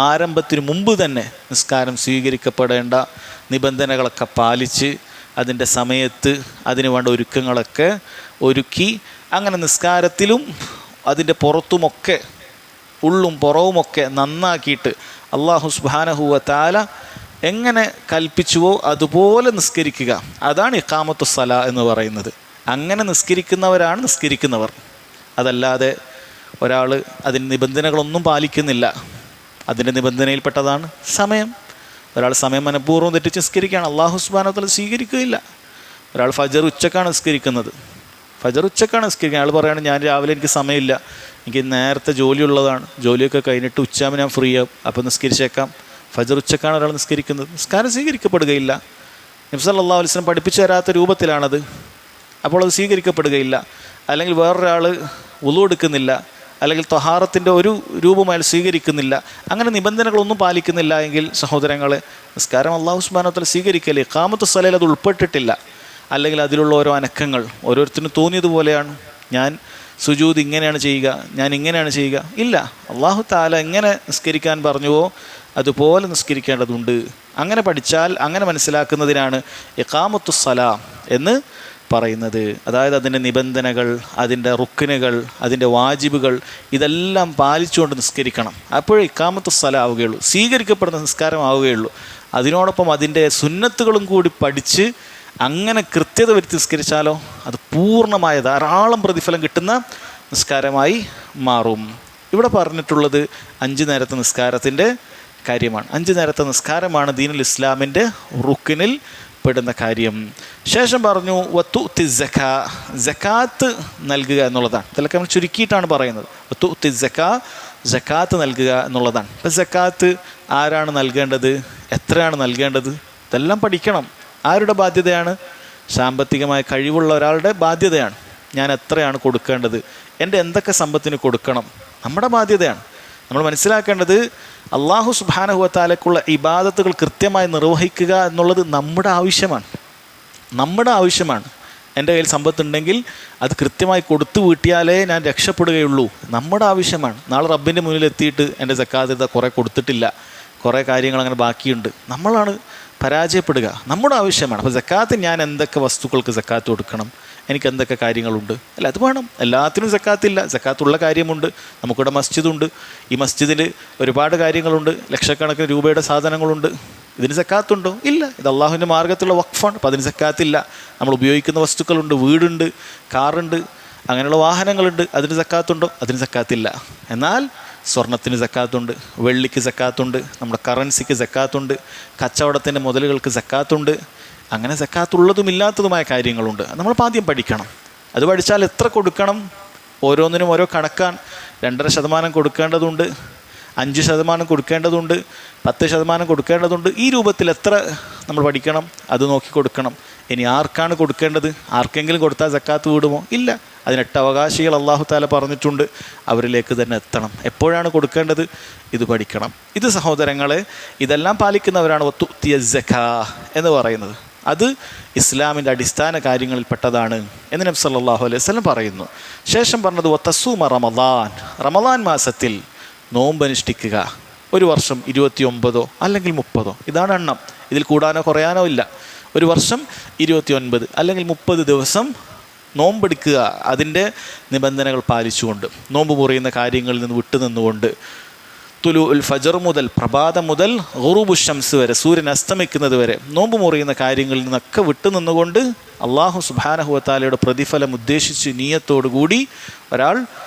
ആരംഭത്തിന് മുമ്പ് തന്നെ നിസ്കാരം സ്വീകരിക്കപ്പെടേണ്ട നിബന്ധനകളൊക്കെ പാലിച്ച് അതിൻ്റെ സമയത്ത് അതിന് വേണ്ട ഒരുക്കങ്ങളൊക്കെ ഒരുക്കി, അങ്ങനെ നിസ്കാരത്തിലും അതിൻ്റെ പുറത്തുമൊക്കെ ഉള്ളും പുറവുമൊക്കെ നന്നാക്കിയിട്ട് അല്ലാഹു സുബ്ഹാനഹു വ തആല എങ്ങനെ കൽപ്പിച്ചുവോ അതുപോലെ നിസ്കരിക്കുക. അതാണ് ഇഖാമത്തു സ്വല എന്ന് പറയുന്നത്. അങ്ങനെ നിസ്കരിക്കുന്നവരാണ് നിസ്കരിക്കുന്നവർ. അതല്ലാതെ ഒരാൾ അതിന് നിബന്ധനകളൊന്നും പാലിക്കുന്നില്ല. അതിൻ്റെ നിബന്ധനയിൽപ്പെട്ടതാണ് സമയം. ഒരാൾ സമയം മനഃപൂർവ്വം തെറ്റിച്ച് നിസ്കരിക്കുകയാണ്, അല്ലാഹു സുബ്ഹാനഹു വ തആല സ്വീകരിക്കുകയില്ല. ഒരാൾ ഫജർ ഉച്ചക്കാണ് നിസ്കരിക്കുന്നത്, അയാൾ പറയുകയാണ് ഞാൻ രാവിലെ എനിക്ക് സമയമില്ല, എനിക്ക് നേരത്തെ ജോലിയുള്ളതാണ്, ജോലിയൊക്കെ കഴിഞ്ഞിട്ട് ഉച്ചയാകുമ്പോൾ ഞാൻ ഫ്രീ ആവും, അപ്പോൾ നിസ്കരിച്ചേക്കാം. ഫജർ ഉച്ചക്കാണ് ഒരാൾ നിസ്കരിക്കുന്നത്, നിസ്കാരം സ്വീകരിക്കപ്പെടുകയില്ല. നബി സല്ലല്ലാഹു അലൈഹി വസല്ലം പഠിപ്പിച്ചു തരാത്ത രൂപത്തിലാണത്, അപ്പോൾ അത് സ്വീകരിക്കപ്പെടുകയില്ല. അല്ലെങ്കിൽ വേറൊരാൾ വുളു എടുക്കുന്നില്ല, അല്ലെങ്കിൽ ത്വഹാറത്തിൻ്റെ ഒരു രൂപം അയാൾ സ്വീകരിക്കുന്നില്ല, അങ്ങനെ നിബന്ധനകളൊന്നും പാലിക്കുന്നില്ല എങ്കിൽ സഹോദരങ്ങളെ, നിസ്കാരം അല്ലാഹു സുബ്ഹാനഹു വ തആല സ്വീകരിക്കല്ലേ. ഇഖാമത്തു സ്വലയിൽ അത് ഉൾപ്പെട്ടിട്ടില്ല. അല്ലെങ്കിൽ അതിലുള്ള ഓരോ അനക്കങ്ങൾ ഓരോരുത്തരും തോന്നിയതുപോലെയാണ്. ഞാൻ സുജൂദ് ഇങ്ങനെയാണ് ചെയ്യുക, ഞാൻ ഇങ്ങനെയാണ് ചെയ്യുക, ഇല്ല. അല്ലാഹു തആല എങ്ങനെ നിസ്കരിക്കാൻ പറഞ്ഞുവോ അതുപോലെ നിസ്കരിക്കേണ്ടതുണ്ട്. അങ്ങനെ പഠിച്ചാൽ, അങ്ങനെ മനസ്സിലാക്കുന്നതിനാണ് ഇഖാമത്തു സ്വലാ എന്ന് പറയുന്നത്. അതായത് അതിൻ്റെ നിബന്ധനകൾ, അതിൻ്റെ റുക്നുകൾ, അതിൻ്റെ വാജിബുകൾ ഇതെല്ലാം പാലിച്ചുകൊണ്ട് നിസ്കരിക്കണം. അപ്പോഴേ ഇഖാമത്തു സ്വലാ ആവുകയുള്ളൂ, സ്വീകരിക്കപ്പെടുന്ന നിസ്കാരം ആവുകയുള്ളൂ. അതിനോടൊപ്പം അതിൻ്റെ സുന്നത്തുകളും കൂടി പഠിച്ച് അങ്ങനെ കൃത്യത വരുത്തി നിസ്കരിച്ചാലോ അത് പൂർണ്ണമായ ധാരാളം പ്രതിഫലം കിട്ടുന്ന നിസ്കാരമായി മാറും. ഇവിടെ പറഞ്ഞിട്ടുള്ളത് 5 നേരത്തെ നിസ്കാരത്തിൻ്റെ കാര്യമാണ്. 5 നേരത്തെ നിസ്കാരമാണ് ദീനുൽ ഇസ്ലാമിൻ്റെ റുക്കിനിൽ പെടുന്ന കാര്യം. ശേഷം പറഞ്ഞു വത്തുഅ്തി സക്കാ, സക്കാത്ത് നൽകുക എന്നുള്ളതാണ്. ഇതിലൊക്കെ നമ്മൾ ചുരുക്കിയിട്ടാണ് പറയുന്നത്. വത്തുഅ്തി സക്കാ, സക്കാത്ത് നൽകുക എന്നുള്ളതാണ്. ഇപ്പം സക്കാത്ത് ആരാണ് നൽകേണ്ടത്, എത്രയാണ് നൽകേണ്ടത്, ഇതെല്ലാം പഠിക്കണം. ആരുടെ ബാധ്യതയാണ്? സാമ്പത്തികമായ കഴിവുള്ള ഒരാളുടെ ബാധ്യതയാണ്. ഞാൻ എത്രയാണ് കൊടുക്കേണ്ടത്, എൻ്റെ എന്തൊക്കെ സമ്പത്തിന് കൊടുക്കണം, നമ്മുടെ ബാധ്യതയാണ്. നമ്മൾ മനസ്സിലാക്കേണ്ടത് അല്ലാഹു സുബ്ഹാനഹു വ തആലക്കുള്ള ഇബാദത്തുകൾ കൃത്യമായി നിർവഹിക്കുക എന്നുള്ളത് നമ്മുടെ ആവശ്യമാണ്. എൻ്റെ കയ്യിൽ സമ്പത്തുണ്ടെങ്കിൽ അത് കൃത്യമായി കൊടുത്തു വീട്ടിയാലേ ഞാൻ രക്ഷപ്പെടുകയുള്ളൂ. നമ്മുടെ ആവശ്യമാണ്. നാളെ റബ്ബിൻ്റെ മുന്നിൽ എത്തിയിട്ട് എൻ്റെ സക്കാത്ത് കുറേ കൊടുത്തിട്ടില്ല, കുറേ കാര്യങ്ങൾ അങ്ങനെ ബാക്കിയുണ്ട്, നമ്മളാണ് പരാജയപ്പെടുക. നമ്മുടെ ആവശ്യമാണ്. അപ്പോൾ സക്കാത്ത് ഞാൻ എന്തൊക്കെ വസ്തുക്കൾക്ക് സക്കാത്ത് കൊടുക്കണം, എനിക്ക് എന്തൊക്കെ കാര്യങ്ങളുണ്ട്, അല്ല അത് വേണം. എല്ലാത്തിനും സക്കാത്തില്ല, സക്കാത്തുള്ള കാര്യമുണ്ട്. നമുക്കിവിടെ മസ്ജിദുണ്ട്, ഈ മസ്ജിദിൽ ഒരുപാട് കാര്യങ്ങളുണ്ട്, ലക്ഷക്കണക്കിന് രൂപയുടെ സാധനങ്ങളുണ്ട്. ഇതിന് സക്കാത്തുണ്ടോ? ഇല്ല. ഇത് അള്ളാഹുവിൻ്റെ മാർഗ്ഗത്തിലുള്ള വഖഫാണ്, അപ്പോൾ അതിന് സക്കാത്തില്ല. നമ്മൾ ഉപയോഗിക്കുന്ന വസ്തുക്കളുണ്ട്, വീടുണ്ട്, കാറുണ്ട്, അങ്ങനെയുള്ള വാഹനങ്ങളുണ്ട്, അതിന് സക്കാത്തുണ്ടോ? അതിന് സക്കാത്തില്ല. എന്നാൽ സ്വർണത്തിന് സക്കാത്തുണ്ട്, വെള്ളിക്ക് സക്കാത്തുണ്ട്, നമ്മുടെ കറൻസിക്ക് സക്കാത്തുണ്ട്, കച്ചവടത്തിൻ്റെ മുതലുകൾക്ക് സക്കാത്തുണ്ട്. അങ്ങനെ സക്കാത്തുള്ളതും ഇല്ലാത്തതുമായ കാര്യങ്ങളുണ്ട്. നമ്മൾ ആദ്യം പഠിക്കണം. അത് പഠിച്ചാൽ എത്ര കൊടുക്കണം, ഓരോന്നിനും ഓരോ കണക്കാണ്. 2.5% കൊടുക്കേണ്ടതുണ്ട്, 5% കൊടുക്കേണ്ടതുണ്ട്, 10% കൊടുക്കേണ്ടതുണ്ട്. ഈ രൂപത്തിൽ എത്ര നമ്മൾ പഠിക്കണം, അത് നോക്കി കൊടുക്കണം. ഇനി ആർക്കാണ് കൊടുക്കേണ്ടത്? ആർക്കെങ്കിലും കൊടുത്താൽ സക്കാത്ത് വിടുമോ? ഇല്ല. അതിന് 8 അവകാശികൾ അല്ലാഹു തആല പറഞ്ഞിട്ടുണ്ട്, അവരിലേക്ക് തന്നെ എത്തണം. എപ്പോഴാണ് കൊടുക്കേണ്ടത്? ഇത് പഠിക്കണം. ഇത് സഹോദരങ്ങളെ, ഇതെല്ലാം പാലിക്കുന്നവരാണ് വത്തുഅ്തി സക്കാ എന്ന് പറയുന്നത്. അത് ഇസ്ലാമിൻ്റെ അടിസ്ഥാന കാര്യങ്ങളിൽപ്പെട്ടതാണ് എന്ന് നബി സല്ലല്ലാഹു അലൈഹി വസല്ലം പറയുന്നു. ശേഷം പറഞ്ഞത് വതസൂമ റമദാൻ, റമദാൻ മാസത്തിൽ നോമ്പനുഷ്ഠിക്കുക. ഒരു വർഷം 29 അല്ലെങ്കിൽ 30, ഇതാണ് എണ്ണം. ഇതിൽ കൂടാനോ കുറയാനോ ഇല്ല. ഒരു വർഷം 29 അല്ലെങ്കിൽ 30 ദിവസം നോമ്പെടുക്കുക, അതിൻ്റെ നിബന്ധനകൾ പാലിച്ചുകൊണ്ട്, നോമ്പ് മുറിയുന്ന കാര്യങ്ങളിൽ നിന്ന് വിട്ടുനിന്നുകൊണ്ട്. തുലു ഉൽ ഫജർ മുതൽ, പ്രഭാതം മുതൽ ഗുറൂബു ശംസ് വരെ, സൂര്യൻ അസ്തമിക്കുന്നത് വരെ നോമ്പ് മുറിയുന്ന കാര്യങ്ങളിൽ നിന്നൊക്കെ വിട്ടുനിന്നുകൊണ്ട് അല്ലാഹു സുബ്ഹാനഹു വ തആലയുടെ പ്രതിഫലം ഉദ്ദേശിച്ച് നീയത്തോടു കൂടി ഒരാൾ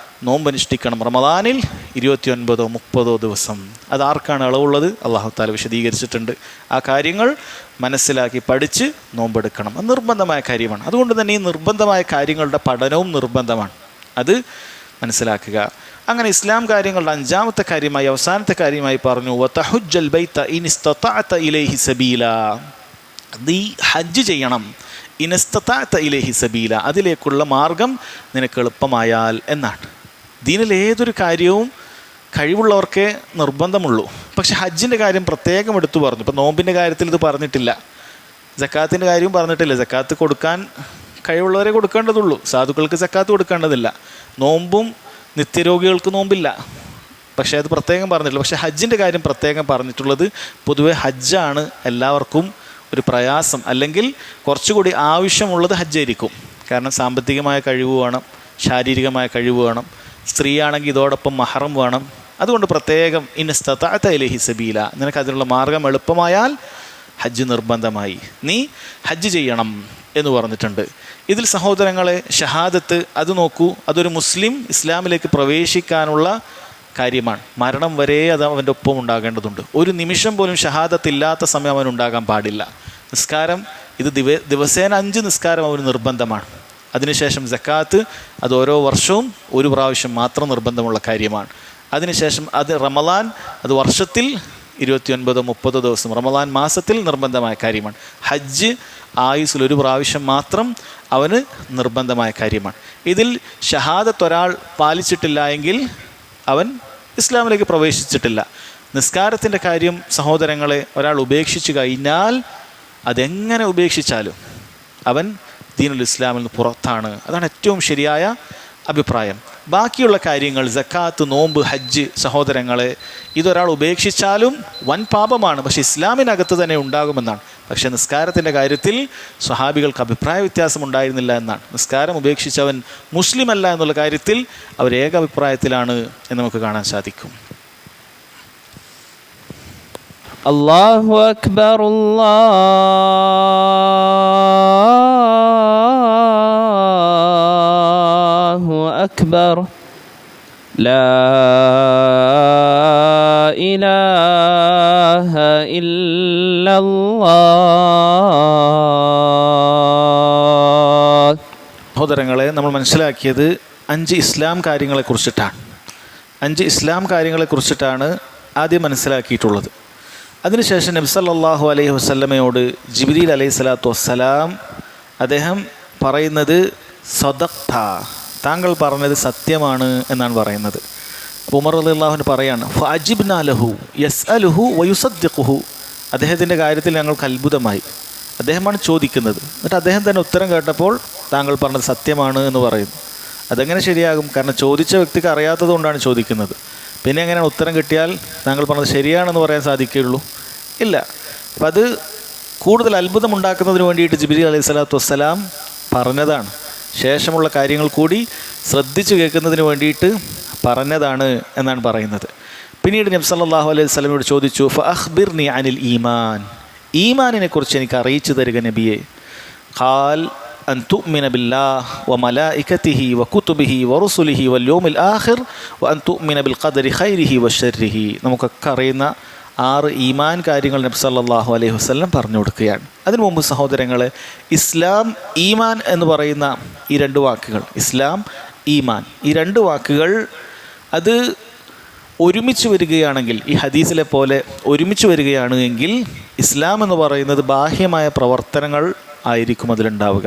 നോമ്പനുഷ്ഠിക്കണം. റമദാനിൽ 29 30 ദിവസം. അതാർക്കാണ് അളവുള്ളത്? അല്ലാഹു തആല വിശദീകരിച്ചിട്ടുണ്ട്. ആ കാര്യങ്ങൾ മനസ്സിലാക്കി പഠിച്ച് നോമ്പെടുക്കണം. അത് നിർബന്ധമായ കാര്യമാണ്. അതുകൊണ്ട് തന്നെ ഈ നിർബന്ധമായ കാര്യങ്ങളുടെ പഠനവും നിർബന്ധമാണ്. അത് മനസ്സിലാക്കുക. അങ്ങനെ ഇസ്ലാം കാര്യങ്ങളുടെ 5ാമത്തെ കാര്യമായി, അവസാനത്തെ കാര്യമായി പറഞ്ഞു വതഹുജ്ജൽ ബൈത ഇൻ ഇസ്തതഅത ഇലൈഹി സബീല. നീ ഹജ്ജ് ചെയ്യണം. ഇൻ ഇസ്തതഅത ഇലൈഹി സബീല, അതിലേക്കുള്ള മാർഗം നിനക്ക് എളുപ്പമായാൽ എന്നാണ്. ദീനിൽ ഏതൊരു കാര്യവും കഴിവുള്ളവർക്കേ നിർബന്ധമുള്ളൂ. പക്ഷെ ഹജ്ജിൻ്റെ കാര്യം പ്രത്യേകം എടുത്തു പറഞ്ഞു. ഇപ്പം നോമ്പിൻ്റെ കാര്യത്തിൽ ഇത് പറഞ്ഞിട്ടില്ല, സക്കാത്തിൻ്റെ കാര്യവും പറഞ്ഞിട്ടില്ല. സക്കാത്ത് കൊടുക്കാൻ കഴിവുള്ളവരെ കൊടുക്കേണ്ടതുള്ളൂ, സാധുക്കൾക്ക് സക്കാത്ത് കൊടുക്കേണ്ടതില്ല. നോമ്പും നിത്യരോഗികൾക്ക് നോമ്പില്ല, പക്ഷേ അത് പ്രത്യേകം പറഞ്ഞിട്ടില്ല. പക്ഷേ ഹജ്ജിൻ്റെ കാര്യം പ്രത്യേകം പറഞ്ഞിട്ടുള്ളത് പൊതുവെ ഹജ്ജാണ് എല്ലാവർക്കും ഒരു പ്രയാസം, അല്ലെങ്കിൽ കുറച്ചുകൂടി ആവശ്യമുള്ളത് ഹജ്ജായിരിക്കും. കാരണം സാമ്പത്തികമായ കഴിവ് വേണം, ശാരീരികമായ കഴിവ് വേണം, സ്ത്രീയാണെങ്കിൽ ഇതോടൊപ്പം മഹറം വേണം. അതുകൊണ്ട് പ്രത്യേകം ഇൻ ഇസ്തതഅത ഇലൈഹി സബീല, നിനക്ക് അതിനുള്ള മാർഗം എളുപ്പമായാൽ ഹജ്ജ് നിർബന്ധമായി, നീ ഹജ്ജ് ചെയ്യണം എന്ന് പറഞ്ഞിട്ടുണ്ട്. ഇതിൽ സഹോദരങ്ങളെ ഷഹാദത്ത് അത് നോക്കൂ, അതൊരു മുസ്ലിം ഇസ്ലാമിലേക്ക് പ്രവേശിക്കാനുള്ള കാര്യമാണ്. മരണം വരെ അത് അവൻ്റെ ഒപ്പം ഉണ്ടാകേണ്ടതുണ്ട്. ഒരു നിമിഷം പോലും ഷഹാദത്ത് ഇല്ലാത്ത സമയം അവൻ ഉണ്ടാകാൻ പാടില്ല. നിസ്കാരം ഇത് ദിവസേന 5 നിസ്കാരം അവന് നിർബന്ധമാണ്. അതിനുശേഷം സക്കാത്ത് അത് ഓരോ വർഷവും ഒരു പ്രാവശ്യം മാത്രം നിർബന്ധമുള്ള കാര്യമാണ്. അതിനുശേഷം അത് റമളാൻ അത് വർഷത്തിൽ 29-30 ദിവസം റമളാൻ മാസത്തിൽ നിർബന്ധമായ കാര്യമാണ്. ഹജ്ജ് ആയുസ്സിൽ ഒരു പ്രാവശ്യം മാത്രം അവന് നിർബന്ധമായ കാര്യമാണ്. ഇതിൽ ഷഹാദത്ത് ഒരാൾ പാലിച്ചിട്ടില്ല എങ്കിൽ അവൻ ഇസ്ലാമിലേക്ക് പ്രവേശിച്ചിട്ടില്ല. നിസ്കാരത്തിൻ്റെ കാര്യം സഹോദരങ്ങളെ ഒരാൾ ഉപേക്ഷിച്ച് കഴിഞ്ഞാൽ അതെങ്ങനെ ഉപേക്ഷിച്ചാലും അവൻ ദീനുൽ ഇസ്ലാമിൽ നിന്ന് പുറത്താണ്. അതാണ് ഏറ്റവും ശരിയായ അഭിപ്രായം. ബാക്കിയുള്ള കാര്യങ്ങൾ സക്കാത്ത്, നോമ്പ്, ഹജ്ജ് സഹോദരങ്ങളെ ഇതൊരാൾ ഉപേക്ഷിച്ചാലും വൻ പാപമാണ്, പക്ഷേ ഇസ്ലാമിനകത്ത് തന്നെ ഉണ്ടാകുമെന്നാണ്. പക്ഷേ നിസ്കാരത്തിൻ്റെ കാര്യത്തിൽ സ്വഹാബികൾക്ക് അഭിപ്രായ വ്യത്യാസം ഉണ്ടായിരുന്നില്ല എന്നാണ്. നിസ്കാരം ഉപേക്ഷിച്ചവൻ മുസ്ലിം അല്ല എന്നുള്ള കാര്യത്തിൽ അവർ ഏക അഭിപ്രായത്തിലാണ് എന്ന് നമുക്ക് കാണാൻ സാധിക്കും. അല്ലാഹു അക്ബർ, അല്ലാഹു അക്ബർ, ലാ ഇലാഹ ഇല്ലല്ലാഹ്. സഹോദരങ്ങളെ നമ്മൾ മനസ്സിലാക്കിയത് 5 ഇസ്ലാം കാര്യങ്ങളെക്കുറിച്ചിട്ടാണ്. 5 ഇസ്ലാം കാര്യങ്ങളെക്കുറിച്ചിട്ടാണ് ആദ്യം മനസ്സിലാക്കിയിട്ടുള്ളത്. അതിനുശേഷം നബി സല്ലല്ലാഹു അലൈഹി വസല്ലമയോട് ജിബ്രീൽ അലൈഹി സ്വലാത്തു വസ്സലാം അദ്ദേഹം പറയുന്നത് സദഖ്ത, താങ്കൾ പറഞ്ഞത് സത്യമാണ് എന്നാണ് പറയുന്നത്. ഉമർ റളിയല്ലാഹു അൻഹു പറയാണ് ഫഅജിബ്നാ ലഹു യസ്അലുഹു വയുസദ്ദിഖുഹു, അദ്ദേഹത്തിൻ്റെ കാര്യത്തിൽ ഞങ്ങൾക്ക് അത്ഭുതമായി. അദ്ദേഹമാണ് ചോദിക്കുന്നത്, എന്നിട്ട് അദ്ദേഹം തന്നെ ഉത്തരം കേട്ടപ്പോൾ താങ്കൾ പറഞ്ഞത് സത്യമാണ് എന്ന് പറയുന്നു. അതെങ്ങനെ ശരിയാകും? കാരണം ചോദിച്ച വ്യക്തിക്ക് അറിയാത്തത് കൊണ്ടാണ് ചോദിക്കുന്നത്. പിന്നെ എങ്ങനെയാണ് ഉത്തരം കിട്ടിയാൽ താങ്കൾ പറഞ്ഞത് ശരിയാണെന്ന് പറയാൻ സാധിക്കുകയുള്ളൂ? ഇല്ല. അപ്പം അത് കൂടുതൽ അത്ഭുതമുണ്ടാക്കുന്നതിന് വേണ്ടിയിട്ട് ജിബ്രീൽ അലൈഹി സ്വലാത്തു വസ്സലാം പറഞ്ഞതാണ്. ശേഷമുള്ള കാര്യങ്ങൾ കൂടി ശ്രദ്ധിച്ചു കേൾക്കുന്നതിന് വേണ്ടിയിട്ട് പറഞ്ഞതാണ് എന്നാണ് പറയുന്നത്. പിന്നീട് നബി സല്ലല്ലാഹു അലൈഹി വസല്ലമയോട് ചോദിച്ചു ഫഅഖ്ബിർനി അനിൽ ഈമാൻ, ഈമാനിനെ കുറിച്ച് എനിക്ക് അറിയിച്ചു തരിക നബിയെ. ഖാൽ അൻ തുഅ്മിന ബില്ലാഹ് വമലായികതിഹി വകുതുബിഹി വറുസുലിഹി വൽയൗമിൽ ആഖിർ വഅൻ തുഅ്മിന ബിൽ ഖദരി ഖൈരിഹി വശർരിഹി. നമുക്കൊക്കെ അറിയുന്ന 6 ഈമാൻ കാര്യങ്ങൾ നബി സല്ലല്ലാഹു അലൈഹി വസല്ലം പറഞ്ഞു കൊടുക്കുകയാണ്. അതിനു മുമ്പ് സഹോദരങ്ങളെ ഇസ്ലാം, ഈമാൻ എന്ന് പറയുന്ന ഈ 2 വാക്കുകൾ, ഇസ്ലാം, ഈമാൻ, ഈ 2 വാക്കുകൾ അത് ഒരുമിച്ച് വരികയാണെങ്കിൽ, ഈ ഹദീസിലെ പോലെ ഒരുമിച്ച് വരികയാണ് എങ്കിൽ ഇസ്ലാം എന്ന് പറയുന്നത് ബാഹ്യമായ പ്രവർത്തനങ്ങൾ ആയിരിക്കും അതിലുണ്ടാവുക.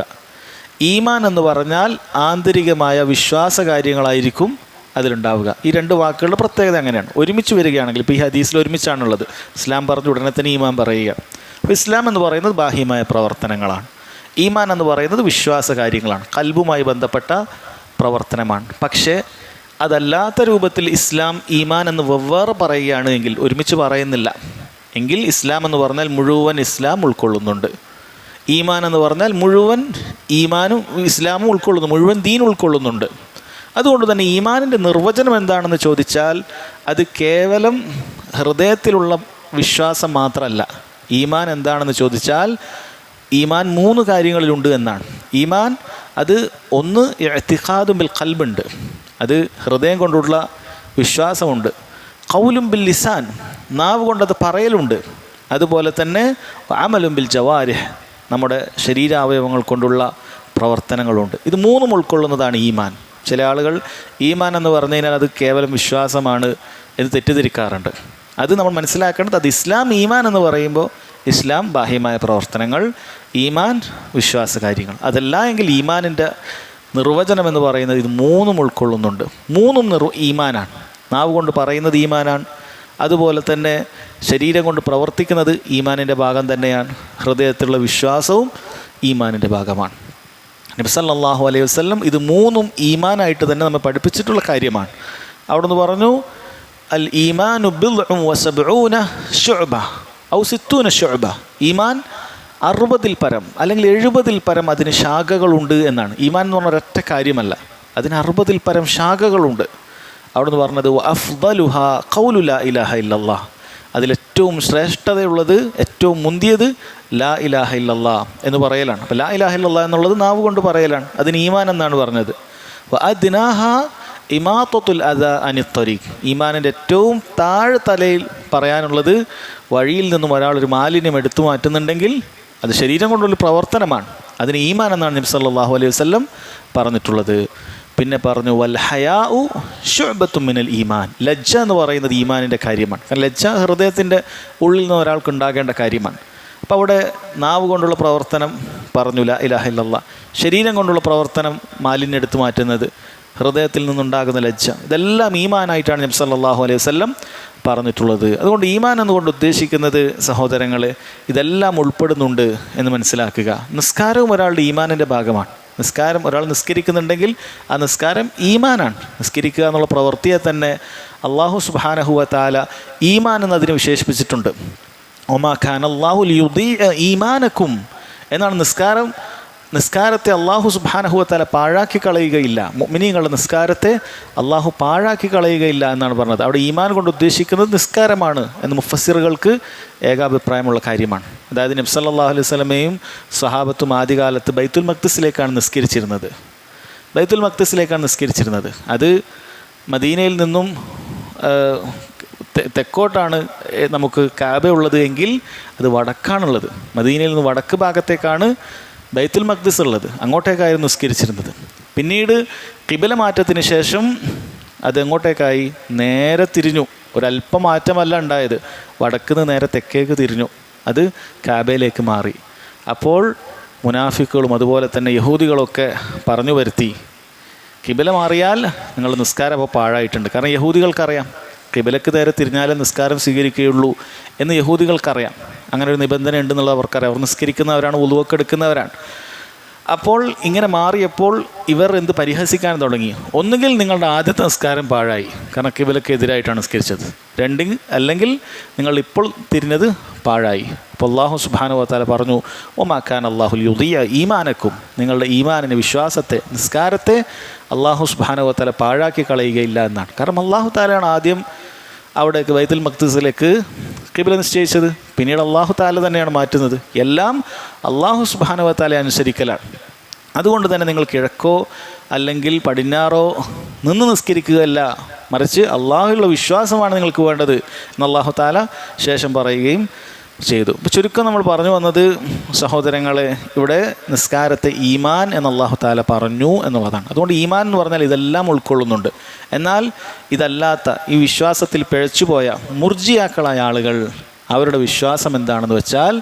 ഈമാൻ എന്ന് പറഞ്ഞാൽ ആന്തരികമായ വിശ്വാസ കാര്യങ്ങളായിരിക്കും അതിലുണ്ടാവുക. ഈ 2 വാക്കുകളുടെ പ്രത്യേകത അങ്ങനെയാണ്. ഒരുമിച്ച് വരികയാണെങ്കിൽ, ഇപ്പോൾ ഈ ഹദീസിൽ ഒരുമിച്ചാണുള്ളത്. ഇസ്ലാം പറഞ്ഞ ഉടനെ തന്നെ ഈമാൻ പറയുക. അപ്പോൾ ഇസ്ലാം എന്ന് പറയുന്നത് ബാഹ്യമായ പ്രവർത്തനങ്ങളാണ്, ഈമാൻ എന്ന് പറയുന്നത് വിശ്വാസ കാര്യങ്ങളാണ്, കൽബുമായി ബന്ധപ്പെട്ട പ്രവർത്തനമാണ്. പക്ഷേ അതല്ലാത്ത രൂപത്തിൽ ഇസ്ലാം, ഈമാൻ എന്ന് വെവ്വേറെ പറയുകയാണ് എങ്കിൽ, ഒരുമിച്ച് പറയുന്നില്ല എങ്കിൽ ഇസ്ലാം എന്ന് പറഞ്ഞാൽ മുഴുവൻ ഇസ്ലാം ഉൾക്കൊള്ളുന്നുണ്ട്. ഈമാൻ എന്ന് പറഞ്ഞാൽ മുഴുവൻ ഈമാനും ഇസ്ലാമും ഉൾക്കൊള്ളുന്നു, മുഴുവൻ ദീൻ ഉൾക്കൊള്ളുന്നുണ്ട്. അതുകൊണ്ട് തന്നെ ഈമാനിൻ്റെ നിർവചനം എന്താണെന്ന് ചോദിച്ചാൽ അത് കേവലം ഹൃദയത്തിലുള്ള വിശ്വാസം മാത്രമല്ല. ഈമാൻ എന്താണെന്ന് ചോദിച്ചാൽ ഈമാൻ 3 കാര്യങ്ങളിലുണ്ട് എന്നാണ്. ഈമാൻ അത് ഒന്ന് ഇഅ്തിഖാദും ബിൽ ഖൽബുണ്ട്, അത് ഹൃദയം കൊണ്ടുള്ള വിശ്വാസമുണ്ട്. ഖൗലും ബിൽ ലിസാൻ, നാവ് കൊണ്ടത് പറയലുണ്ട്. അതുപോലെ തന്നെ അമലും ബിൽ ജവാരിഹ്, നമ്മുടെ ശരീരാവയവങ്ങൾ കൊണ്ടുള്ള പ്രവർത്തനങ്ങളുണ്ട്. ഇത് 3ഉം ഉൾക്കൊള്ളുന്നതാണ് ഈമാൻ. ചില ആളുകൾ ഈമാൻ എന്ന് പറഞ്ഞു കഴിഞ്ഞാൽ അത് കേവലം വിശ്വാസമാണ് എന്ന് തെറ്റിദ്ധരിക്കാറുണ്ട്. അത് നമ്മൾ മനസ്സിലാക്കേണ്ടത്, അത് ഇസ്ലാം, ഈമാൻ എന്ന് പറയുമ്പോൾ ഇസ്ലാം ബാഹ്യമായ പ്രവർത്തനങ്ങൾ, ഈമാൻ വിശ്വാസ കാര്യങ്ങൾ. അതല്ല എങ്കിൽ ഈമാനിൻ്റെ നിർവചനം എന്ന് പറയുന്നത് ഇത് 3ഉം ഉൾക്കൊള്ളുന്നുണ്ട്. 3ഉം ഈമാനാണ്. നാവ് കൊണ്ട് പറയുന്നത് ഈമാനാണ്, അതുപോലെ തന്നെ ശരീരം കൊണ്ട് പ്രവർത്തിക്കുന്നത് ഈമാനിൻ്റെ ഭാഗം തന്നെയാണ്, ഹൃദയത്തിലുള്ള വിശ്വാസവും ഈമാനിൻ്റെ ഭാഗമാണ്. നബി സല്ലല്ലാഹു അലൈഹി വസല്ലം ഇത് 3ഉം ഈമാനായിട്ട് തന്നെ നമ്മൾ പഠിപ്പിച്ചിട്ടുള്ള കാര്യമാണ്. അവിടെ നിന്ന് പറഞ്ഞു അൽ ഈമാനു ബിദ്ഉൻ വസബ്ഊന ശുഅബ ഔ 60 ശുഅബ, ഈമാൻ 60-ൽ പരം അല്ലെങ്കിൽ 70-ൽ പരം അതിന് ശാഖകളുണ്ട് എന്നാണ്. ഈമാൻ എന്ന് പറഞ്ഞ ഒരൊറ്റ കാര്യമല്ല, അതിന് 60-ൽ പരം ശാഖകളുണ്ട്. അവിടെ നിന്ന് പറഞ്ഞത് അഫ്ദലുഹാ ഖൗലു ലാ ഇലാഹ ഇല്ലല്ലാഹ്, അതിൽ ഏറ്റവും ശ്രേഷ്ഠതയുള്ളത്, ഏറ്റവും മുന്തിയത് ലാ ഇലാഹ ഇല്ലല്ലാ എന്ന് പറയലാണ്. അപ്പോൾ ലാ ഇലാഹ ഇല്ലല്ലാ എന്നുള്ളത് നാവ് കൊണ്ട് പറയലാണ്. അതിന് ഈമാൻ എന്നാണ് പറഞ്ഞത്. അദ്നാഹ ഇമാത്തത്തുൽ അദ അനിത്തരീഖ്, ഈമാനിൻ്റെ ഏറ്റവും താഴെ തലയിൽ പറയാനുള്ളത് വഴിയിൽ നിന്നും ഒരാളൊരു മാലിന്യം എടുത്തു മാറ്റുന്നുണ്ടെങ്കിൽ അത് ശരീരം കൊണ്ടുള്ള പ്രവർത്തനമാണ്. അതിന് ഈമാൻ എന്നാണ് നബി സല്ലല്ലാഹു അലൈഹി വസല്ലം പറഞ്ഞിട്ടുള്ളത്. പിന്നെ പറഞ്ഞു വൽ ഹയാഉ ശുഅബത്തും മിനൽ ഈമാൻ, ലജ്ജ എന്ന് പറയുന്നത് ഈമാനിൻ്റെ കാര്യമാണ്. കാരണം ലജ്ജ ഹൃദയത്തിൻ്റെ ഉള്ളിൽ നിന്ന് ഒരാൾക്ക് ഉണ്ടാകേണ്ട കാര്യമാണ്. അപ്പോൾ അവിടെ നാവ് കൊണ്ടുള്ള പ്രവർത്തനം പറഞ്ഞു ലാ ഇലാഹ ഇല്ലല്ലാ, ശരീരം കൊണ്ടുള്ള പ്രവർത്തനം മാലിന്യം എടുത്തു മാറ്റുന്നത്, ഹൃദയത്തിൽ നിന്നുണ്ടാകുന്ന ലജ്ജ, ഇതെല്ലാം ഈമാനായിട്ടാണ് നബി സല്ലല്ലാഹു അലൈഹി വസല്ലം പറഞ്ഞിട്ടുള്ളത്. അതുകൊണ്ട് ഈമാൻ എന്നുകൊണ്ട് ഉദ്ദേശിക്കുന്നത് സഹോദരങ്ങളെ ഇതെല്ലാം ഉൾപ്പെടുന്നുണ്ട് എന്ന് മനസ്സിലാക്കുക. നിസ്കാരവും ഒരാളുടെ ഈമാനിൻ്റെ ഭാഗമാണ്. നിസ്കാരം ഒരാൾ നിസ്കരിക്കുന്നുണ്ടെങ്കിൽ ആ നിസ്കാരം ഈമാനാണ്. നിസ്കരിക്കുക എന്നുള്ള പ്രവൃത്തിയെ തന്നെ അല്ലാഹു സുബ്ഹാനഹു വ തആല ഈമാൻ എന്നതിനെ വിശേഷിപ്പിച്ചിട്ടുണ്ട്. ഒമാ ഖാന അല്ലാഹു ലിയുദീഅ ഈമാനക്കും എന്നാണ്. നിസ്കാരത്തെ അല്ലാഹു സുബ്ഹാനഹു വ തആല പാഴാക്കി കളയുകയില്ല. മുഅ്മിനീങ്ങളുടെ നിസ്കാരത്തെ അല്ലാഹു പാഴാക്കി കളയുകയില്ല എന്നാണ് പറഞ്ഞത്. അവിടെ ഈമാൻ കൊണ്ട് ഉദ്ദേശിക്കുന്നത് നിസ്കാരമാണ് എന്ന് മുഫസ്സിറുകൾക്ക് ഏകാഭിപ്രായമുള്ള കാര്യമാണ്. അതായത് നബി സല്ലല്ലാഹു അലൈഹി വസല്ലമയും സ്വഹാബത്തും ആദ്യകാലത്ത് ബൈത്തുൽ മഖ്ദിസിലേക്കാണ് നിസ്കരിച്ചിരുന്നത്. അത് മദീനയിൽ നിന്നും തെക്കോട്ടാണ് നമുക്ക് കാബ ഉള്ളത് എങ്കിൽ അത് വടക്കാണുള്ളത്. മദീനയിൽ നിന്ന് വടക്ക് ഭാഗത്തേക്കാണ് ബൈത്തുൽ മഖ്ദിസ് ഉള്ളത്. അങ്ങോട്ടേക്കായിരുന്നു നിസ്കരിച്ചിരുന്നത്. പിന്നീട് ഖിബല മാറ്റത്തിന് ശേഷം അത് എങ്ങോട്ടേക്കായി? നേരെ തിരിഞ്ഞു. ഒരല്പം മാറ്റമല്ല ഉണ്ടായത്, വടക്കുന്ന് നേരെ തെക്കേക്ക് തിരിഞ്ഞു. അത് കാബയിലേക്ക് മാറി. അപ്പോൾ മുനാഫിക്കുകളും അതുപോലെ തന്നെ യഹൂദികളൊക്കെ പറഞ്ഞു വരുത്തി, ഖിബല മാറിയാൽ നിങ്ങൾ നിസ്കാരം അപ്പോൾ പാഴായിട്ടുണ്ട്. കാരണം യഹൂദികൾക്കറിയാം ഖിബലക്ക് നേരെ തിരിഞ്ഞാലേ നിസ്കാരം സ്വീകരിക്കുകയുള്ളൂ എന്ന് യഹൂദികൾക്കറിയാം. അങ്ങനെ ഒരു നിബന്ധന ഉണ്ടെന്നുള്ളത് അവർക്കറിയാം. അവർ നിസ്കരിക്കുന്നവരാണ്, വുളുവൊക്കെ എടുക്കുന്നവരാണ്. അപ്പോൾ ഇങ്ങനെ മാറിയപ്പോൾ ഇവർ എന്ത് പരിഹസിക്കാൻ തുടങ്ങി? ഒന്നുകിൽ നിങ്ങളുടെ ആദ്യത്തെ നിസ്കാരം പാഴായി, കാരണം ഖിബലക്ക് എതിരായിട്ടാണ് നിസ്കരിച്ചത്. അല്ലെങ്കിൽ നിങ്ങൾ ഇപ്പോൾ തിരിഞ്ഞത് പാഴായി. അപ്പോൾ അല്ലാഹു സുബ്ഹാനഹു വ തആല പറഞ്ഞു ഒമാ കാന അല്ലാഹു ലിയുദീഅ ഈമാനക്കും, നിങ്ങളുടെ ഈമാനിനെ, വിശ്വാസത്തെ, നിസ്കാരത്തെ അല്ലാഹു സുബ്ഹാനഹു വ തആല പാഴാക്കി കളയുകയില്ല എന്നാണ്. കാരണം അല്ലാഹു തആലയാണ് ആദ്യം അവിടേക്ക് ബൈത്തുൽ മഖ്ദിസിലേക്ക് ഖിബല നിശ്ചയിച്ചത്. പിന്നീട് അല്ലാഹു തആല തന്നെയാണ് മാറ്റുന്നത്. എല്ലാം അല്ലാഹു സുബ്ഹാനഹു വ തആല അനുസരിക്കലാണ്. അതുകൊണ്ട് തന്നെ നിങ്ങൾ കിഴക്കോ അല്ലെങ്കിൽ പടിഞ്ഞാറോ നിന്ന് നിസ്കരിക്കുകയല്ല, മറിച്ച് അല്ലാഹുവിലുള്ള വിശ്വാസമാണ് നിങ്ങൾക്ക് വേണ്ടത് എന്ന് അല്ലാഹു തആല ശേഷം പറയുകയും ചെയ്തു. ഇപ്പോൾ ചുരുക്കം നമ്മൾ പറഞ്ഞു വന്നത് സഹോദരങ്ങളെ, ഇവിടെ നിസ്കാരത്തെ ഈമാൻ എന്ന് അല്ലാഹു തആല പറഞ്ഞു എന്നുള്ളതാണ്. അതുകൊണ്ട് ഈമാൻ എന്ന് പറഞ്ഞാൽ ഇതെല്ലാം ഉൾക്കൊള്ളുന്നുണ്ട്. എന്നാൽ ഇതല്ലാത്ത ഈ വിശ്വാസത്തിൽ പിഴച്ചുപോയ മുർജിയാക്കളായ ആളുകൾ, അവരുടെ വിശ്വാസം എന്താണെന്ന് വെച്ചാൽ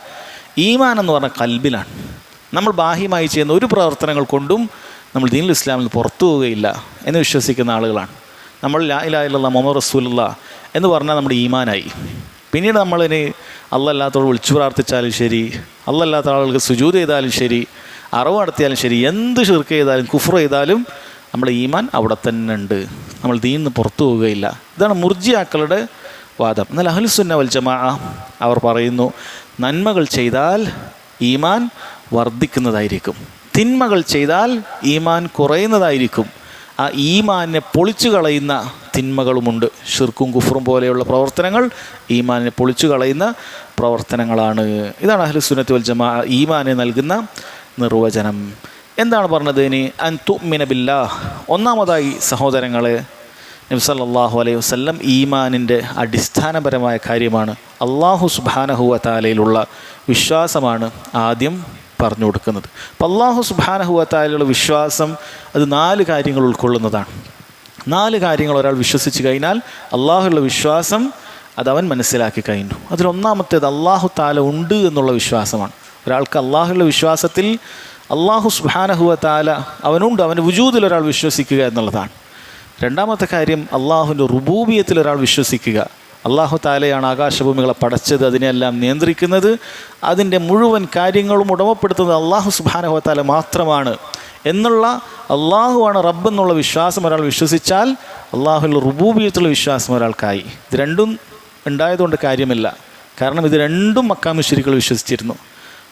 ഈമാൻ എന്ന് പറഞ്ഞാൽ കൽബിലാണ്. നമ്മൾ ബാഹ്യമായി ചെയ്യുന്ന ഒരു പ്രവർത്തനങ്ങൾ കൊണ്ടും നമ്മൾ ദീനുൽ ഇസ്ലാമിൽ പുറത്തു പോവുകയില്ല എന്ന് വിശ്വസിക്കുന്ന ആളുകളാണ്. നമ്മൾ ലാ ഇലാഹ ഇല്ലല്ലാഹ് മുഹമ്മദ് റസൂലുള്ളാഹ് എന്ന് പറഞ്ഞാൽ നമ്മുടെ ഈമാനായി. പിന്നീട് നമ്മളിനി അല്ലാത്തവർ വിളിച്ചു പ്രാർത്ഥിച്ചാലും ശരി, അല്ലാത്ത ആളുകൾക്ക് സുജൂദ് ചെയ്താലും ശരി, അറവ് നടത്തിയാലും ശരി, എന്ത് ഷിർക്ക് ചെയ്താലും കുഫ്ർ ചെയ്താലും നമ്മുടെ ഈമാൻ അവിടെ തന്നെ ഉണ്ട്, നമ്മൾ ദീനിൽ നിന്ന് പുറത്തു പോവുകയില്ല. ഇതാണ് മുർജിയാക്കളുടെ വാദം. എന്നാൽ അഹ്ലുസുന്ന വൽ ജമാഅ അവർ പറയുന്നു, നന്മകൾ ചെയ്താൽ ഈമാൻ വർദ്ധിക്കുന്നതായിരിക്കും, തിന്മകൾ ചെയ്താൽ ഈമാൻ കുറയുന്നതായിരിക്കും. ആ ഈമാനിനെ പൊളിച്ചു കളയുന്ന തിന്മകളുമുണ്ട്. ഷിർക്കും കുഫറും പോലെയുള്ള പ്രവർത്തനങ്ങൾ ഈമാനിനെ പൊളിച്ചു കളയുന്ന പ്രവർത്തനങ്ങളാണ്. ഇതാണ് അഹ്ലുസുന്നത്തി വൽ ജമാഅ ഈമാനെ നൽകുന്ന നിർവചനം. എന്താണ് പറഞ്ഞത് ഇനി? അൻ തുഅ്മിന ബില്ലാഹ്. ഒന്നാമതായി സഹോദരങ്ങളെ, നബി സല്ലല്ലാഹു അലൈഹി വസല്ലം ഈമാനിൻ്റെ അടിസ്ഥാനപരമായ കാര്യമാണ് അല്ലാഹു സുബ്ഹാനഹു വ തആലയിലുള്ള വിശ്വാസമാണ് ആദ്യം പറഞ്ഞു കൊടുക്കുന്നത്. അപ്പം അല്ലാഹു സുബ്ഹാനഹു വ തആലയിലുള്ള വിശ്വാസം അത് 4 കാര്യങ്ങൾ ഉൾക്കൊള്ളുന്നതാണ്. 4 കാര്യങ്ങൾ ഒരാൾ വിശ്വസിച്ച് കഴിഞ്ഞാൽ അല്ലാഹുവിലുള്ള വിശ്വാസം അതവൻ മനസ്സിലാക്കി കഴിഞ്ഞു. അതിലൊന്നാമത്തേത് അല്ലാഹു തആല ഉണ്ട് എന്നുള്ള വിശ്വാസമാണ്. ഒരാൾക്ക് അല്ലാഹുവിലുള്ള വിശ്വാസത്തിൽ അല്ലാഹു സുബ്ഹാനഹു വ തആല അവനുണ്ട്, അവൻ്റെ വുജൂദിൽ ഒരാൾ വിശ്വസിക്കുക എന്നുള്ളതാണ്. രണ്ടാമത്തെ കാര്യം അല്ലാഹുവിൻ്റെ റുബൂബിയത്തിൽ ഒരാൾ വിശ്വസിക്കുക. അല്ലാഹു തആലയാണ് ആകാശഭൂമികളെ പടച്ചത്, അതിനെല്ലാം നിയന്ത്രിക്കുന്നത്, അതിൻ്റെ മുഴുവൻ കാര്യങ്ങളും ഉടമപ്പെടുത്തുന്നത് അല്ലാഹു സുബ്ഹാനഹു വ തആല മാത്രമാണ് എന്നുള്ള, അല്ലാഹുവാണ് റബ്ബ് എന്നുള്ള വിശ്വാസം ഒരാൾ വിശ്വസിച്ചാൽ അല്ലാഹുവിൽ റുബൂബിയത്തുള്ള വിശ്വാസം ഒരാൾക്കായി. ഇത് രണ്ടും ഉണ്ടായതുകൊണ്ട് കാര്യമില്ല. കാരണം ഇത് രണ്ടും മക്കാ മുശ്രിക്കുകൾ വിശ്വസിച്ചിരുന്നു.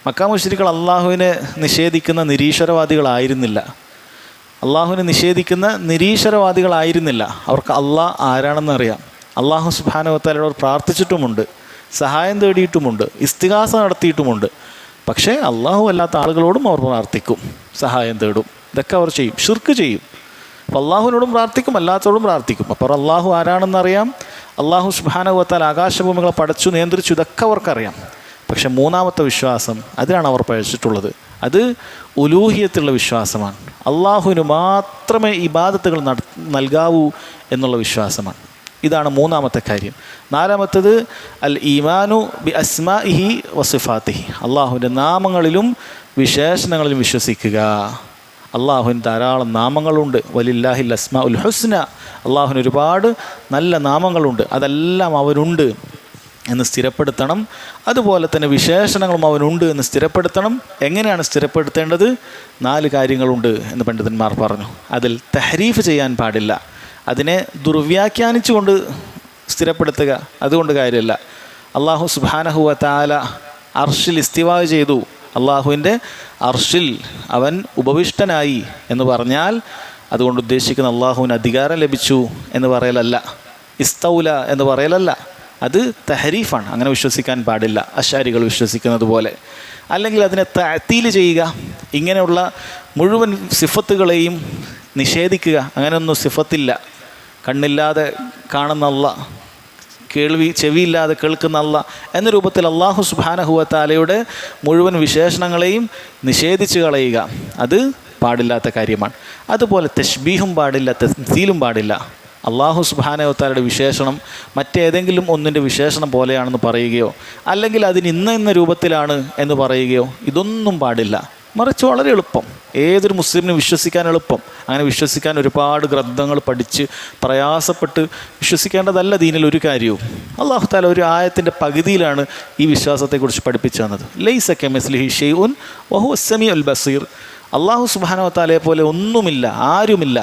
മക്കാ മുശ്രിക്കുകൾ അല്ലാഹുവിനെ നിഷേധിക്കുന്ന നിരീശ്വരവാദികളായിരുന്നില്ല. അവർക്ക് അള്ളാഹ് ആരാണെന്ന് അറിയാം. അല്ലാഹു സുബ്ഹാനഹു വ തആലയോട് പ്രാർത്ഥിച്ചിട്ടുമുണ്ട്. സഹായം തേടിയിട്ടുമുണ്ട്, ഇസ്തിഗാസ നടത്തിയിട്ടുമുണ്ട്. പക്ഷേ അള്ളാഹു അല്ലാത്ത ആളുകളോടും അവർ പ്രാർത്ഥിക്കും, സഹായം തേടും. ഇതൊക്കെ അവർ ചെയ്യും, ഷിർക്ക് ചെയ്യും. അപ്പോൾ അള്ളാഹുവിനോടും പ്രാർത്ഥിക്കും, അല്ലാത്തവരോടും പ്രാർത്ഥിക്കും. അപ്പോൾ അള്ളാഹു ആരാണെന്നറിയാം, അള്ളാഹു സുബ്ഹാനഹു വ തആല ആകാശഭൂമികളെ പടച്ചു, നിയന്ത്രിച്ചു, ഇതൊക്കെ അവർക്കറിയാം. പക്ഷെ മൂന്നാമത്തെ വിശ്വാസം, അതിനാണ് അവർ പഴിച്ചിട്ടുള്ളത്. അത് ഉലൂഹിയത്തുള്ള വിശ്വാസമാണ്. അള്ളാഹുവിന് മാത്രമേ ഇബാദത്തുകൾ നൽകാവൂ എന്നുള്ള വിശ്വാസമാണ്. ഇതാണ് മൂന്നാമത്തെ കാര്യം. നാലാമത്തത് അൽ ഈമാനു ബി അസ്മാഇഹി വസിഫാത്തിഹി, അള്ളാഹുവിൻ്റെ നാമങ്ങളിലും വിശേഷണങ്ങളിലും വിശ്വസിക്കുക. അള്ളാഹുവിന് ധാരാളം നാമങ്ങളുണ്ട്. വലില്ലാഹിൽ അസ്മാഉൽ ഹുസ്ന, അള്ളാഹുവിന് ഒരുപാട് നല്ല നാമങ്ങളുണ്ട്, അതെല്ലാം അവനുണ്ട് എന്ന് സ്ഥിരപ്പെടുത്തണം. അതുപോലെ തന്നെ വിശേഷണങ്ങളും അവനുണ്ട് എന്ന് സ്ഥിരപ്പെടുത്തണം. എങ്ങനെയാണ് സ്ഥിരപ്പെടുത്തേണ്ടത്? 4 കാര്യങ്ങളുണ്ട് എന്ന് പണ്ഡിതന്മാർ പറഞ്ഞു. അതിൽ തഹരീഫ് ചെയ്യാൻ പാടില്ല, അതിനെ ദുർവ്യാഖ്യാനിച്ചുകൊണ്ട് സ്ഥിരപ്പെടുത്തുക, അതുകൊണ്ട് കാര്യമില്ല. അള്ളാഹു സുബ്ഹാനഹു വ തആല അർഷിൽ ഇസ്തിവാ ചെയ്തു, അള്ളാഹുവിൻ്റെ അർഷിൽ അവൻ ഉപവിഷ്ടനായി എന്ന് പറഞ്ഞാൽ അതുകൊണ്ട് ഉദ്ദേശിക്കുന്ന അള്ളാഹുവിന് അധികാരം ലഭിച്ചു എന്ന് പറയലല്ല, ഇസ്തൗല എന്ന് പറയലല്ല. അത് തഹരീഫാണ്, അങ്ങനെ വിശ്വസിക്കാൻ പാടില്ല, അശാരികൾ വിശ്വസിക്കുന്നത് പോലെ. അല്ലെങ്കിൽ അതിനെ തഅ്തീൽ ചെയ്യുക, ഇങ്ങനെയുള്ള മുഴുവൻ സിഫത്തുകളെയും നിഷേധിക്കുക. അങ്ങനെയൊന്നും സിഫത്തില്ല. കണ്ണില്ലാതെ കാണുന്ന അല്ലാഹ്, ചെവിയില്ലാതെ കേൾക്കുന്ന അല്ലാഹ് എന്ന രൂപത്തിൽ അള്ളാഹു സുബ്ഹാനഹു വ തആലയുടെ മുഴുവൻ വിശേഷണങ്ങളെയും നിഷേധിച്ച് കളയുക, അത് പാടില്ലാത്ത കാര്യമാണ്. അതുപോലെ തശ്ബീഹും പാടില്ല, തംസീലും പാടില്ല. അള്ളാഹു സുബ്ഹാനഹു വ തആലയുടെ വിശേഷണം മറ്റേതെങ്കിലും ഒന്നിൻ്റെ വിശേഷണം പോലെയാണെന്ന് പറയുകയോ അല്ലെങ്കിൽ അതിന് ഇന്ന രൂപത്തിലാണ് എന്ന് പറയുകയോ ഇതൊന്നും പാടില്ല. മറിച്ച് വളരെ എളുപ്പം, ഏതൊരു മുസ്ലിമിനും വിശ്വസിക്കാൻ എളുപ്പം. അങ്ങനെ വിശ്വസിക്കാൻ ഒരുപാട് ഗ്രന്ഥങ്ങൾ പഠിച്ച് പ്രയാസപ്പെട്ട് വിശ്വസിക്കേണ്ടതല്ല ദീനിൽ ഒരു കാര്യവും. അല്ലാഹു തആല ഒരു ആയത്തിൻ്റെ പകുതിയിലാണ് ഈ വിശ്വാസത്തെക്കുറിച്ച് പഠിപ്പിച്ചു തന്നത്. ലൈസ കമിസ്ലിഹി ഷൈഉൻ വഹുവസ് സമീഉൽ ബസീർ, അള്ളാഹു സുബ്ഹാനഹു വ തആലയെ പോലെ ഒന്നുമില്ല, ആരുമില്ല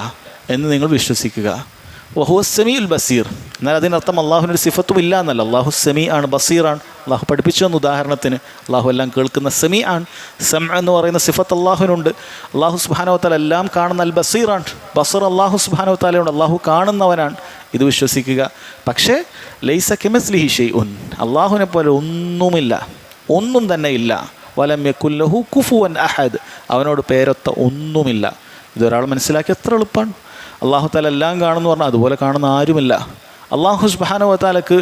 എന്ന് നിങ്ങൾ വിശ്വസിക്കുക. വഹുവസ് സമീഉൽ ബസീർ, എന്നാൽ അതിനർത്ഥം അള്ളാഹുവിനൊരു സിഫത്തും ഇല്ല എന്നല്ല. അള്ളാഹു സമീ ആണ്, ബസീറാണ്. അള്ളാഹു പഠിപ്പിച്ചു തന്നു. ഉദാഹരണത്തിന് അള്ളാഹു എല്ലാം കേൾക്കുന്ന സമീ ആണ്. സമ എന്ന് പറയുന്ന സിഫത്ത് അള്ളാഹുവിനുണ്ട്. അള്ളാഹു സുബ്ഹാനഹു വ തആല എല്ലാം കാണുന്ന അൽ ബസീറാണ്. ബസർ അള്ളാഹു സുബ്ഹാനഹു വ തആലയുണ്ട്, അള്ളാഹു കാണുന്നവനാണ്. ഇത് വിശ്വസിക്കുക. പക്ഷേ ലൈസ കമിസ്ലിഹി ഷൈഉൻ, അള്ളാഹുവിനെ പോലെ ഒന്നുമില്ല, ഒന്നും തന്നെ ഇല്ല. വലം യകുൽ ലഹു കുഫുവൻ അഹദ്, അവനോട് പേരൊത്ത ഒന്നുമില്ല. ഇതൊരാൾ മനസ്സിലാക്കി എത്ര എളുപ്പമാണ്. അള്ളാഹു തആല എല്ലാം കാണുന്നു പറഞ്ഞാൽ അതുപോലെ കാണുന്ന ആരുമില്ല. അള്ളാഹു സുബ്ഹാനഹു വ തആലക്ക്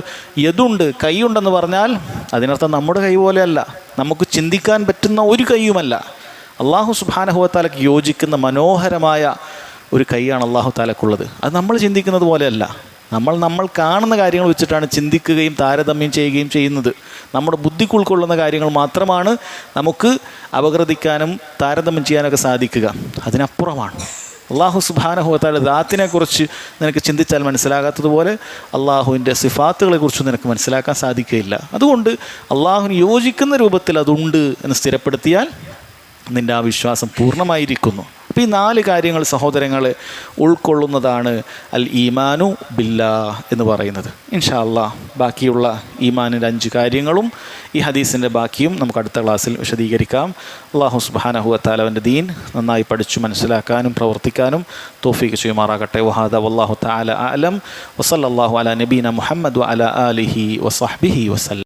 യദുണ്ട്, കൈയുണ്ടെന്ന് പറഞ്ഞാൽ അതിനർത്ഥം നമ്മുടെ കൈ പോലെയല്ല, നമുക്ക് ചിന്തിക്കാൻ പറ്റുന്ന ഒരു കൈയുമല്ല. അള്ളാഹു സുബ്ഹാനഹു വ തആലക്ക് യോജിക്കുന്ന മനോഹരമായ ഒരു കൈയാണ് അള്ളാഹു തആലക്കുള്ളത്. അത് നമ്മൾ ചിന്തിക്കുന്നത് പോലെയല്ല. നമ്മൾ കാണുന്ന കാര്യങ്ങൾ വെച്ചിട്ടാണ് ചിന്തിക്കുകയും താരതമ്യം ചെയ്യുകയും ചെയ്യുന്നത്. നമ്മുടെ ബുദ്ധിക്ക് ഉൾക്കൊള്ളുന്ന കാര്യങ്ങൾ മാത്രമാണ് നമുക്ക് അപഗ്രഥിക്കാനും താരതമ്യം ചെയ്യാനൊക്കെ സാധിക്കുക. അതിനപ്പുറമാണ് അള്ളാഹു സുബ്ഹാനഹു വ തആല ദാത്തിനെക്കുറിച്ച് നിനക്ക് ചിന്തിച്ചാൽ മനസ്സിലാകാത്തതുപോലെ അള്ളാഹുവിൻ്റെ സിഫാത്തുകളെക്കുറിച്ച് നിനക്ക് മനസ്സിലാക്കാൻ സാധിക്കുകയില്ല. അതുകൊണ്ട് അള്ളാഹുവിന് യോജിക്കുന്ന രൂപത്തിൽ അതുണ്ട് എന്ന് സ്ഥിരപ്പെടുത്തിയാൽ നിൻ്റെ ആ വിശ്വാസം പൂർണ്ണമായിരിക്കുന്നു. അപ്പോൾ ഈ 4 കാര്യങ്ങൾ സഹോദരങ്ങളെ ഉൾക്കൊള്ളുന്നതാണ് അൽ ഈമാനു ബില്ലാഹ് എന്ന് പറയുന്നത്. ഇൻഷാ അല്ലാഹ് ബാക്കിയുള്ള ഈമാനിൻ്റെ 5 കാര്യങ്ങളും ഈ ഹദീസിൻ്റെ ബാക്കിയും നമുക്ക് അടുത്ത ക്ലാസ്സിൽ വിശദീകരിക്കാം. അല്ലാഹു സുബ്ഹാനഹു വ തആല അവൻ്റെ ദീൻ നന്നായി പഠിച്ചു മനസ്സിലാക്കാനും പ്രവർത്തിക്കാനും തൗഫീഖ് ചെയ്യുമാറാകട്ടെ. വഹാദ വല്ലാഹു തആല അഅലം വസല്ലല്ലാഹു അലാ നബീന മുഹമ്മദ് വഅലാ ആലിഹി വസഹ്ബിഹി വസല്ലം.